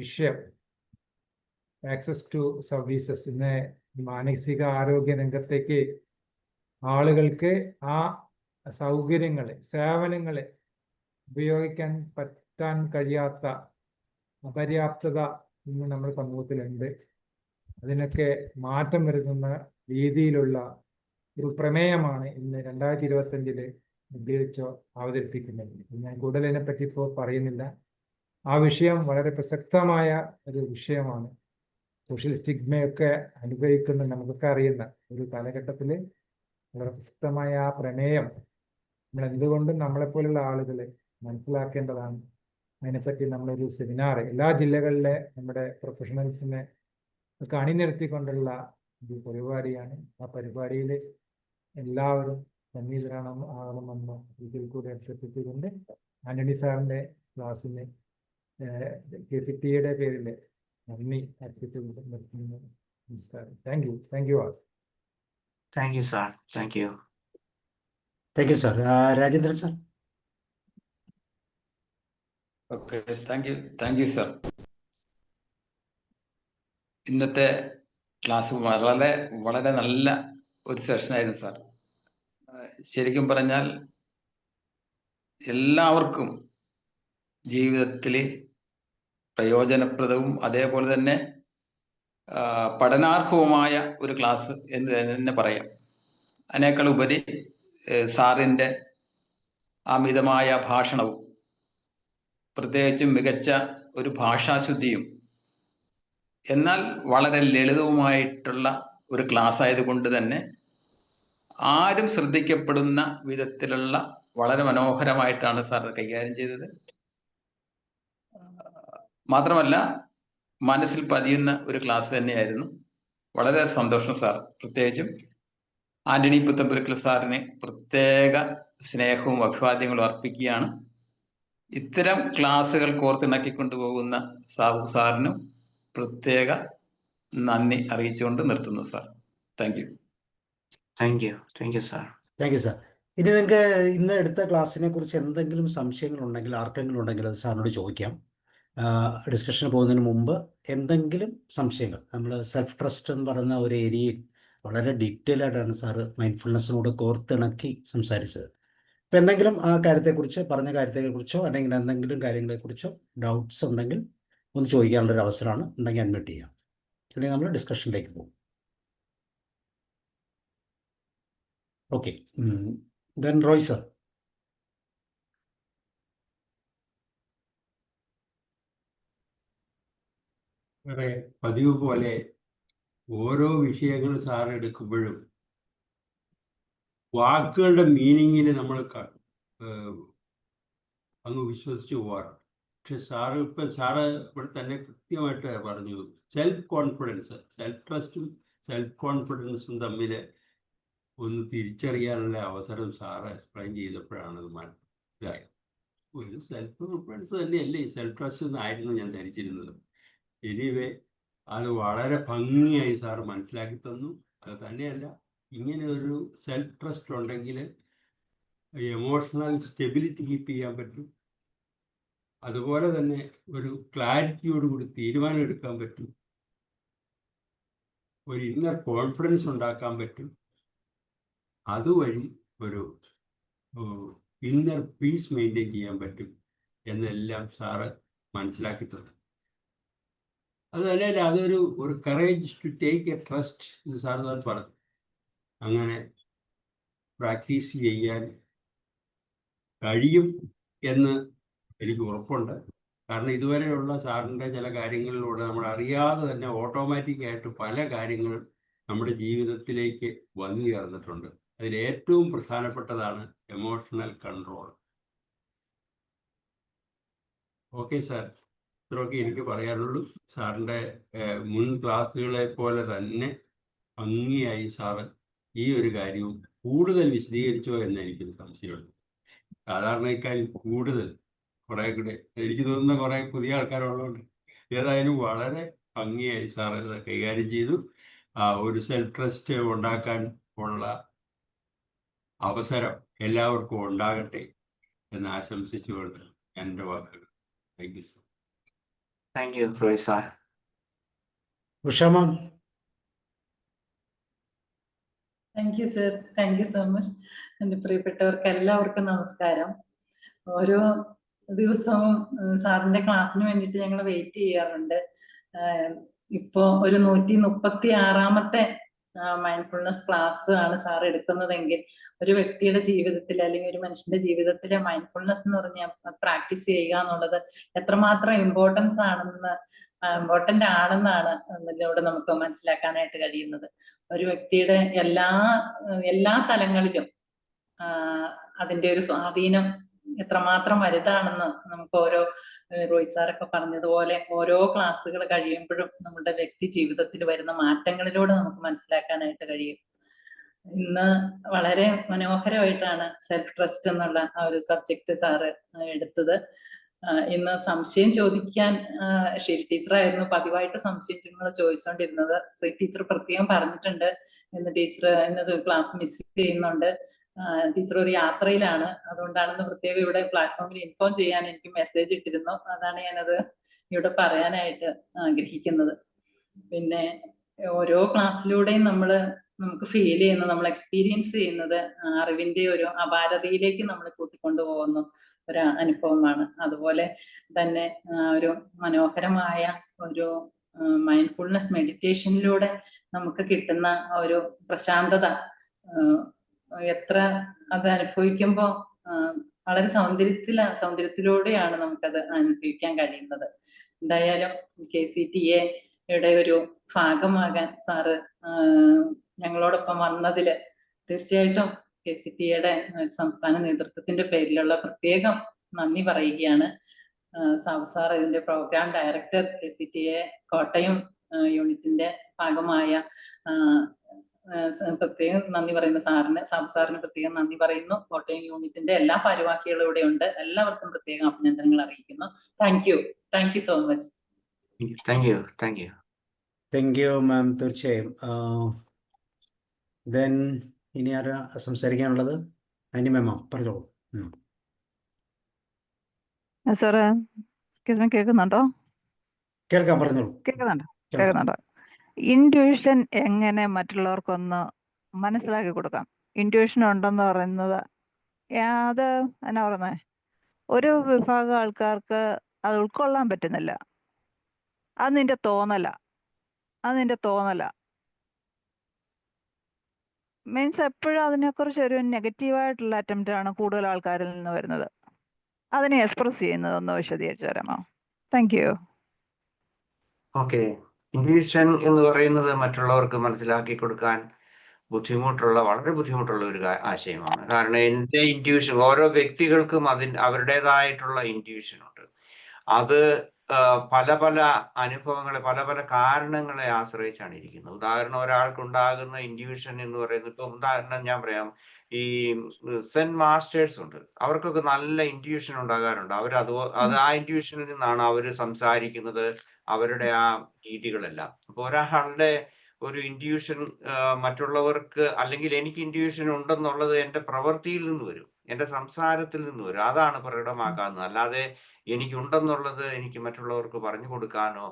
വിഷയം ആക്സസ് ടു സർവീസസ്. ഇന്ന് മാനസിക ആരോഗ്യ രംഗത്തേക്ക് ആളുകൾക്ക് ആ സൗകര്യങ്ങൾ, സേവനങ്ങൾ ഉപയോഗിക്കാൻ പറ്റാൻ കഴിയാത്ത അപര്യാപ്തത ഇന്ന് നമ്മുടെ സമൂഹത്തിലുണ്ട്. അതിനൊക്കെ മാറ്റം വരുത്തുന്ന രീതിയിലുള്ള ഒരു പ്രമേയമാണ് ഇന്ന് 2025 WHO അവതരിപ്പിക്കുന്നത്. ഞാൻ കൂടുതൽ ഇതിനെപ്പറ്റി ഇപ്പോൾ പറയുന്നില്ല. ആ വിഷയം വളരെ പ്രസക്തമായ ഒരു വിഷയമാണ്. സോഷ്യൽ സ്റ്റിഗ്മയൊക്കെ അനുഭവിക്കുന്ന നമുക്കൊക്കെ അറിയുന്ന ഒരു കാലഘട്ടത്തിൽ വളരെ പ്രസക്തമായ ആ പ്രമേയം നമ്മൾ എന്തുകൊണ്ടും നമ്മളെപ്പോലുള്ള ആളുകൾ മനസ്സിലാക്കേണ്ടതാണ്. അതിനെപ്പറ്റി നമ്മളൊരു സെമിനാർ എല്ലാ ജില്ലകളിലെ നമ്മുടെ പ്രൊഫഷണൽസിനെ ഒക്കെ അണിനിരത്തിക്കൊണ്ടുള്ള ഒരു പരിപാടിയാണ്. ആ പരിപാടിയിൽ എല്ലാവരും സന്നിഹിതരാകണമെന്ന് ഇതിൽ കൂടെ അഭ്യർത്ഥിച്ചുകൊണ്ട് ആന്റണി സാറിൻ്റെ ക്ലാസ്സിന് KCTയുടെ പേരിൽ നന്ദി അർപ്പിച്ചുകൊണ്ട് നിർത്തുന്നു. നമസ്കാരം. Thank you all. Thank you sir. Thank you. Thank you sir. Rajendran sir. Okay, thank you sir. ഇന്നത്തെ ക്ലാസ് വളരെ വളരെ നല്ല ഒരു സെഷനായിരുന്നു സാർ. ശരിക്കും പറഞ്ഞാൽ എല്ലാവർക്കും ജീവിതത്തിൽ പ്രയോജനപ്രദവും അതേപോലെ തന്നെ പഠനാർഹവുമായ ഒരു ക്ലാസ് എന്ന് തന്നെ പറയാം. അതിനേക്കാൾ ഉപരി സാറിൻ്റെ അമിതമായ ഭാഷണവും പ്രത്യേകിച്ചും മികച്ച ഒരു ഭാഷാശുദ്ധിയും എന്നാൽ വളരെ ലളിതവുമായിട്ടുള്ള ഒരു ക്ലാസ് ആയതുകൊണ്ട് തന്നെ ആരും ശ്രദ്ധിക്കപ്പെടുന്ന വിധത്തിലുള്ള വളരെ മനോഹരമായിട്ടാണ് സാർ കൈകാര്യം ചെയ്തത്. മാത്രമല്ല മനസ്സിൽ പതിയുന്ന ഒരു ക്ലാസ് തന്നെയായിരുന്നു. വളരെ സന്തോഷം സാർ. പ്രത്യേകിച്ചും ആന്റണി പുത്തമ്പുരക്കൽ സാറിന് പ്രത്യേക സ്നേഹവും അഭിവാദ്യങ്ങളും അർപ്പിക്കുകയാണ്. ഇത്തരം ക്ലാസ്സുകൾ കോർത്തിണക്കിക്കൊണ്ടു പോകുന്ന സാബു സാറിനും പ്രത്യേക നന്ദി അറിയിച്ചുകൊണ്ട് നിർത്തുന്നു sir. Thank you. Thank you sir. Thank you sir. ഇനി നിങ്ങൾക്ക് ഇന്ന് എടുത്ത ക്ലാസ്സിനെ കുറിച്ച് എന്തെങ്കിലും സംശയങ്ങളുണ്ടെങ്കിൽ, ആർക്കെങ്കിലും ഉണ്ടെങ്കിൽ അത് സാറിനോട് ചോദിക്കാം. ഡിസ്കഷന് പോകുന്നതിന് മുമ്പ് എന്തെങ്കിലും സംശയങ്ങൾ, നമ്മൾ സെൽഫ് ട്രസ്റ്റ് എന്ന് പറയുന്ന ഒരു ഏരിയയിൽ വളരെ ഡീറ്റെയിൽ ആയിട്ടാണ് സാറ് മൈൻഡ്ഫുൾനെസ്സിനോട് കോർത്തിണക്കി സംസാരിച്ചത്. അപ്പം എന്തെങ്കിലും ആ കാര്യത്തെക്കുറിച്ച്, പറഞ്ഞ കാര്യത്തെക്കുറിച്ചോ അല്ലെങ്കിൽ എന്തെങ്കിലും കാര്യങ്ങളെക്കുറിച്ചോ ഡൗട്ട്സ് ഉണ്ടെങ്കിൽ ഒന്ന് ചോദിക്കാനുള്ളൊരു അവസരമാണ്. ഉണ്ടെങ്കിൽ അഡ്മിറ്റ് ചെയ്യാം, അല്ലെങ്കിൽ നമ്മൾ ഡിസ്കഷനിലേക്ക് പോകും. Okay, then Roy sir. പതിവ് പോലെ ഓരോ വിഷയങ്ങൾ സാർ എടുക്കുമ്പോഴും വാക്കുകളുടെ മീനിങ്ങിന് നമ്മൾ അങ്ങ് വിശ്വസിച്ച് പോവാറുണ്ട്. പക്ഷെ സാറ് ഇവിടെ തന്നെ കൃത്യമായിട്ട് പറഞ്ഞു, സെൽഫ് കോൺഫിഡൻസ്, സെൽഫ് ട്രസ്റ്റും സെൽഫ് കോൺഫിഡൻസും തമ്മിൽ ഒന്ന് തിരിച്ചറിയാനുള്ള അവസരം സാറ് എക്സ്പ്ലെയിൻ ചെയ്തപ്പോഴാണ് അത് മനസ്സിലായത്. ഒരു സെൽഫ് കോൺഫിഡൻസ് തന്നെയല്ലേ സെൽഫ് ട്രസ്റ്റ് എന്നായിരുന്നു ഞാൻ ധരിച്ചിരുന്നത്. എനിവേ അത് വളരെ ഭംഗിയായി സാറ് മനസ്സിലാക്കി തന്നു. അത് തന്നെയല്ല, ഇങ്ങനെ ഒരു സെൽഫ് ട്രസ്റ്റ് ഉണ്ടെങ്കിൽ എമോഷണൽ സ്റ്റെബിലിറ്റി കീപ്പ് ചെയ്യാൻ പറ്റും. അതുപോലെ തന്നെ ഒരു ക്ലാരിറ്റിയോടുകൂടി തീരുമാനം എടുക്കാൻ പറ്റും. ഒരു ഇന്നർ കോൺഫിഡൻസ് ഉണ്ടാക്കാൻ പറ്റും. അതുവഴി ഒരു ഇന്നർ പീസ് മെയിൻറ്റെയിൻ ചെയ്യാൻ പറ്റും എന്നെല്ലാം സാറ് മനസ്സിലാക്കി തന്നു. അതല്ല, ഒരു courage to take a trust എന്ന് സാറ് പറഞ്ഞു. അങ്ങനെ പ്രാക്ടീസ് ചെയ്യാൻ കഴിയും എന്ന് എനിക്ക് ഉറപ്പുണ്ട്. കാരണം ഇതുവരെയുള്ള സാറിൻ്റെ ചില കാര്യങ്ങളിലൂടെ നമ്മൾ അറിയാതെ തന്നെ ഓട്ടോമാറ്റിക്കായിട്ട് പല കാര്യങ്ങളും നമ്മുടെ ജീവിതത്തിലേക്ക് വന്നു ചേർന്നിട്ടുണ്ട്. അതിലേറ്റവും പ്രധാനപ്പെട്ടതാണ് എമോഷണൽ കൺട്രോൾ. ഓക്കെ സാർ, ഇത്രയൊക്കെ എനിക്ക് പറയാനുള്ളൂ. സാറിൻ്റെ മുൻ ക്ലാസ്സുകളെ പോലെ തന്നെ ഭംഗിയായി സാറ് ഈ ഒരു കാര്യവും കൂടുതൽ വിശദീകരിച്ചോ എന്ന് എനിക്കൊരു സംശയമുണ്ട്. സാധാരണക്കാൾ കൂടുതൽ കുറെ കൂടെ എനിക്ക് തോന്നുന്ന കുറെ പുതിയ ആൾക്കാരുള്ളതുകൊണ്ട് ഏതായാലും വളരെ ഭംഗിയായി സാർ ഇത് കൈകാര്യം ചെയ്തു. ഒരു സെൽഫ് ട്രസ്റ്റ് ഉണ്ടാക്കാൻ ഉള്ള അവസരം എല്ലാവർക്കും ഉണ്ടാകട്ടെ എന്ന് ആശംസിച്ചുകൊണ്ട് എൻ്റെ വാക്കുകൾ. Thank you sir. Thank you Roy sir. ഉഷാമ. Thank you sir, thank you so much. എൻ്റെ പ്രിയപ്പെട്ടവർക്ക് എല്ലാവർക്കും നമസ്കാരം. ഓരോ ദിവസവും സാറിൻ്റെ ക്ലാസ്സിന് വേണ്ടിയിട്ട് ഞങ്ങൾ വെയിറ്റ് ചെയ്യാറുണ്ട്. ഇപ്പോൾ ഒരു 136ാമത്തെ മൈൻഡ്ഫുൾനെസ് ക്ലാസ് ആണ് സാർ എടുക്കുന്നതെങ്കിൽ ഒരു വ്യക്തിയുടെ ജീവിതത്തിൽ അല്ലെങ്കിൽ ഒരു മനുഷ്യന്റെ ജീവിതത്തിലെ മൈൻഡ്ഫുൾനെസ് എന്ന് പറഞ്ഞാൽ പ്രാക്ടീസ് ചെയ്യുക എന്നുള്ളത് എത്രമാത്രം ഇമ്പോർട്ടന്റ് ആണെന്നാണ് ഇതിലൂടെ നമുക്ക് മനസ്സിലാക്കാനായിട്ട് കഴിയുന്നത്. ഒരു വ്യക്തിയുടെ എല്ലാ തലങ്ങളിലും അതിന്റെ ഒരു സ്വാധീനം എത്രമാത്രം വലുതാണെന്ന് നമുക്ക് റോയ് സാറൊക്കെ പറഞ്ഞതുപോലെ ഓരോ ക്ലാസ്സുകൾ കഴിയുമ്പോഴും നമ്മുടെ വ്യക്തി ജീവിതത്തിൽ വരുന്ന മാറ്റങ്ങളിലൂടെ നമുക്ക് മനസ്സിലാക്കാനായിട്ട് കഴിയും. ഇന്ന് വളരെ മനോഹരമായിട്ടാണ് സെൽഫ് ട്രസ്റ്റ് എന്നുള്ള ആ ഒരു സബ്ജക്റ്റ് സാറ് എടുത്തത്. ഇന്ന് സംശയം ചോദിക്കാൻ ഷീൽ ടീച്ചറായിരുന്നു പതിവായിട്ട് സംശയങ്ങൾ ചോദിച്ചുകൊണ്ടിരുന്നത്. ശ്രീ ടീച്ചർ പ്രത്യേകം പറഞ്ഞിട്ടുണ്ട് ഇന്ന് ടീച്ചർ ഇന്നത് ക്ലാസ് മിസ് ചെയ്യുന്നുണ്ട്, ടീച്ചർ ഒരു യാത്രയിലാണ്, അതുകൊണ്ടാണെന്ന് പ്രത്യേകം ഇവിടെ പ്ലാറ്റ്ഫോമിൽ ഇൻഫോം ചെയ്യാൻ എനിക്ക് മെസ്സേജ് ഇട്ടിരുന്നു. അതാണ് ഞാനത് ഇവിടെ പറയാനായിട്ട് ആഗ്രഹിക്കുന്നത്. പിന്നെ ഓരോ ക്ലാസ്സിലൂടെയും നമുക്ക് ഫീൽ ചെയ്യുന്നത്, നമ്മൾ എക്സ്പീരിയൻസ് ചെയ്യുന്നത് അറിവിന്റെ ഒരു അപാരതയിലേക്ക് നമ്മൾ കൂട്ടിക്കൊണ്ടു പോകുന്ന ഒരു അനുഭവമാണ്. അതുപോലെ തന്നെ ഒരു മനോഹരമായ ഒരു മൈൻഡ്ഫുൾനെസ് മെഡിറ്റേഷനിലൂടെ നമുക്ക് കിട്ടുന്ന ഒരു പ്രശാന്തത എത്ര അത് അനുഭവിക്കുമ്പോൾ വളരെ സൗന്ദര്യത്തിലൂടെയാണ് നമുക്കത് അനുഭവിക്കാൻ കഴിയുന്നത്. എന്തായാലും KCTA-യുടെ ഒരു ഭാഗമാകാൻ സാറ് ഞങ്ങളോടൊപ്പം വന്നതില് തീർച്ചയായിട്ടും KCTA-യുടെ സംസ്ഥാന നേതൃത്വത്തിന്റെ പേരിലുള്ള പ്രത്യേകം നന്ദി പറയുകയാണ്. സാബു സാർ ഇതിന്റെ പ്രോഗ്രാം ഡയറക്ടർ, KCTA കോട്ടയം യൂണിറ്റിന്റെ ഭാഗമായ പ്രത്യേകം നന്ദി പറയുന്നു സാബു സാറിന് പ്രത്യേകം നന്ദി പറയുന്നു. കോട്ടയം യൂണിറ്റിന്റെ എല്ലാ ഭാരവാഹികളും ഇവിടെ ഉണ്ട്. എല്ലാവർക്കും പ്രത്യേകം അഭിനന്ദനങ്ങൾ അറിയിക്കുന്നു. Thank you so much. Thank you മാം. തീർച്ചയായും. ദെൻ ഇനി ആരാ സംസാരിക്കാനുള്ളത്? ആന്റി മാമ പറഞ്ഞോളൂ. സാറേ, കേൾക്കുന്നുണ്ടോ? കേൾക്കാം, പറഞ്ഞോളൂ. കേൾക്കുന്നുണ്ടോ? ഇൻറ്റ്യൂഷൻ എങ്ങനെ മറ്റുള്ളവർക്കൊന്ന് മനസ്സിലാക്കി കൊടുക്കാം? ഇൻറ്റ്യൂഷൻ ഉണ്ടെന്ന് പറയുന്നത് അത് എന്നാ പറയുന്നത്, ഒരു വിഭാഗം ആൾക്കാർക്ക് അത് ഉൾക്കൊള്ളാൻ പറ്റുന്നില്ല. അത് നിന്റെ തോന്നല. മീൻസ് എപ്പോഴും അതിനെക്കുറിച്ച് ഒരു നെഗറ്റീവായിട്ടുള്ള അറ്റംപ്റ്റ് ആണ് കൂടുതൽ ആൾക്കാരിൽ നിന്ന് വരുന്നത്. അതിനെ എക്സ്പ്രസ് ചെയ്യുന്നത് ഒന്ന് വിശദീകരിച്ചു തരാമോ? Thank you. ഓക്കെ, ഇൻഡ്യൂഷൻ എന്ന് പറയുന്നത് മറ്റുള്ളവർക്ക് മനസ്സിലാക്കി കൊടുക്കാൻ വളരെ ബുദ്ധിമുട്ടുള്ള ഒരു ആശയമാണ്. കാരണം എൻ്റെ ഇൻഡ്യൂഷൻ, ഓരോ വ്യക്തികൾക്കും അവരുടേതായിട്ടുള്ള ഇൻഡ്യൂഷൻ ഉണ്ട്. അത് പല പല അനുഭവങ്ങളെ, പല പല കാരണങ്ങളെ ആശ്രയിച്ചാണ് ഇരിക്കുന്നത്. ഉദാഹരണം, ഒരാൾക്കുണ്ടാകുന്ന ഇൻഡ്യൂഷൻ എന്ന് പറയുന്നത്, ഇപ്പം ഉദാഹരണം ഞാൻ പറയാം, ഈ സെൻ മാസ്റ്റേഴ്സ് ഉണ്ട്, അവർക്കൊക്കെ നല്ല ഇൻഡ്യൂഷൻ ഉണ്ടാകാറുണ്ട്. ആ ഇൻഡ്യൂഷനിൽ നിന്നാണ് അവർ സംസാരിക്കുന്നത്, അവരുടെ ആ രീതികളെല്ലാം. അപ്പൊ ഒരാളുടെ ഒരു ഇൻഡ്യൂഷൻ മറ്റുള്ളവർക്ക്, അല്ലെങ്കിൽ എനിക്ക് ഇൻഡ്യൂഷൻ ഉണ്ടെന്നുള്ളത് എൻ്റെ പ്രവൃത്തിയിൽ നിന്ന് വരും, എൻ്റെ സംസാരത്തിൽ നിന്ന് വരും, അതാണ് പ്രകടമാക്കുന്നത്. അല്ലാതെ എനിക്കുണ്ടെന്നുള്ളത് എനിക്ക് മറ്റുള്ളവർക്ക് പറഞ്ഞു കൊടുക്കാനോ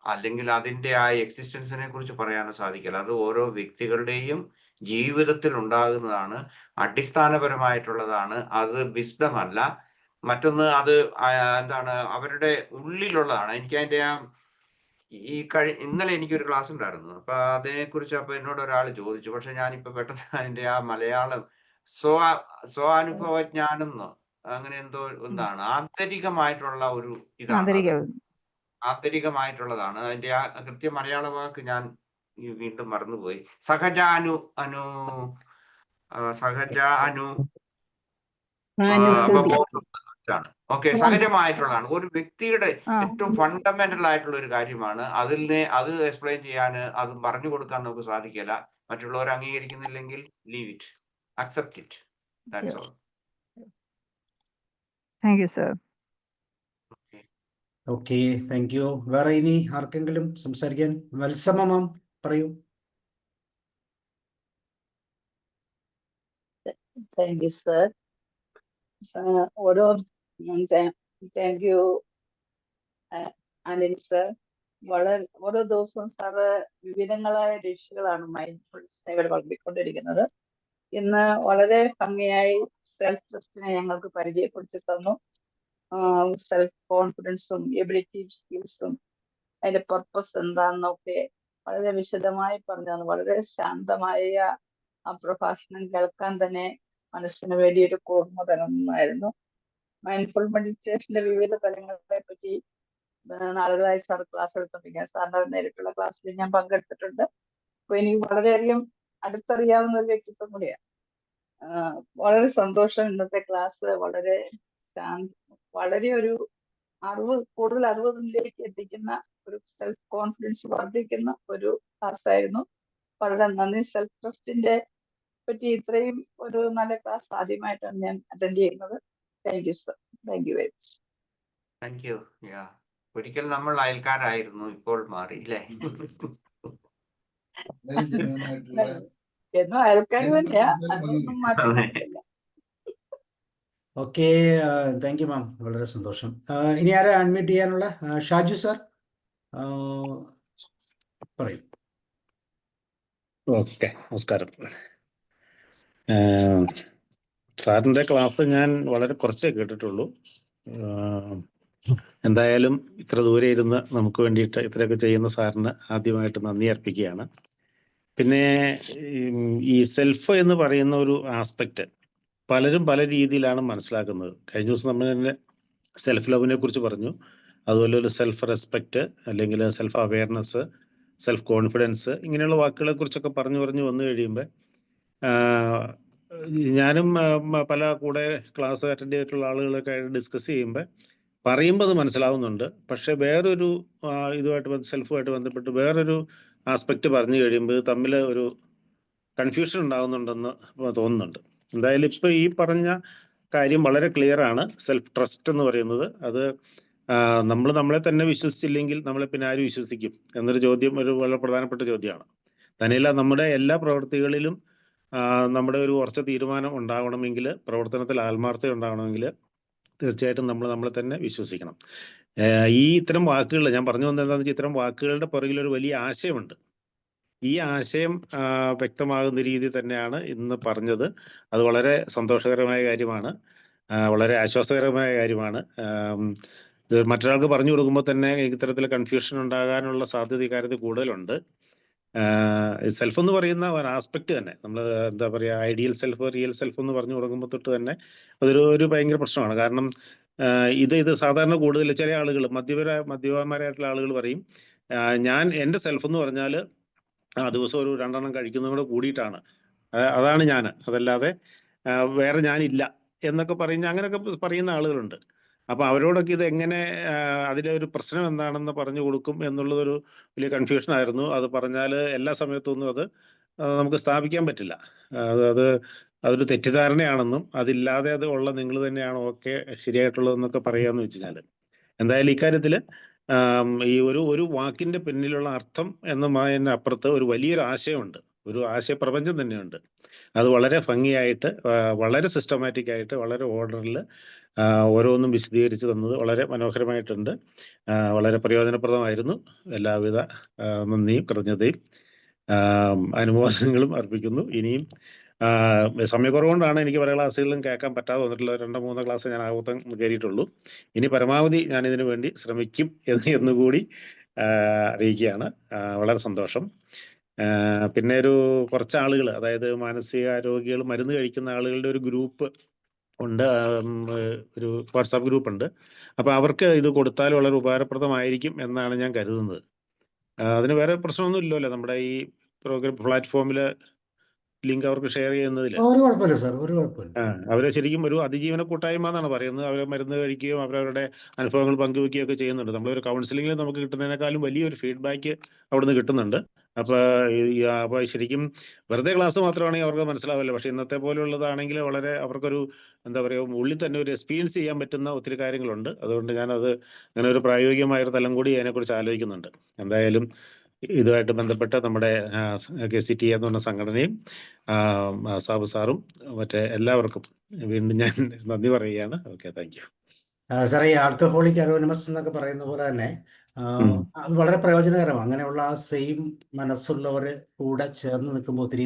അല്ലെങ്കിൽ അതിൻ്റെ ആ എക്സിസ്റ്റൻസിനെ കുറിച്ച് പറയാനോ സാധിക്കില്ല. അത് ഓരോ വ്യക്തികളുടെയും ജീവിതത്തിൽ ഉണ്ടാകുന്നതാണ്, അടിസ്ഥാനപരമായിട്ടുള്ളതാണ്. അത് വിസ്ഡം അല്ല. മറ്റൊന്ന്, അത് എന്താണ്, അവരുടെ ഉള്ളിലുള്ളതാണ്. എനിക്ക് അതിൻ്റെ ഇന്നലെ എനിക്കൊരു ക്ലാസ് ഉണ്ടായിരുന്നു. അപ്പൊ അതിനെക്കുറിച്ച് എന്നോട് ഒരാൾ ചോദിച്ചു. പക്ഷെ ഞാനിപ്പോ പെട്ടെന്ന് അതിന്റെ ആ മലയാളം സ്വാനുഭവജ്ഞാനം എന്നോ അങ്ങനെ എന്തോ എന്താണ്, ആന്തരികമായിട്ടുള്ള ഒരു ഇതാണ്, ആന്തരികമായിട്ടുള്ളതാണ്. അതിന്റെ ആ കൃത്യ മലയാള വാക്ക് ഞാൻ വീണ്ടും മറന്നുപോയി. ഓക്കെ, സഹജമായിട്ടുള്ളതാണ്. ഒരു വ്യക്തിയുടെ ഏറ്റവും ഫണ്ടമെന്റൽ ആയിട്ടുള്ള ഒരു കാര്യമാണ്. അത് എക്സ്പ്ലെയിൻ ചെയ്യാൻ, അത് പറഞ്ഞു കൊടുക്കാൻ നമുക്ക് സാധിക്കില്ല. മറ്റുള്ളവർ അംഗീകരിക്കുന്നില്ലെങ്കിൽ leave it, accept it, that's all. Thank you sir. Okay, thank you. വേറെ ഇനി ആർക്കെങ്കിലും സംസാരിക്കാൻ? വത്സമ മാം പറയൂ. Thank you sir. Thank you Antony sir. ഓരോ ദിവസവും സാറ് വിവിധങ്ങളായ ഡിഷുകളാണ് മൈൻഡ്ഫുൾനെസ്സിനെ വളർത്തിക്കൊണ്ടിരിക്കുന്നത്. ഇന്ന് വളരെ ഭംഗിയായി സെൽഫ് ട്രസ്റ്റിനെ ഞങ്ങൾക്ക് പരിചയപ്പെടുത്തി തന്നു. സെൽഫ് കോൺഫിഡൻസും എബിലിറ്റി സ്കിൽസും അതിന്റെ പർപ്പസ് എന്താണെന്നൊക്കെ വളരെ വിശദമായി പറഞ്ഞു. വളരെ ശാന്തമായ ആ പ്രഭാഷണം കേൾക്കാൻ തന്നെ മനസ്സിന് വേണ്ടിയൊരു കുളിർമ തരുന്നതായിരുന്നു. മൈൻഡ്ഫുൾ മെഡിറ്റേഷന്റെ വിവിധ തലങ്ങളെ പറ്റി നാളുകളായി സാർ ക്ലാസ് എടുത്തോണ്ടിരിക്കുക. സാറിന്റെ നേരിട്ടുള്ള ക്ലാസ്സിൽ ഞാൻ പങ്കെടുത്തിട്ടുണ്ട്. അപ്പൊ എനിക്ക് വളരെയധികം അടുത്തറിയാവുന്ന ഒരു വ്യക്തിത്വം കൂടിയാണ്. വളരെ സന്തോഷം. ഇന്നത്തെ ക്ലാസ് വളരെ ഒരു കൂടുതൽ അറിവിലേക്ക് എത്തിക്കുന്ന, ഒരു സെൽഫ് കോൺഫിഡൻസ് വർദ്ധിക്കുന്ന ഒരു ക്ലാസ് ആയിരുന്നു. വളരെ നന്ദി. സെൽഫ് ട്രസ്റ്റിന്റെ പറ്റി ഇത്രയും ഒരു നല്ല ക്ലാസ് ആദ്യമായിട്ടാണ് ഞാൻ അറ്റൻഡ് ചെയ്യുന്നത്. Thank you sir. Thank you very much. Thank you. ഒരിക്കൽ നമ്മൾ അയൽക്കാരായിരുന്നു, ഇപ്പോൾ മാറി അല്ലേ? എന്നും അയൽക്കാർ തന്നെയാ, അതൊന്നും മാറ്റില്ല. Okay, thank you ma'am. വളരെ സന്തോഷം. ഇനി ആരാ അൺമ്യൂട്ട് ചെയ്യാനുള്ള? ഷാജു സാർ പറയൂ. ഓക്കെ, നമസ്കാരം. സാറിൻ്റെ ക്ലാസ് ഞാൻ വളരെ കുറച്ചേ കേട്ടിട്ടുള്ളൂ. എന്തായാലും ഇത്ര ദൂരെ ഇരുന്ന് നമുക്ക് വേണ്ടിയിട്ട് ഇത്രയൊക്കെ ചെയ്യുന്ന സാറിന് ആദ്യമായിട്ട് നന്ദി അർപ്പിക്കുകയാണ്. പിന്നെ ഈ സെൽഫ് എന്ന് പറയുന്ന ഒരു ആസ്പെക്റ്റ് പലരും പല രീതിയിലാണ് മനസ്സിലാക്കുന്നത്. കഴിഞ്ഞ ദിവസം നമ്മൾ തന്നെ സെൽഫ് ലവിനെ കുറിച്ച് പറഞ്ഞു. അതുപോലെ ഒരു സെൽഫ് റെസ്പെക്റ്റ്, അല്ലെങ്കിൽ സെൽഫ് അവെയർനെസ്, സെൽഫ് കോൺഫിഡൻസ്, ഇങ്ങനെയുള്ള വാക്കുകളെ കുറിച്ചൊക്കെ പറഞ്ഞു വന്നു കഴിയുമ്പോൾ ഞാനും പല കൂടെ ക്ലാസ് അറ്റൻഡ് ചെയ്തിട്ടുള്ള ആളുകളൊക്കെ ആയിട്ട് ഡിസ്കസ് പറയുമ്പോൾ അത് മനസ്സിലാവുന്നുണ്ട്. പക്ഷെ വേറൊരു സെൽഫുമായിട്ട് ബന്ധപ്പെട്ട് വേറൊരു ആസ്പെക്റ്റ് പറഞ്ഞു കഴിയുമ്പോൾ തമ്മിൽ ഒരു കൺഫ്യൂഷൻ ഉണ്ടാകുന്നുണ്ടെന്ന് തോന്നുന്നുണ്ട്. എന്തായാലും ഇപ്പം ഈ പറഞ്ഞ കാര്യം വളരെ ക്ലിയർ ആണ്. സെൽഫ് ട്രസ്റ്റ് എന്ന് പറയുന്നത്, അത് നമ്മളെ തന്നെ വിശ്വസിച്ചില്ലെങ്കിൽ നമ്മളെ പിന്നെ ആര് വിശ്വസിക്കും എന്നൊരു ചോദ്യം ഒരു വളരെ പ്രധാനപ്പെട്ട ചോദ്യമാണ്. തന്നെയല്ല, നമ്മുടെ എല്ലാ പ്രവൃത്തികളിലും നമ്മുടെ ഒരു ഉറച്ച തീരുമാനം ഉണ്ടാവണമെങ്കിൽ, പ്രവർത്തനത്തിൽ ആത്മാർത്ഥത ഉണ്ടാവണമെങ്കിൽ തീർച്ചയായിട്ടും നമ്മളെ തന്നെ വിശ്വസിക്കണം. ഇത്തരം വാക്കുകൾ ഞാൻ പറഞ്ഞു വന്നത് എന്താണെന്ന് വെച്ചാൽ, ഇത്തരം വാക്കുകളുടെ പുറകിൽ ഒരു വലിയ ആശയമുണ്ട്. ഈ ആശയം വ്യക്തമാകുന്ന രീതിയിൽ തന്നെയാണ് ഇന്ന് പറഞ്ഞത്. അത് വളരെ സന്തോഷകരമായ കാര്യമാണ്, വളരെ ആശ്വാസകരമായ കാര്യമാണ്. ഇത് മറ്റൊരാൾക്ക് പറഞ്ഞു കൊടുക്കുമ്പോൾ തന്നെ ഇത്തരത്തിൽ കൺഫ്യൂഷൻ ഉണ്ടാകാനുള്ള സാധ്യത ഇക്കാര്യത്തിൽ കൂടുതലുണ്ട്. സെൽഫ് എന്ന് പറയുന്ന ഒരു ആസ്പെക്ട് തന്നെ നമ്മൾ എന്താ പറയുക, ഐഡിയൽ സെൽഫ് റിയൽ സെൽഫ് എന്ന് പറഞ്ഞു തുടങ്ങുമ്പോൾ തൊട്ട് തന്നെ അതൊരു ഭയങ്കര പ്രശ്നമാണ്. കാരണം ഇത് സാധാരണ കൂടുതൽ ചില ആളുകൾ മദ്യപന്മാരായിട്ടുള്ള ആളുകൾ പറയും, ഞാൻ എൻ്റെ സെൽഫ് എന്ന് പറഞ്ഞാൽ ദിവസം ഒരു 2 എണ്ണം കഴിക്കുന്നതും കൂടെ കൂടിയിട്ടാണ്, അതാണ് ഞാൻ, അതല്ലാതെ വേറെ ഞാനില്ല എന്നൊക്കെ അങ്ങനെയൊക്കെ പറയുന്ന ആളുകളുണ്ട്. അപ്പൊ അവരോടൊക്കെ ഇത് എങ്ങനെ അതിലെ ഒരു പ്രശ്നം എന്താണെന്ന് പറഞ്ഞു കൊടുക്കും എന്നുള്ളതൊരു വലിയ കൺഫ്യൂഷൻ ആയിരുന്നു. അത് പറഞ്ഞാൽ എല്ലാ സമയത്തൊന്നും അത് നമുക്ക് സ്ഥാപിക്കാൻ പറ്റില്ല. അതൊരു തെറ്റിദ്ധാരണയാണെന്നും അതില്ലാതെ അത് ഉള്ള നിങ്ങൾ തന്നെയാണ് ഓക്കെ ശരിയായിട്ടുള്ളതെന്നൊക്കെ പറയാന്ന് വെച്ചാൽ, എന്തായാലും ഇക്കാര്യത്തിൽ ഈ ഒരു വാക്കിന്റെ പിന്നിലുള്ള അർത്ഥം എന്നതിന് അപ്പുറത്ത് ഒരു വലിയൊരു ആശയമുണ്ട്, ഒരു ആശയപ്രപഞ്ചം തന്നെയുണ്ട്. അത് വളരെ ഭംഗിയായിട്ട്, വളരെ സിസ്റ്റമാറ്റിക് ആയിട്ട്, വളരെ ഓർഡറിൽ ഓരോന്നും വിശദീകരിച്ച് തന്നത് വളരെ മനോഹരമായിട്ടുണ്ട്. വളരെ പ്രയോജനപ്രദമായിരുന്നു. എല്ലാവിധ നന്ദിയും കൃതജ്ഞതയും അനുമോദനങ്ങളും അർപ്പിക്കുന്നു. ഇനിയും സമയക്കുറവുകൊണ്ടാണ് എനിക്ക് പല ക്ലാസ്സുകളിലും കേൾക്കാൻ പറ്റാതെ വന്നിട്ടുള്ള 2-3 ക്ലാസ് ഞാൻ ആകത്തം കയറിയിട്ടുള്ളൂ. ഇനി പരമാവധി ഞാൻ ഇതിനു വേണ്ടി ശ്രമിക്കും എന്നുകൂടി അറിയിക്കുകയാണ്. വളരെ സന്തോഷം. പിന്നെ കുറച്ച് ആളുകൾ, അതായത് മാനസികാരോഗ്യങ്ങൾ മരുന്ന് കഴിക്കുന്ന ആളുകളുടെ ഒരു ഗ്രൂപ്പ് ഉണ്ട്, ഒരു വാട്സാപ്പ് ഗ്രൂപ്പ് ഉണ്ട്. അപ്പൊ അവർക്ക് ഇത് കൊടുത്താൽ വളരെ ഉപകാരപ്രദമായിരിക്കും എന്നാണ് ഞാൻ കരുതുന്നത്. അതിന് വേറെ പ്രശ്നമൊന്നും ഇല്ലല്ലോ, നമ്മുടെ ഈ പ്രോഗ്രാം പ്ലാറ്റ്ഫോമില് ലിങ്ക് അവർക്ക് ഷെയർ ചെയ്യുന്നതിൽ? ഒരു കുഴപ്പമില്ല സാർ, ഒരു കുഴപ്പമില്ല. അവര് ശരിക്കും ഒരു അതിജീവന കൂട്ടായ്മ എന്നാണ് പറയുന്നത്. അവരെ മരുന്ന് കഴിക്കുകയും അവരവരുടെ അനുഭവങ്ങൾ പങ്കുവെക്കുകയും ഒക്കെ ചെയ്യുന്നുണ്ട്. നമ്മളൊരു കൗൺസിലിംഗിൽ നമുക്ക് കിട്ടുന്നതിനേക്കാളും വലിയൊരു ഫീഡ്ബാക്ക് അവിടുന്ന് കിട്ടുന്നുണ്ട്. അപ്പൊ ശരിക്കും വെറുതെ ക്ലാസ് മാത്രമാണെങ്കിൽ അവർക്ക് മനസ്സിലാവില്ല. പക്ഷെ ഇന്നത്തെ പോലെയുള്ളതാണെങ്കിൽ വളരെ അവർക്കൊരു എന്താ പറയുക, ഉള്ളിൽ തന്നെ ഒരു എക്സ്പീരിയൻസ് ചെയ്യാൻ പറ്റുന്ന ഒത്തിരി കാര്യങ്ങളുണ്ട്. അതുകൊണ്ട് ഞാനത് അങ്ങനെ ഒരു പ്രായോഗികമായ ഒരു തലം കൂടി അതിനെക്കുറിച്ച് ആലോചിക്കുന്നുണ്ട്. എന്തായാലും ഇതുമായിട്ട് ബന്ധപ്പെട്ട നമ്മുടെ KCT എന്ന് പറഞ്ഞ സംഘടനയും സാബു സാറും മറ്റേ എല്ലാവർക്കും വീണ്ടും ഞാൻ നന്ദി പറയുകയാണ്. Okay, thank U. സാറേ, ഈ ആൽക്കഹോളിക് അനോണിമസ് എന്നൊക്കെ പറയുന്ന പോലെ തന്നെ അത് വളരെ പ്രയോജനകരമാണ്. അങ്ങനെയുള്ള ആ സെയിം മനസ്സുള്ളവർ കൂടെ ചേർന്ന് നിൽക്കുമ്പോൾ ഒത്തിരി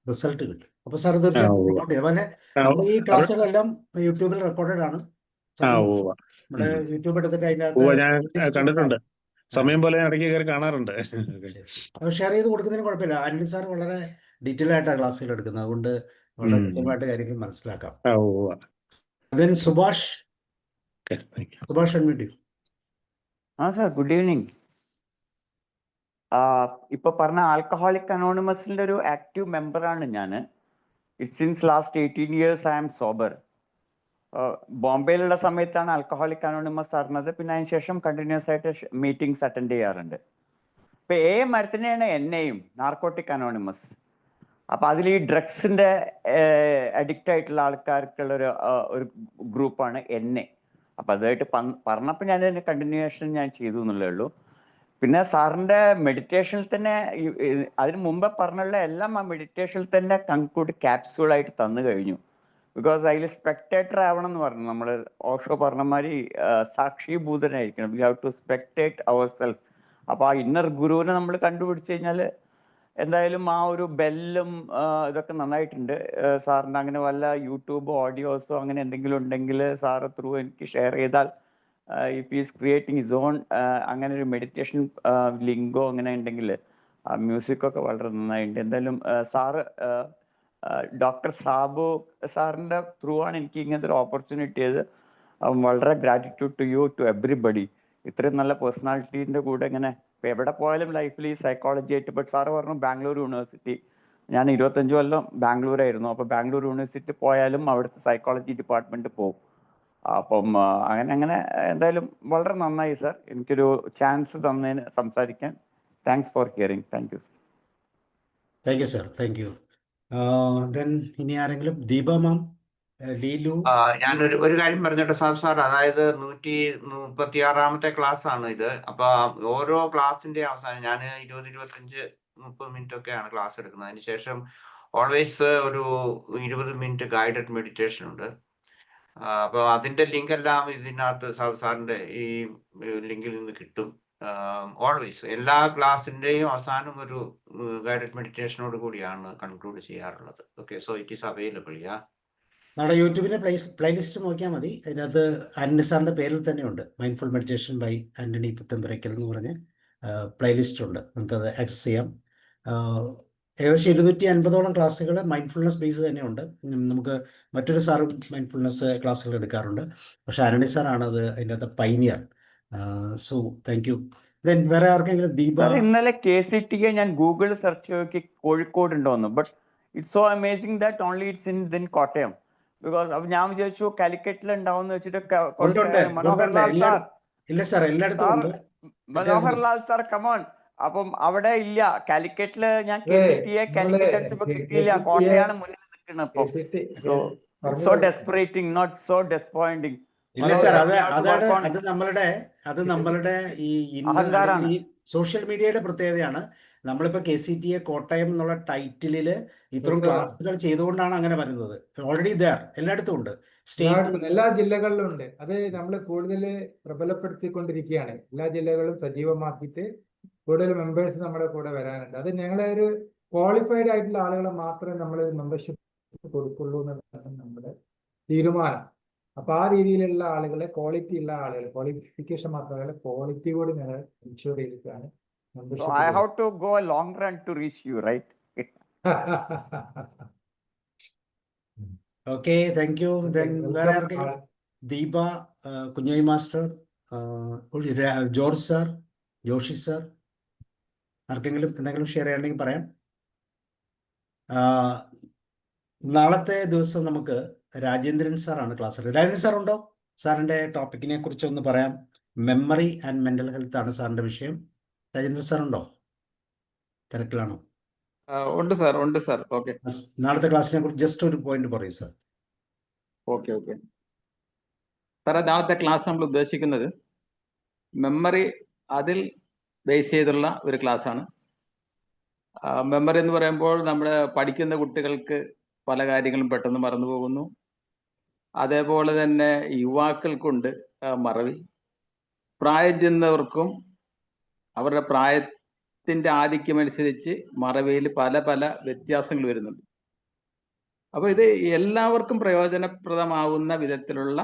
റിസൾട്ട് കിട്ടും. അപ്പൊ സാർ തീർച്ചയായിട്ടും പ്രൊമോട്ട് ചെയ്യും. അതുപോലെ നമ്മുടെ ഈ ക്ലാസ്സുകളെല്ലാം യൂട്യൂബിൽ റെക്കോർഡഡ് ആണ്. നമ്മുടെ യൂട്യൂബ് എടുത്തിട്ട് ഞാൻ കണ്ടിട്ടുണ്ട്. അതിനകത്ത് സമയം പോലെ ഇടയ്ക്ക് കയറി കാണാറുണ്ട്. അത് ഷെയർ ചെയ്ത് കൊടുക്കുന്നതിന് കുഴപ്പമില്ല. ആന്റണി സാർ വളരെ ഡീറ്റെയിൽ ആയിട്ടാണ് ക്ലാസ്സുകൾ എടുക്കുന്നത്, അതുകൊണ്ട് വളരെ കൃത്യമായിട്ട് കാര്യങ്ങൾ മനസ്സിലാക്കാം. Then Subhash, Subhash unmute. Sir, good evening. ഇപ്പൊ പറഞ്ഞ ആൽക്കഹോളിക് അനോണിമസിന്റെ ഒരു ആക്റ്റീവ് മെമ്പറാണ് ഞാൻ. It since last 18 years I am sober. ബോംബെയിലുള്ള സമയത്താണ് ആൽക്കഹോളിക് അനോണിമസ് അറിഞ്ഞത്. പിന്നെ അതിനുശേഷം കണ്ടിന്യൂസ് ആയിട്ട് മീറ്റിംഗ്സ് അറ്റൻഡ് ചെയ്യാറുണ്ട്. ഇപ്പൊ മരത്തിനെയാണ് എന്നെയും നാർക്കോട്ടിക് അനോണിമസ്. അപ്പൊ അതിൽ ഈ ഡ്രഗ്സിന്റെ അഡിക്റ്റ് ആയിട്ടുള്ള ആൾക്കാർക്കുള്ള ഒരു ഗ്രൂപ്പാണ് എന്നെ. അപ്പൊ അതുമായിട്ട് പറഞ്ഞപ്പോൾ ഞാൻ അതിന്റെ കണ്ടിന്യൂവേഷൻ ഞാൻ ചെയ്തു എന്നുള്ളേ ഉള്ളൂ. പിന്നെ സാറിന്റെ മെഡിറ്റേഷനിൽ തന്നെ അതിന് മുമ്പ് പറഞ്ഞുള്ള എല്ലാം ആ മെഡിറ്റേഷനിൽ തന്നെ കൺക്ലൂഡ് ക്യാപ്സ്യൂളായിട്ട് തന്നു കഴിഞ്ഞു. ബിക്കോസ് അതിൽ സ്പെക്ടേറ്റർ ആവണം എന്ന് പറഞ്ഞു. നമ്മൾ ഓഷോ പറഞ്ഞ മാതിരി സാക്ഷിഭൂതനായിരിക്കണം. We have to spectate our self. അപ്പൊ ആ ഇന്നർ ഗുരുവിനെ നമ്മൾ കണ്ടുപിടിച്ച് കഴിഞ്ഞാൽ എന്തായാലും ആ ഒരു ബെല്ലും ഇതൊക്കെ നന്നായിട്ടുണ്ട്. സാറിന് അങ്ങനെ വല്ല യൂട്യൂബോ ഓഡിയോസോ അങ്ങനെ എന്തെങ്കിലും ഉണ്ടെങ്കിൽ സാറ് ത്രൂ എനിക്ക് ഷെയർ ചെയ്താൽ, if is creating his own അങ്ങനെ ഒരു മെഡിറ്റേഷൻ ലിങ്കോ അങ്ങനെ ഉണ്ടെങ്കിൽ, ആ മ്യൂസിക്കൊക്കെ വളരെ നന്നായിട്ടുണ്ട്. എന്തായാലും സാറ് ഡോക്ടർ സാബു സാറിൻ്റെ ത്രൂ ആണ് എനിക്ക് ഇങ്ങനത്തെ ഒരു ഓപ്പർച്യൂണിറ്റി ചെയ്ത്. വളരെ gratitude to you, to everybody. ഇത്രയും നല്ല പേഴ്സണാലിറ്റീൻ്റെ കൂടെ ഇങ്ങനെ ഇപ്പം എവിടെ പോയാലും ലൈഫിൽ ഈ സൈക്കോളജി ആയിട്ട്. ബട്ട് സാറ് പറഞ്ഞു ബാംഗ്ലൂർ യൂണിവേഴ്സിറ്റി, ഞാൻ 25 കൊല്ലം ബാംഗ്ലൂരായിരുന്നു. അപ്പോൾ ബാംഗ്ലൂർ യൂണിവേഴ്സിറ്റി പോയാലും അവിടുത്തെ സൈക്കോളജി ഡിപ്പാർട്ട്മെന്റ് പോകും. അപ്പം അങ്ങനെ എന്തായാലും വളരെ നന്നായി സാർ, എനിക്കൊരു ചാൻസ് തന്നതിന് സംസാരിക്കാൻ. Thanks for hearing. Thank you sir. Thank you sir, thank you. Then ഇനി ആരെങ്കിലും? ദീപ മാം, ലീലു. ഞാനൊരു കാര്യം പറഞ്ഞോട്ടെ സാർ. അതായത് 136ാമത്തെ ക്ലാസ് ആണ് ഇത്. അപ്പൊ ഓരോ ക്ലാസിന്റെ അവസാനം ഞാൻ 20-25-30 മിനിറ്റ് ഒക്കെയാണ് ക്ലാസ് എടുക്കുന്നത്. അതിനുശേഷം ഓൾവേസ് ഒരു 20 മിനിറ്റ് ഗൈഡഡ് മെഡിറ്റേഷൻ ഉണ്ട്. അപ്പൊ അതിന്റെ ലിങ്ക് എല്ലാം ഇതിനകത്ത് സാറിന്റെ ഈ ലിങ്കിൽ നിന്ന് കിട്ടും. ഓൾവേസ് എല്ലാ ക്ലാസിന്റെയും അവസാനം ഒരു ഗൈഡഡ് മെഡിറ്റേഷനോട് കൂടിയാണ് കൺക്ലൂഡ് ചെയ്യാറുള്ളത്. Okay, so it is available. നമ്മുടെ യൂട്യൂബിലെ പ്ലേലിസ്റ്റ് നോക്കിയാൽ മതി. അതിനകത്ത് ആന്റണി സാറിൻ്റെ പേരിൽ തന്നെയുണ്ട്, mindful meditation by Antony Puthampurakkal എന്ന് പറഞ്ഞ് പ്ലേലിസ്റ്റ് ഉണ്ട്. നമുക്കത് ആക്സസ് ചെയ്യാം. ഏകദേശം 250ഓളം ക്ലാസ്സുകൾ മൈൻഡ്ഫുൾനെസ് ബേസ് തന്നെയുണ്ട്. നമുക്ക് മറ്റൊരു സാറും മൈൻഡ്ഫുൾനെസ് ക്ലാസ്സുകൾ എടുക്കാറുണ്ട്, പക്ഷേ ആന്റണി സാറാണ് അത് അതിൻ്റെ അകത്ത് pioneer. So thank you. Then വേറെ ആർക്കെങ്കിലും ദീപ? സാർ ഇന്നലെ KCTA ഞാൻ ഗൂഗിൾ സെർച്ച് നോക്കി കോഴിക്കോട് ഉണ്ടോന്ന്, but it's so amazing that only it's in Kottayam. Because അപ്പൊ ഞാൻ വിചാരിച്ചു കാലിക്കറ്റിൽ ഉണ്ടാവും വെച്ചിട്ട് മനോഹർലാൽ സാർ, ഇല്ല സാർ, എല്ലായിടത്തും സാർ ഉണ്ട്. Manoharlal sir come on. അപ്പം അവിടെ ഇല്ല കാലിക്കറ്റില്. ഞാൻ KCTA കാലിക്കറ്റ് അടിച്ചപ്പോ കിട്ടിയില്ല, കോട്ടയാണ് മുന്നിൽ നിൽക്കുന്നത്. അപ്പം സോ ഡെസ്പറേറ്റിംഗ്, നോട്ട് സോ ഡിസപ്പോയിന്റിംഗ്. ഇല്ല സാർ, അത് നമ്മളുടെ ഈ അഹങ്കാരാണ്. ഈ സോഷ്യൽ മീഡിയയുടെ പ്രത്യേകതയാണ്. നമ്മളിപ്പോ KCTA കോട്ടയം എന്നുള്ള ടൈറ്റിലില് ഇത്രയും ക്ലാസ്സുകൾ ചെയ്തുകൊണ്ടാണ് അങ്ങനെ വരുന്നത്. ഓൾറെഡി എല്ലായിടത്തും ഉണ്ട്, എല്ലാ ജില്ലകളിലും ഉണ്ട്. അത് നമ്മൾ കൂടുതൽ പ്രബലപ്പെടുത്തിക്കൊണ്ടിരിക്കുകയാണ്. എല്ലാ ജില്ലകളും സജീവമാക്കിയിട്ട് കൂടുതൽ മെമ്പേഴ്സ് നമ്മുടെ കൂടെ വരാനുണ്ട്. അത് ഞങ്ങളെ ഒരു ക്വാളിഫൈഡ് ആയിട്ടുള്ള ആളുകളെ മാത്രമേ നമ്മൾ മെമ്പർഷിപ്പ് കൊടുക്കുള്ളൂ എന്നതാണ് നമ്മുടെ തീരുമാനം. അപ്പൊ ആ രീതിയിലുള്ള ആളുകളെ, ക്വാളിറ്റി ഉള്ള ആളുകൾ, ക്വാളിഫിക്കേഷൻ മാത്രമല്ല ക്വാളിറ്റി കൂടി ഞങ്ങൾ ഇൻഷുർ ചെയ്തിട്ടാണ് So I have to go a long run to reach you, right? Okay, thank you. Then വേറെ ആർക്കെങ്കിലും? Deepa, Kunjayi master, George sir, Joshi sir, ആർക്കെങ്കിലും എന്തെങ്കിലും ഷെയർ ചെയ്യണമെങ്കിൽ പറയാം. നാളത്തെ ദിവസം നമുക്ക് രാജേന്ദ്രൻ സാറാണ് ക്ലാസ് എടുക്കുക. രാജേന്ദ്രൻ സാർ ഉണ്ടോ? സാറിൻ്റെ ടോപ്പിക്കിനെ കുറിച്ച് ഒന്ന് പറയാം. മെമ്മറി ആൻഡ് മെൻ്റൽ ഹെൽത്ത് ആണ് സാറിൻ്റെ വിഷയം. രാജേന്ദ്രൻ സാർ ഉണ്ടോ? തിരക്കിലാണോ? ഉണ്ട് സാർ, ഉണ്ട് സാർ. ഓക്കെ, നാളത്തെ ക്ലാസ്സിനെ കുറിച്ച് ജസ്റ്റ് ഒരു പോയിന്റ് പറയൂ സാർ. ഓക്കെ ഓക്കെ സാറേ, നാളത്തെ ക്ലാസ് നമ്മൾ ഉദ്ദേശിക്കുന്നത് മെമ്മറി, അതിൽ ബേസ് ചെയ്തുള്ള ഒരു ക്ലാസ്സാണ്. മെമ്മറി എന്ന് പറയുമ്പോൾ നമ്മുടെ പഠിക്കുന്ന കുട്ടികൾക്ക് പല കാര്യങ്ങളും പെട്ടെന്ന് മറന്നു പോകുന്നു. അതേപോലെ തന്നെ യുവാക്കൾക്കുണ്ട് മറവി. പ്രായം ചെന്നവർക്കും അവരുടെ പ്രായത്തിൻ്റെ ആധിക്യമനുസരിച്ച് മറവിയിൽ പല പല വ്യത്യാസങ്ങൾ വരുന്നുണ്ട്. അപ്പോൾ ഇത് എല്ലാവർക്കും പ്രയോജനപ്രദമാവുന്ന വിധത്തിലുള്ള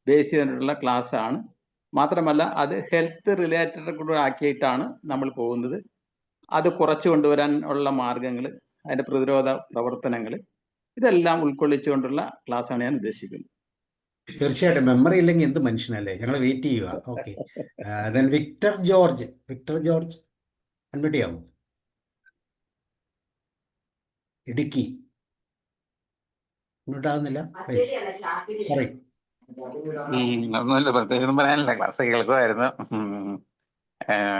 ബേസ് ചെയ്തിട്ടുള്ള ക്ലാസ് ആണ്. മാത്രമല്ല അത് ഹെൽത്ത് റിലേറ്റഡ് കൂടെ ആക്കിയിട്ടാണ് നമ്മൾ പോകുന്നത്. അത് കുറച്ചു കൊണ്ടുവരാൻ ഉള്ള മാർഗങ്ങൾ, അതിൻ്റെ പ്രതിരോധ പ്രവർത്തനങ്ങൾ, ഇതെല്ലാം ഉൾക്കൊള്ളിച്ചുകൊണ്ടുള്ള ക്ലാസ്സാണ് ഞാൻ ഉദ്ദേശിക്കുന്നത്. തീർച്ചയായിട്ടും, മെമ്മറി ഇല്ലെങ്കിൽ എന്ത് മനുഷ്യനല്ലേ. ഞങ്ങൾ വെയിറ്റ് ചെയ്യുക. Okay, then Victor George unmute ചെയ്യാമോ? ഇടുക്കി ആകുന്നില്ല. പറയും. ഒന്നുമില്ല, പ്രത്യേകിച്ച് പറയാനില്ല. ക്ലാസ് കേൾക്കുമായിരുന്നു.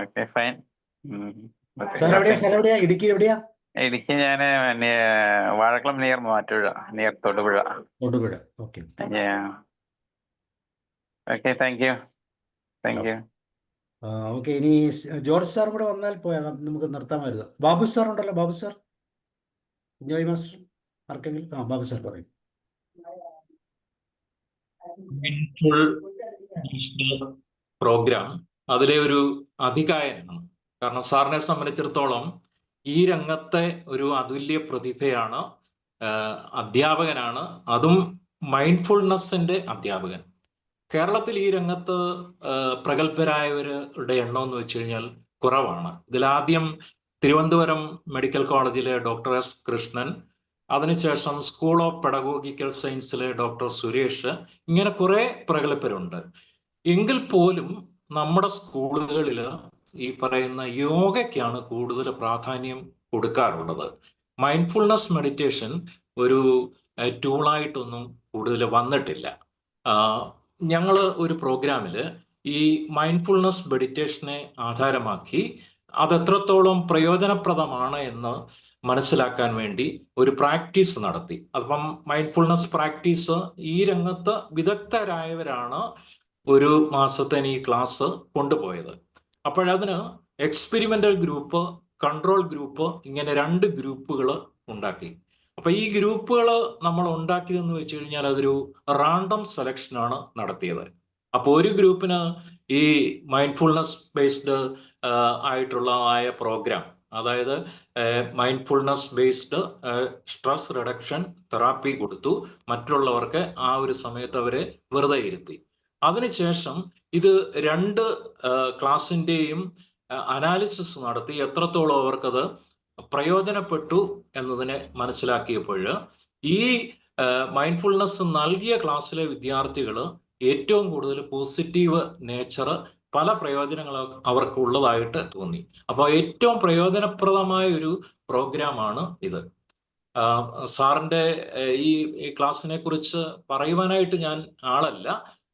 Okay, fine. സ്ഥലം എവിടെയാ? ഇടുക്കി എവിടെയാ? ഇടുക്കി ഞാൻ Vazhakulam near Muvattupuzha, near Thodupuzha. Okay. Okay, thank you. Okay, ഇനി ജോർജ് സാറും കൂടെ വന്നാൽ പോയാൽ നമുക്ക് നിർത്താമായിരുന്നു. ബാബു സാർ ഉണ്ടല്ലോ, ബാബു സാർ, കുഞ്ഞായി മാസ്റ്റർ, ആർക്കെങ്കിലും? ബാബു സാർ പറയും. പ്രോഗ്രാം അതിലെ ഒരു അധികായനാണ്. കാരണം സാറിനെ സംബന്ധിച്ചിടത്തോളം ഈ രംഗത്തെ ഒരു അതുല്യ പ്രതിഭയാണ്, അധ്യാപകനാണ്, അതും മൈൻഡ്ഫുൾനെസ്സിന്റെ അധ്യാപകൻ. കേരളത്തിൽ ഈ രംഗത്ത് പ്രഗത്ഭരായവരുടെ എണ്ണം എന്ന് വെച്ച് കഴിഞ്ഞാൽ കുറവാണ്. ഇതിലാദ്യം തിരുവനന്തപുരം മെഡിക്കൽ കോളേജിലെ ഡോക്ടർ S. കൃഷ്ണൻ, അതിനുശേഷം സ്കൂൾ ഓഫ് പെഡഗോഗിക്കൽ സയൻസിലെ ഡോക്ടർ സുരേഷ്, ഇങ്ങനെ കുറെ പ്രഗത്ഭരുണ്ട്. എങ്കിൽ പോലും നമ്മുടെ സ്കൂളുകളിൽ ഈ പറയുന്ന യോഗയ്ക്കാണ് കൂടുതൽ പ്രാധാന്യം കൊടുക്കാറുള്ളത്. മൈൻഡ്ഫുൾനെസ് മെഡിറ്റേഷൻ ഒരു ടൂളായിട്ടൊന്നും കൂടുതൽ വന്നിട്ടില്ല. ഞങ്ങൾ ഒരു പ്രോഗ്രാമിൽ ഈ മൈൻഡ്ഫുൾനെസ് മെഡിറ്റേഷനെ ആധാരമാക്കി അതെത്രത്തോളം പ്രയോജനപ്രദമാണ് എന്ന് മനസ്സിലാക്കാൻ വേണ്ടി ഒരു പ്രാക്ടീസ് നടത്തി. അപ്പം മൈൻഡ്ഫുൾനെസ് പ്രാക്ടീസ് ഈ രംഗത്ത് വിദഗ്ധരായവരാണ് ഒരു മാസത്തിന് ഈ ക്ലാസ് കൊണ്ടുപോയത്. അപ്പോഴതിന് എക്സ്പെരിമെന്റൽ ഗ്രൂപ്പ്, കൺട്രോൾ ഗ്രൂപ്പ്, ഇങ്ങനെ 2 ഗ്രൂപ്പുകൾ ഉണ്ടാക്കി. അപ്പൊ ഈ ഗ്രൂപ്പുകൾ നമ്മൾ ഉണ്ടാക്കിയതെന്ന് വെച്ച് കഴിഞ്ഞാൽ അതൊരു റാൻഡം സെലക്ഷനാണ് നടത്തിയത്. അപ്പോൾ ഒരു ഗ്രൂപ്പിന് ഈ മൈൻഡ്ഫുൾനെസ് ബേസ്ഡ് ആയ പ്രോഗ്രാം അതായത് mindfulness based stress reduction therapy കൊടുത്തു. മറ്റുള്ളവർക്ക് ആ ഒരു സമയത്ത് അവരെ വെറുതെ ഇരുത്തി. അതിനുശേഷം ഇത് രണ്ട് ക്ലാസ്സിൻ്റെയും അനാലിസിസ് നടത്തി എത്രത്തോളം അവർക്കത് പ്രയോജനപ്പെട്ടു എന്നതിനെ മനസ്സിലാക്കിയപ്പോൾ ഈ മൈൻഡ്ഫുൾനെസ് നൽകിയ ക്ലാസ്സിലെ വിദ്യാർത്ഥികൾ ഏറ്റവും കൂടുതൽ പോസിറ്റീവ് നേച്ചർ പല പ്രയോജനങ്ങളും അവർക്ക് ഉള്ളതായിട്ട് തോന്നി. അപ്പോൾ ഏറ്റവും പ്രയോജനപ്രദമായ ഒരു പ്രോഗ്രാമാണ് ഇത്. സാറിൻ്റെ ഈ ക്ലാസ്സിനെ കുറിച്ച് പറയുവാനായിട്ട് ഞാൻ ആളല്ല,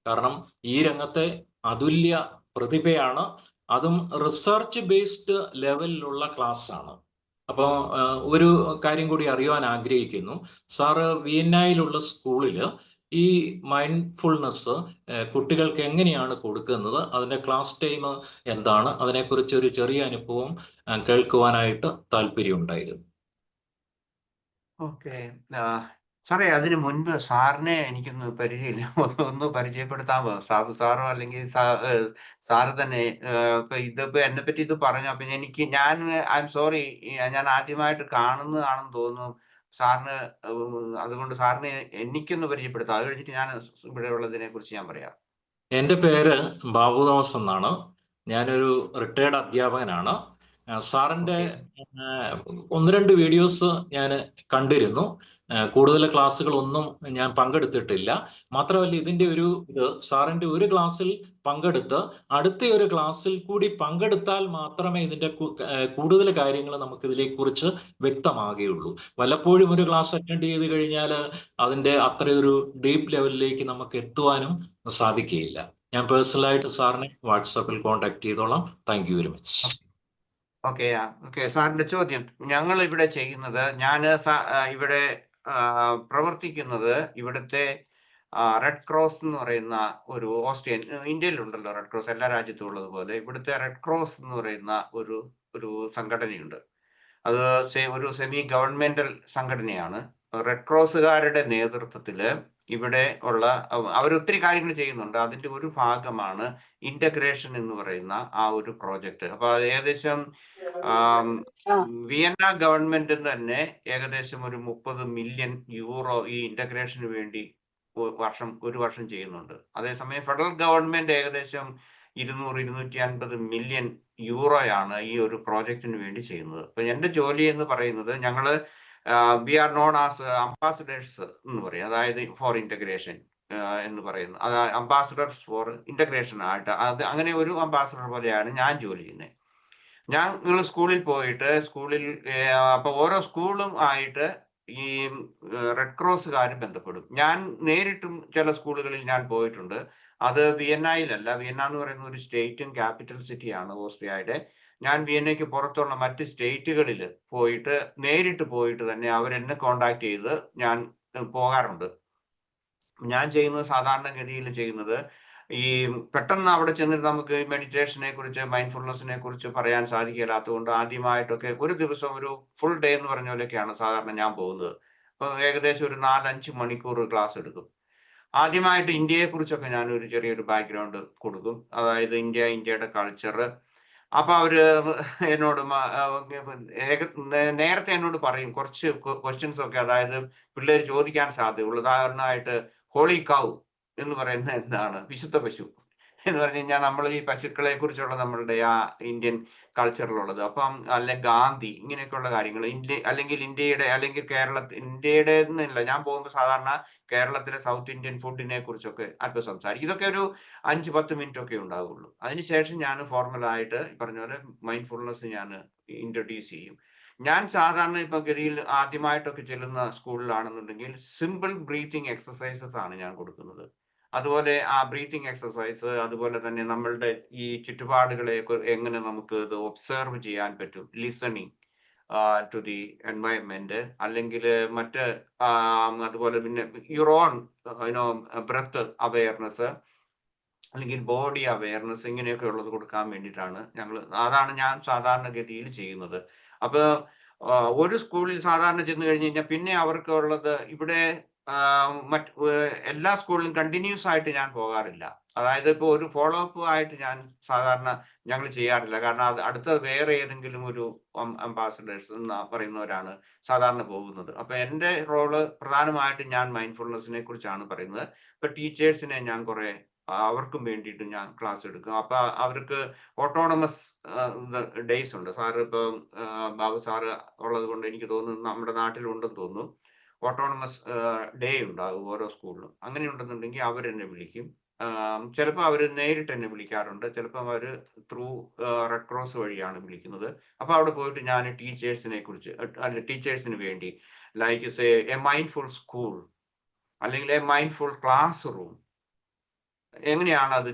കാരണം ഈ രംഗത്തെ അതുല്യ പ്രതിഭയാണ്. അതും റിസർച്ച് ബേസ്ഡ് ലെവലിലുള്ള ക്ലാസ് ആണ്. അപ്പോൾ ഒരു കാര്യം കൂടി അറിയുവാൻ ആഗ്രഹിക്കുന്നു. സാറ് വിയന്നയിലുള്ള സ്കൂളിൽ ഈ മൈൻഡ്ഫുൾനെസ് കുട്ടികൾക്ക് എങ്ങനെയാണ് കൊടുക്കുന്നത്, അതിൻ്റെ ക്ലാസ് ടൈം എന്താണ്, അതിനെക്കുറിച്ച് ഒരു ചെറിയ അനുഭവം കേൾക്കുവാനായിട്ട് താല്പര്യമുണ്ടായിരുന്നു. ഓക്കെ സാറേ, അതിന് മുൻപ് സാറിനെ എനിക്കൊന്ന് പരിചയമില്ല, ഒന്ന് പരിചയപ്പെടുത്താമോ? സാറോ അല്ലെങ്കിൽ സാറ് തന്നെ ഇപ്പൊ ഇതിപ്പോ എന്നെ പറ്റി ഇത് പറഞ്ഞു. അപ്പൊ ഞാൻ ഐ എം സോറി, ഞാൻ ആദ്യമായിട്ട് കാണുന്നതാണെന്ന് തോന്നുന്നു സാറിന്. അതുകൊണ്ട് സാറിനെ എനിക്കൊന്ന് പരിചയപ്പെടുത്താം. അത് കഴിഞ്ഞിട്ട് ഞാൻ ഇവിടെ ഉള്ളതിനെ കുറിച്ച് ഞാൻ പറയാം. എൻ്റെ പേര് ബാബു തോമസ് എന്നാണ്. ഞാനൊരു റിട്ടയർഡ് അധ്യാപകനാണ്. സാറിൻ്റെ ഒന്ന് രണ്ട് വീഡിയോസ് ഞാൻ കണ്ടിരുന്നു. കൂടുതൽ ക്ലാസ്സുകളൊന്നും ഞാൻ പങ്കെടുത്തിട്ടില്ല. മാത്രമല്ല, ഇതിൻ്റെ സാറിൻ്റെ ഒരു ക്ലാസ്സിൽ പങ്കെടുത്ത് അടുത്ത ഒരു ക്ലാസ്സിൽ കൂടി പങ്കെടുത്താൽ മാത്രമേ ഇതിൻ്റെ കൂടുതൽ കാര്യങ്ങൾ നമുക്ക് ഇതിനെക്കുറിച്ച് വ്യക്തമാകുകയുള്ളൂ. വല്ലപ്പോഴും ഒരു ക്ലാസ് അറ്റൻഡ് ചെയ്ത് കഴിഞ്ഞാൽ അതിൻ്റെ അത്രയൊരു ഡീപ്പ് ലെവലിലേക്ക് നമുക്ക് എത്തുവാനും സാധിക്കുകയില്ല. ഞാൻ പേഴ്സണലായിട്ട് സാറിനെ വാട്സാപ്പിൽ കോൺടാക്ട് ചെയ്തോളാം. Thank you very much. Okay സാറിന്റെ ചോദ്യം. ഞങ്ങൾ ഇവിടെ ചെയ്യുന്നത്, ഞാൻ ഇവിടെ പ്രവർത്തിക്കുന്നത് ഇവിടുത്തെ റെഡ് ക്രോസ് എന്ന് പറയുന്ന ഒരു ഓസ്ട്രിയൻ, ഇന്ത്യയിലുണ്ടല്ലോ റെഡ് ക്രോസ്, എല്ലാ രാജ്യത്തും ഉള്ളതുപോലെ ഇവിടുത്തെ റെഡ് ക്രോസ് എന്ന് പറയുന്ന ഒരു സംഘടനയുണ്ട്. അത് ഒരു സെമി ഗവൺമെന്റൽ സംഘടനയാണ്. റെഡ് ക്രോസുകാരുടെ നേതൃത്വത്തിൽ ഇവിടെ ഉള്ള അവർ ഒത്തിരി കാര്യങ്ങൾ ചെയ്യുന്നുണ്ട്. അതിന്റെ ഒരു ഭാഗമാണ് ഇന്റഗ്രേഷൻ എന്ന് പറയുന്ന ആ ഒരു പ്രോജക്റ്റ്. അപ്പൊ ഏകദേശം വിയന്ന ഗവൺമെന്റ് തന്നെ ഏകദേശം ഒരു 30 മില്യൺ യൂറോ ഈ ഇന്റഗ്രേഷന് വേണ്ടി ഒരു വർഷം ചെയ്യുന്നുണ്ട്. അതേസമയം ഫെഡറൽ ഗവൺമെന്റ് ഏകദേശം 200-250 മില്യൺ യൂറോയാണ് ഈ ഒരു പ്രോജക്റ്റിന് വേണ്ടി ചെയ്യുന്നത്. അപ്പൊ എന്റെ ജോലി എന്ന് പറയുന്നത്, ഞങ്ങള് we are known as ambassadors എന്ന് പറയും, അതായത് ഫോർ ഇന്റഗ്രേഷൻ എന്ന് പറയുന്നത്. അത് അംബാസഡേഴ്സ് ഫോർ ഇന്റഗ്രേഷൻ ആയിട്ട്, അങ്ങനെ ഒരു അംബാസഡർ പോലെയാണ് ഞാൻ ജോലി ചെയ്യുന്നത്. നിങ്ങൾ സ്കൂളിൽ പോയിട്ട് അപ്പൊ ഓരോ സ്കൂളും ആയിട്ട് ഈ റെഡ് ക്രോസുകാർ ബന്ധപ്പെടും. ഞാൻ നേരിട്ടും ചില സ്കൂളുകളിൽ ഞാൻ പോയിട്ടുണ്ട്. അത് വിയന്നയിലല്ല. വിയന്ന എന്ന് പറയുന്ന ഒരു സ്റ്റേറ്റും ക്യാപിറ്റൽ സിറ്റിയാണ് ഓസ്ട്രിയയുടെ. ഞാൻ വിയന്നയ്ക്ക് പുറത്തുള്ള മറ്റ് സ്റ്റേറ്റുകളിൽ നേരിട്ട് പോയിട്ട് തന്നെ അവരെന്നെ കോണ്ടാക്ട് ചെയ്ത് ഞാൻ പോകാറുണ്ട്. ഞാൻ ചെയ്യുന്നത്, സാധാരണഗതിയിൽ ചെയ്യുന്നത്, ഈ പെട്ടെന്ന് അവിടെ ചെന്നിട്ട് നമുക്ക് മെഡിറ്റേഷനെ കുറിച്ച്, മൈൻഡ്ഫുൾനെസ്സിനെ കുറിച്ച് പറയാൻ സാധിക്കില്ലാത്തതുകൊണ്ട് ആദ്യമായിട്ടൊക്കെ ഒരു ദിവസം ഒരു ഫുൾ ഡേ എന്ന് പറഞ്ഞ പോലെയൊക്കെയാണ് സാധാരണ ഞാൻ പോകുന്നത്. അപ്പൊ ഏകദേശം ഒരു 4-5 മണിക്കൂർ ക്ലാസ് എടുക്കും. ആദ്യമായിട്ട് ഇന്ത്യയെ കുറിച്ചൊക്കെ ഞാൻ ഒരു ചെറിയൊരു ബാക്ക്ഗ്രൗണ്ട് കൊടുക്കും, അതായത് ഇന്ത്യയുടെ കൾച്ചർ. അപ്പൊ അവര് എന്നോട് നേരത്തെ എന്നോട് പറയും കുറച്ച് ക്വസ്റ്റ്യൻസ് ഒക്കെ, അതായത് പിള്ളേർ ചോദിക്കാൻ സാധ്യതയുള്ളൂ. ഉദാഹരണമായിട്ട് ഹോളി കൗ എന്ന് പറയുന്നത് എന്താണ്, വിശുദ്ധ പശു എന്ന് പറഞ്ഞു കഴിഞ്ഞാൽ നമ്മൾ ഈ പശുക്കളെ കുറിച്ചുള്ള നമ്മളുടെ ആ ഇന്ത്യൻ കൾച്ചറിലുള്ളത്. അപ്പം ഗാന്ധി, ഇങ്ങനെയൊക്കെയുള്ള കാര്യങ്ങൾ, അല്ലെങ്കിൽ ഇന്ത്യയുടെ, അല്ലെങ്കിൽ ഇന്ത്യയുടെ എന്നില്ല, ഞാൻ പോകുമ്പോൾ സാധാരണ കേരളത്തിലെ സൗത്ത് ഇന്ത്യൻ ഫുഡിനെ കുറിച്ചൊക്കെ അല്പം സംസാരിക്കും. ഇതൊക്കെ ഒരു 5-10 മിനിറ്റ് ഒക്കെ ഉണ്ടാവുള്ളൂ. അതിനുശേഷം ഞാൻ ഫോർമലായിട്ട് പറഞ്ഞ പോലെ മൈൻഡ്ഫുൾനെസ് ഞാൻ ഇൻട്രൊഡ്യൂസ് ചെയ്യും. ഞാൻ സാധാരണ ഇപ്പൊ ഗതിയിൽ ആദ്യമായിട്ടൊക്കെ ചെല്ലുന്ന സ്കൂളിലാണെന്നുണ്ടെങ്കിൽ സിമ്പിൾ ബ്രീത്തിങ് എക്സസൈസസ് ആണ് ഞാൻ കൊടുക്കുന്നത്. അതുപോലെ ആ ബ്രീത്തിങ് എക്സസൈസ്, അതുപോലെ തന്നെ നമ്മളുടെ ഈ ചുറ്റുപാടുകളെ എങ്ങനെ നമുക്ക് ഇത് ഒബ്സർവ് ചെയ്യാൻ പറ്റും, ലിസണിങ് ടു ദി എൻവയൺമെന്റ്, അല്ലെങ്കിൽ മറ്റ് അതുപോലെ പിന്നെ യുവർ ഓൺ ബ്രെത്ത് അവയർനെസ്, അല്ലെങ്കിൽ ബോഡി അവയർനെസ്, ഇങ്ങനെയൊക്കെ ഉള്ളത് കൊടുക്കാൻ വേണ്ടിയിട്ടാണ് അതാണ് ഞാൻ സാധാരണഗതിയിൽ ചെയ്യുന്നത്. അപ്പൊ ഒരു സ്കൂളിൽ സാധാരണ ചെന്ന് കഴിഞ്ഞ് കഴിഞ്ഞാൽ പിന്നെ അവർക്ക് ഉള്ളത്, ഇവിടെ എല്ലാ സ്കൂളിലും കണ്ടിന്യൂസ് ആയിട്ട് ഞാൻ പോകാറില്ല. അതായത് ഇപ്പോൾ ഒരു ഫോളോ അപ്പ് ആയിട്ട് ഞാൻ സാധാരണ ഞങ്ങൾ ചെയ്യാറില്ല. കാരണം അത് അടുത്ത വേറെ ഏതെങ്കിലും ഒരു അംബാസഡേഴ്സ് എന്ന് പറയുന്നവരാണ് സാധാരണ പോകുന്നത്. അപ്പൊ എൻ്റെ റോള് പ്രധാനമായിട്ടും ഞാൻ മൈൻഡ്ഫുൾനെസ്സിനെ കുറിച്ചാണ് പറയുന്നത്. ഇപ്പൊ ടീച്ചേഴ്സിനെ ഞാൻ കുറെ അവർക്കും വേണ്ടിയിട്ട് ഞാൻ ക്ലാസ് എടുക്കും. അപ്പൊ അവർക്ക് ഓട്ടോണമസ് ഡേയ്സ് ഉണ്ട്. സാറ് ഇപ്പം ബാബു സാറ് ഉള്ളത് കൊണ്ട് എനിക്ക് തോന്നുന്നു നമ്മുടെ നാട്ടിലുണ്ടെന്ന് തോന്നുന്നു. ഓട്ടോണമസ് ഡേ ഉണ്ടാകും ഓരോ സ്കൂളിലും. അങ്ങനെ ഉണ്ടെന്നുണ്ടെങ്കിൽ അവരെന്നെ വിളിക്കും. ചിലപ്പോൾ അവർ നേരിട്ട് എന്നെ വിളിക്കാറുണ്ട്, ചിലപ്പോൾ അവർ ത്രൂ റെഡ് ക്രോസ് വഴിയാണ് വിളിക്കുന്നത്. അപ്പൊ അവിടെ പോയിട്ട് ഞാൻ ടീച്ചേഴ്സിനെ കുറിച്ച് അല്ല ടീച്ചേഴ്സിന് വേണ്ടി like say A mindful school അല്ലെങ്കിൽ എ മൈൻഡ്ഫുൾ ക്ലാസ് റൂം, എങ്ങനെയാണ് അത്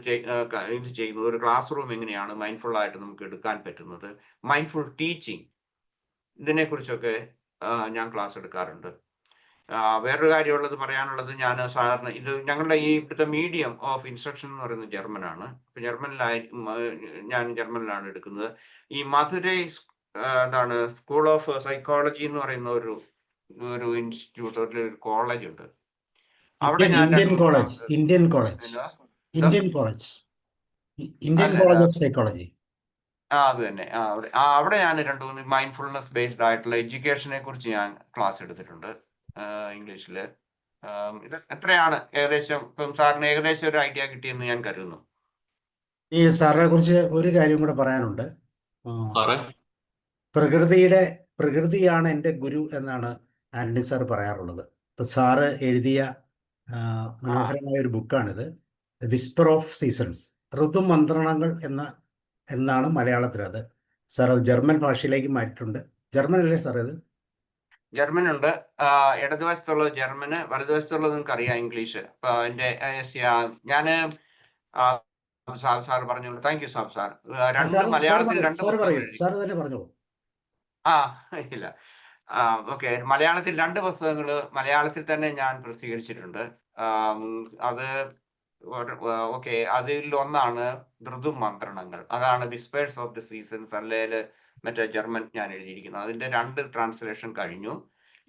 ഇത് ചെയ്യുന്നത്, ഒരു ക്ലാസ് റൂം എങ്ങനെയാണ് മൈൻഡ്ഫുൾ ആയിട്ട് നമുക്ക് എടുക്കാൻ പറ്റുന്നത്, മൈൻഡ്ഫുൾ ടീച്ചിങ്, ഇതിനെക്കുറിച്ചൊക്കെ ഞാൻ ക്ലാസ് എടുക്കാറുണ്ട്. വേറൊരു കാര്യമുള്ളത് പറയാനുള്ളത്, ഞാൻ സാധാരണ ഇത് ഞങ്ങളുടെ ഈ ഇവിടുത്തെ മീഡിയം ഓഫ് ഇൻസ്ട്രക്ഷൻ എന്ന് പറയുന്നത് ജർമ്മനാണ്. ഇപ്പൊ ഞാൻ ജർമ്മനിലാണ് എടുക്കുന്നത്. ഈ മധുരൈ എന്താണ് സ്കൂൾ ഓഫ് സൈക്കോളജി എന്ന് പറയുന്ന ഒരു ഇൻസ്റ്റിറ്റ്യൂട്ട്, ഒരു കോളേജ് ഉണ്ട്. അവിടെ ഞാൻ ഇന്ത്യൻ കോളേജ് ഓഫ് സൈക്കോളജി. അത് തന്നെ. അവിടെ ഞാൻ 2-3 മൈൻഡ്ഫുൾനെസ് ബേസ്ഡ് ആയിട്ടുള്ള എഡ്യൂക്കേഷനെ കുറിച്ച് ഞാൻ ക്ലാസ് എടുത്തിട്ടുണ്ട് ഇംഗ്ലീഷില്. ഇത് എത്രയാണ് ഏകദേശം ഇപ്പം സാറിന് ഏകദേശം ഒരു ഐഡിയ കിട്ടിയെന്ന് ഞാൻ കരുതുന്നു. ഈ സാറിനെ കുറിച്ച് ഒരു കാര്യം കൂടെ പറയാനുണ്ട്. സാറേ, പ്രകൃതിയാണ് എൻ്റെ ഗുരു എന്നാണ് ആന്റണി സാർ പറയാറുള്ളത്. ഇപ്പൊ സാറ് എഴുതിയ മനോഹരമായ ഒരു ബുക്കാണിത്, വിസ്പർ ഓഫ് സീസൺസ്, ഋതുമന്ത്രണങ്ങൾ എന്നാണ് മലയാളത്തിൽ. അത് സാർ അത് ജർമ്മൻ ഭാഷയിലേക്ക് മാറ്റിയിട്ടുണ്ട്. ജർമ്മനല്ലേ സാർ ഇത്? ജർമ്മൻ ഉണ്ട്. ഇടതുവശത്തുള്ളത് ജർമ്മന്, വലതുവശത്തുള്ളത് നിങ്ങൾക്ക് അറിയാം ഇംഗ്ലീഷ്. എൻ്റെ ഞാന് സാർ പറഞ്ഞോളൂ. Thank you sir. മലയാളത്തിൽ 2 പുസ്തകങ്ങൾ എഴുതി. ഇല്ല, ഓക്കെ. മലയാളത്തിൽ 2 പുസ്തകങ്ങൾ മലയാളത്തിൽ തന്നെ ഞാൻ പ്രസിദ്ധീകരിച്ചിട്ടുണ്ട്. അത് ഓക്കെ, അതിൽ ഒന്നാണ് ഋതുമന്ത്രണങ്ങൾ, അതാണ് വിസ്പേഴ്സ് ഓഫ് ദി സീസൺസ്, അല്ലെങ്കിൽ മറ്റേ ജർമ്മൻ ഞാൻ എഴുതിയിരിക്കുന്നത്. അതിന്റെ 2 ട്രാൻസ്ലേഷൻ കഴിഞ്ഞു.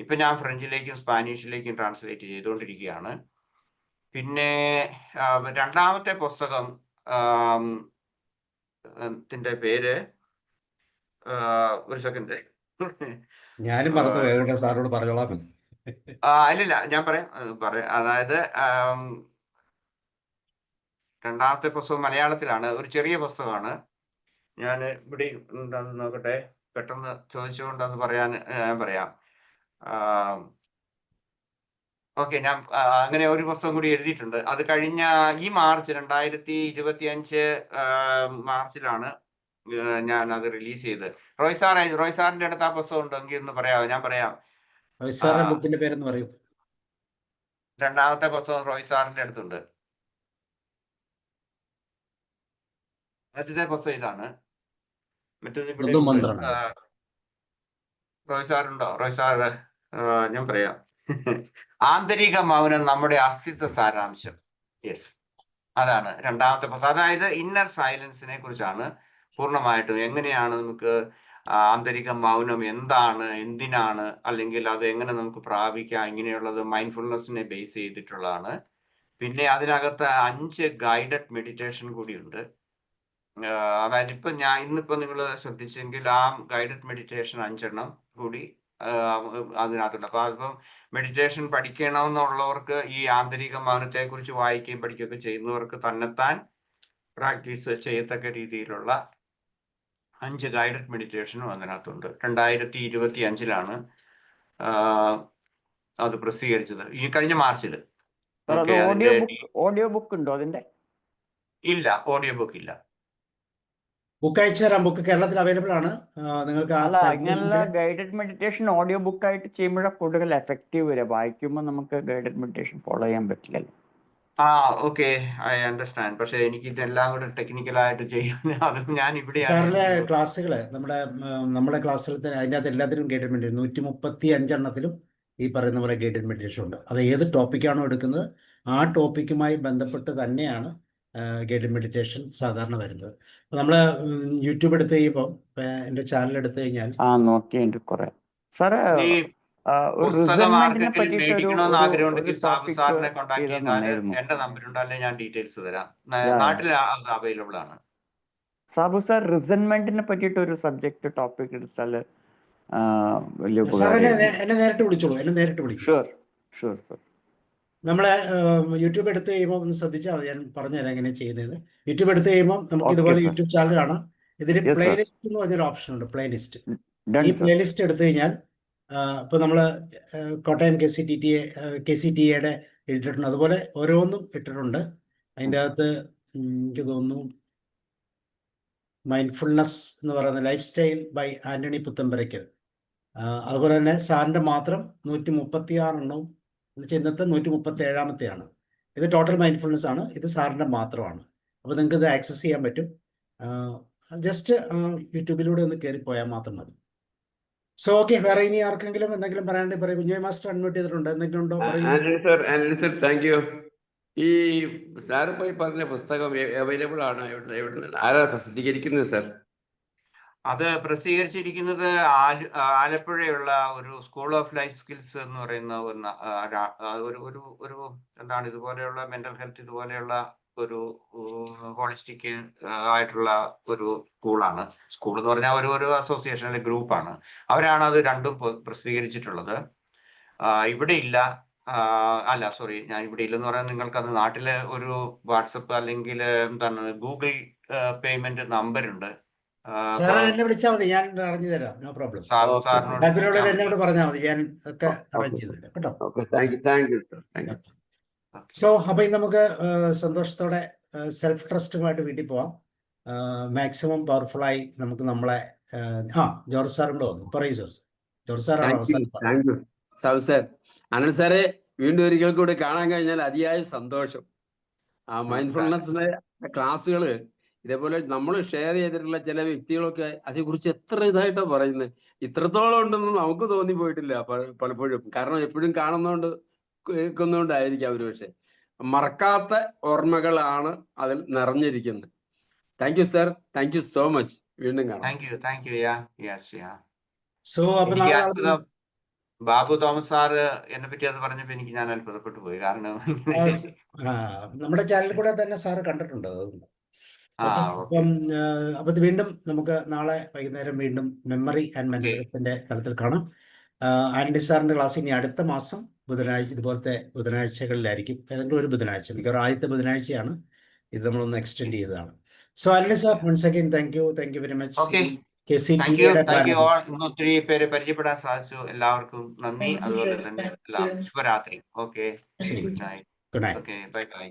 ഇപ്പൊ ഞാൻ ഫ്രഞ്ചിലേക്കും സ്പാനിഷിലേക്കും ട്രാൻസ്ലേറ്റ് ചെയ്തുകൊണ്ടിരിക്കുകയാണ്. പിന്നെ രണ്ടാമത്തെ പുസ്തകം ത്തിന്റെ പേര് ഒരു സെക്കൻഡ്, ഞാനും പറഞ്ഞു സാറോട് പറഞ്ഞോളാം. അല്ലില്ല, ഞാൻ പറയാം. അതായത് രണ്ടാമത്തെ പുസ്തകം മലയാളത്തിലാണ്, ഒരു ചെറിയ പുസ്തകമാണ്. ഞാൻ ഇവിടെ എന്താണെന്ന് നോക്കട്ടെ, പെട്ടെന്ന് ചോദിച്ചുകൊണ്ട് അത് ഞാൻ പറയാം. ഓക്കെ, ഞാൻ അങ്ങനെ ഒരു പുസ്തകം കൂടി എഴുതിയിട്ടുണ്ട്. അത് കഴിഞ്ഞ ഈ മാർച്ച് 2025 മാർച്ചിലാണ് ഞാൻ അത് റിലീസ് ചെയ്തത്. റോയ് സാറിന്റെ അടുത്ത് ആ പുസ്തകം ഉണ്ടെങ്കിൽ ഒന്ന് പറയാമോ? ഞാൻ പറയാം. ബുക്കിന്റെ പേരെന്ന് പറയൂ. രണ്ടാമത്തെ പുസ്തകം റോയ് സാറിന്റെ അടുത്തുണ്ട്. ആദ്യത്തെ പുസ്തകം ഇതാണ്. മറ്റേത് ഇവിടെ റോയ് സാറുണ്ടോ? റോയ് സാറ് ഞാൻ പറയാം. ആന്തരിക മൗനം നമ്മുടെ അസ്തിത്വ സാരാംശം. യെസ്, അതാണ് രണ്ടാമത്തെ പുസ്തകം. അതായത് ഇന്നർ സൈലൻസിനെ കുറിച്ചാണ് പൂർണ്ണമായിട്ടും. എങ്ങനെയാണ് നമുക്ക് ആന്തരിക മൗനം എന്താണ്, എന്തിനാണ്, അല്ലെങ്കിൽ അത് എങ്ങനെ നമുക്ക് പ്രാപിക്കാം, ഇങ്ങനെയുള്ളത് മൈൻഡ്ഫുൾനെസ്സിനെ ബേസ് ചെയ്തിട്ടുള്ളതാണ്. പിന്നെ അതിനകത്ത് 5 ഗൈഡഡ് മെഡിറ്റേഷൻ കൂടിയുണ്ട്. അതായത് ഇന്നിപ്പോ നിങ്ങൾ ശ്രദ്ധിച്ചെങ്കിൽ ആ ഗൈഡഡ് മെഡിറ്റേഷൻ 5 എണ്ണം കൂടി അതിനകത്തുണ്ട്. അപ്പൊ അതിപ്പം മെഡിറ്റേഷൻ പഠിക്കണമെന്നുള്ളവർക്ക്, ഈ ആന്തരിക മൗനത്തെ കുറിച്ച് വായിക്കുകയും പഠിക്കുകയൊക്കെ ചെയ്യുന്നവർക്ക് തന്നെത്താൻ പ്രാക്ടീസ് ചെയ്യത്തക്ക രീതിയിലുള്ള 5 ഗൈഡഡ് മെഡിറ്റേഷനും അതിനകത്തുണ്ട്. 2025 അത് പ്രസിദ്ധീകരിച്ചത്, ഈ കഴിഞ്ഞ മാർച്ചിൽ. ഓഡിയോ ബുക്ക് ഉണ്ടോ അതിന്റെ? ഇല്ല, ഓഡിയോ ബുക്ക് ഇല്ല. ബുക്ക് അയച്ചു തരാം. ബുക്ക് കേരളത്തിൽ അവൈലബിൾ ആണ്. നിങ്ങൾക്ക് ഇങ്ങനെയുള്ള ഗൈഡഡ് മെഡിറ്റേഷൻ ഓഡിയോ ബുക്ക് ആയിട്ട് ചെയ്യുമ്പോഴാണ് കൂടുതൽ എഫക്റ്റീവ് വരിക. വായിക്കുമ്പോൾ നമുക്ക് ഗൈഡഡ് മെഡിറ്റേഷൻ ഫോളോ ചെയ്യാൻ പറ്റില്ലല്ലോ. Okay, I understand. പക്ഷെ എനിക്ക് ഇതെല്ലാം കൂടെ ടെക്നിക്കലായിട്ട് ചെയ്യാൻ അതും ഞാൻ ഇവിടെ സാറിന്റെ ക്ലാസ്സുകള് നമ്മുടെ ക്ലാസ്സിൽ തന്നെ അതിനകത്ത് എല്ലാത്തിനും ഗൈഡഡ് മെഡിറ്റേഷൻ 135 എണ്ണത്തിലും ഈ പറയുന്ന പോലെ ഗൈഡഡ് മെഡിറ്റേഷൻ ഉണ്ട്. അത് ഏത് ടോപ്പിക്കാണോ എടുക്കുന്നത് ആ ടോപ്പിക്കുമായി ബന്ധപ്പെട്ട് തന്നെയാണ് ഗൈഡഡ് മെഡിറ്റേഷൻ സാധാരണ വരുന്നത്. നമ്മൾ യൂട്യൂബ് എടുത്ത് കഴിയുമ്പോൾ എൻ്റെ ചാനൽ എടുത്തു കഴിഞ്ഞാൽ നോക്കിയുണ്ട് കുറെ. സാറ് ഒരു പുസ്തകം റിസൺമെന്റിനെ ആർക്കെങ്കിലും പറ്റിയിട്ട് മേടിക്കണമെന്ന് ഒരു ആഗ്രഹമുണ്ടെങ്കിൽ സാബു ടോപ്പിക് സാറിനെ കോണ്ടാക്ട് ചെയ്താൽ ചെയ്താൽ നന്നായിരുന്നു. എന്റെ നമ്പറുണ്ട്, അല്ലെങ്കിൽ ഞാൻ ഡീറ്റെയിൽസ് തരാം. യാ നാട്ടിൽ അവൈലബിൾ ആണ്. സാബു സാർ റിസൺമെന്റിനെ പറ്റിയിട്ട് ഒരു സബ്ജക്ട് ടോപ്പിക് എടുത്താൽ വലിയ സാർ ഉപകാരമായിരുന്നു. എന്നെ നേരിട്ട് വിളിച്ചോളൂ, എന്നെ നേരിട്ട് വിളിക്കും. Sure sure sir. നമ്മളെ യൂട്യൂബ് എടുത്ത് കഴിയുമ്പോൾ ഒന്ന് ശ്രദ്ധിച്ചാൽ മതി, ഞാൻ പറഞ്ഞുതരാം എങ്ങനെ ചെയ്യുന്നത്. യൂട്യൂബ് എടുത്ത് കഴിയുമ്പോൾ നമുക്ക് ഓക്കെ ഇതുപോലെ സർ. യൂട്യൂബ് ചാനൽ കാണാം. ഇതിന് യെസ് സർ. പ്ലേലിസ്റ്റ് എന്ന് പറഞ്ഞൊരു ഓപ്ഷൻ ഉണ്ട്, പ്ലേലിസ്റ്റ്. ഡൺ ഈ സർ. പ്ലേലിസ്റ്റ് എടുത്തു കഴിഞ്ഞാൽ ഇപ്പോൾ നമ്മൾ കോട്ടയം KCTA ഇട്ടിട്ടുണ്ട്, അതുപോലെ ഓരോന്നും ഇട്ടിട്ടുണ്ട്. അതിൻ്റെ അകത്ത് എനിക്ക് തോന്നുന്നു മൈൻഡ്ഫുൾനെസ് എന്ന് പറയുന്ന life style by Antony Puthamparackal. അതുപോലെ തന്നെ സാറിൻ്റെ മാത്രം 136 എണ്ണവും, എന്നുവെച്ചാൽ ഇന്നത്തെ 137ാമത്തെയാണ്. ഇത് ടോട്ടൽ മൈൻഡ്ഫുൾനെസ് ആണ്, ഇത് സാറിൻ്റെ മാത്രമാണ്. അപ്പോൾ നിങ്ങൾക്ക് ഇത് ആക്സസ് ചെയ്യാൻ പറ്റും. ജസ്റ്റ് യൂട്യൂബിലൂടെ ഒന്ന് കയറിപ്പോയാൽ മാത്രം മതി. സോ ഓക്കെ, വേറെ ഇനി ആർക്കെങ്കിലും എന്തെങ്കിലും പറയാനുണ്ടെങ്കിൽ പറയും. കുഞ്ഞോയ് മാസ്റ്റർ അൺമ്യൂട്ട് ചെയ്തിട്ടുണ്ട്, എന്തെങ്കിലും ഉണ്ടോ പറയൂ. Antony sir thank U. ഈ സാറ് പോയി പറഞ്ഞ പുസ്തകം അവൈലബിൾ ആണ്, ആരാ പ്രസിദ്ധീകരിക്കുന്നത് സർ? അത് പ്രസിദ്ധീകരിച്ചിരിക്കുന്നത് ആലപ്പുഴയുള്ള ഒരു സ്കൂൾ ഓഫ് ലൈഫ് സ്കിൽസ് എന്ന് പറയുന്ന ഒരു എന്താണ് ഇതുപോലെയുള്ള മെന്റൽ ഹെൽത്ത് ഇതുപോലെയുള്ള ഒരു ഹോളിസ്റ്റിക് ആയിട്ടുള്ള ഒരു സ്കൂളാണ്. സ്കൂൾ എന്ന് പറഞ്ഞാൽ ഒരു അസോസിയേഷൻ അല്ലെങ്കിൽ ഗ്രൂപ്പാണ്. അവരാണ് അത് രണ്ടും പ്രസിദ്ധീകരിച്ചിട്ടുള്ളത്. ഇവിടെ ഇല്ല, അല്ല സോറി, ഞാൻ ഇവിടെ ഇല്ലെന്ന് പറയാൻ നിങ്ങൾക്ക് അത് നാട്ടില് ഒരു വാട്സപ്പ് അല്ലെങ്കിൽ എന്താണ് ഗൂഗിൾ പേയ്മെന്റ് നമ്പർ ഉണ്ട്. സാർ എന്നെ വിളിച്ചാൽ മതി, ഞാൻ അറേഞ്ച് തരാം. No problem. സാറിനോട് താല്പര്യമുള്ളവർ എന്നോട് പറഞ്ഞാൽ മതി, ഞാൻ ഒക്കെ അറേഞ്ച് ചെയ്ത് തരാം കേട്ടോ. Thank you sir. സോ അപ്പോൾ ഇന്ന് നമുക്ക് സന്തോഷത്തോടെ സെൽഫ് ട്രസ്റ്റുമായിട്ട് വീട്ടിൽ പോവാം. മാക്സിമം പവർഫുള്ളായി നമുക്ക് നമ്മളെ ജോർജ് സാറും കൂടെ വന്നു. പറയൂ ജോർജ് സാറാണ് അവസാനം പറഞ്ഞത്. Thank you Sabu sir. Anil സാറെ വീണ്ടും ഒരിക്കൽ കൂടി കാണാൻ കഴിഞ്ഞാൽ അതിയായ സന്തോഷം. മൈൻഡ്ഫുൾനെസ്സിന്റെ ക്ലാസ്സുകൾ ഇതേപോലെ നമ്മൾ ഷെയർ ചെയ്തിട്ടുള്ള ചില വ്യക്തികളൊക്കെ അതേക്കുറിച്ച് എത്ര ഇതായിട്ടാണ് പറയുന്നത്. ഇത്രത്തോളം ഉണ്ടെന്ന് നമുക്ക് തോന്നിപ്പോയിട്ടില്ല പലപ്പോഴും. കാരണം എപ്പോഴും കാണുന്നതുകൊണ്ട് കേൾക്കുന്നതുകൊണ്ടായിരിക്കും അവർ. പക്ഷെ മറക്കാത്ത ഓർമ്മകളാണ് അതിൽ നിറഞ്ഞിരിക്കുന്നത്. Thank you sir, thank you so much. വീണ്ടും കാണാം. Thank you. സോ അപ്പോൾ ബാബു തോമസ് സാറ് എന്നെ പറ്റി അത് പറഞ്ഞപ്പോൾ ഞാൻ അത്ഭുതപ്പെട്ടു പോയി. കാരണം നമ്മുടെ ചാനലിൽ കൂടെ തന്നെ സാറ് കണ്ടിട്ടുണ്ട്. അതുകൊണ്ട് അപ്പം വീണ്ടും നമുക്ക് നാളെ വൈകുന്നേരം വീണ്ടും മെമ്മറി ആൻഡ് മെന്റൽ ഹെൽത്തിന്റെ തലത്തിൽ കാണാം. ആന്റണി സാറിന്റെ ക്ലാസ് ഇനി അടുത്ത മാസം ബുധനാഴ്ച, ഇതുപോലത്തെ ബുധനാഴ്ചകളിലായിരിക്കും. ഏതെങ്കിലും ഒരു ബുധനാഴ്ച, മിക്കവാറും ആദ്യത്തെ ബുധനാഴ്ചയാണ്. ഇത് നമ്മളൊന്ന് എക്സ്റ്റെൻഡ് ചെയ്തതാണ്. So Antony sir, once again thank you very much. ഒത്തിരി പേരെ പരിചയപ്പെടാൻ സാധിച്ചു. എല്ലാവർക്കും നന്ദി. അതുപോലെ തന്നെ ശുഭരാത്രി. Okay, good night. Good night. Okay, bye by.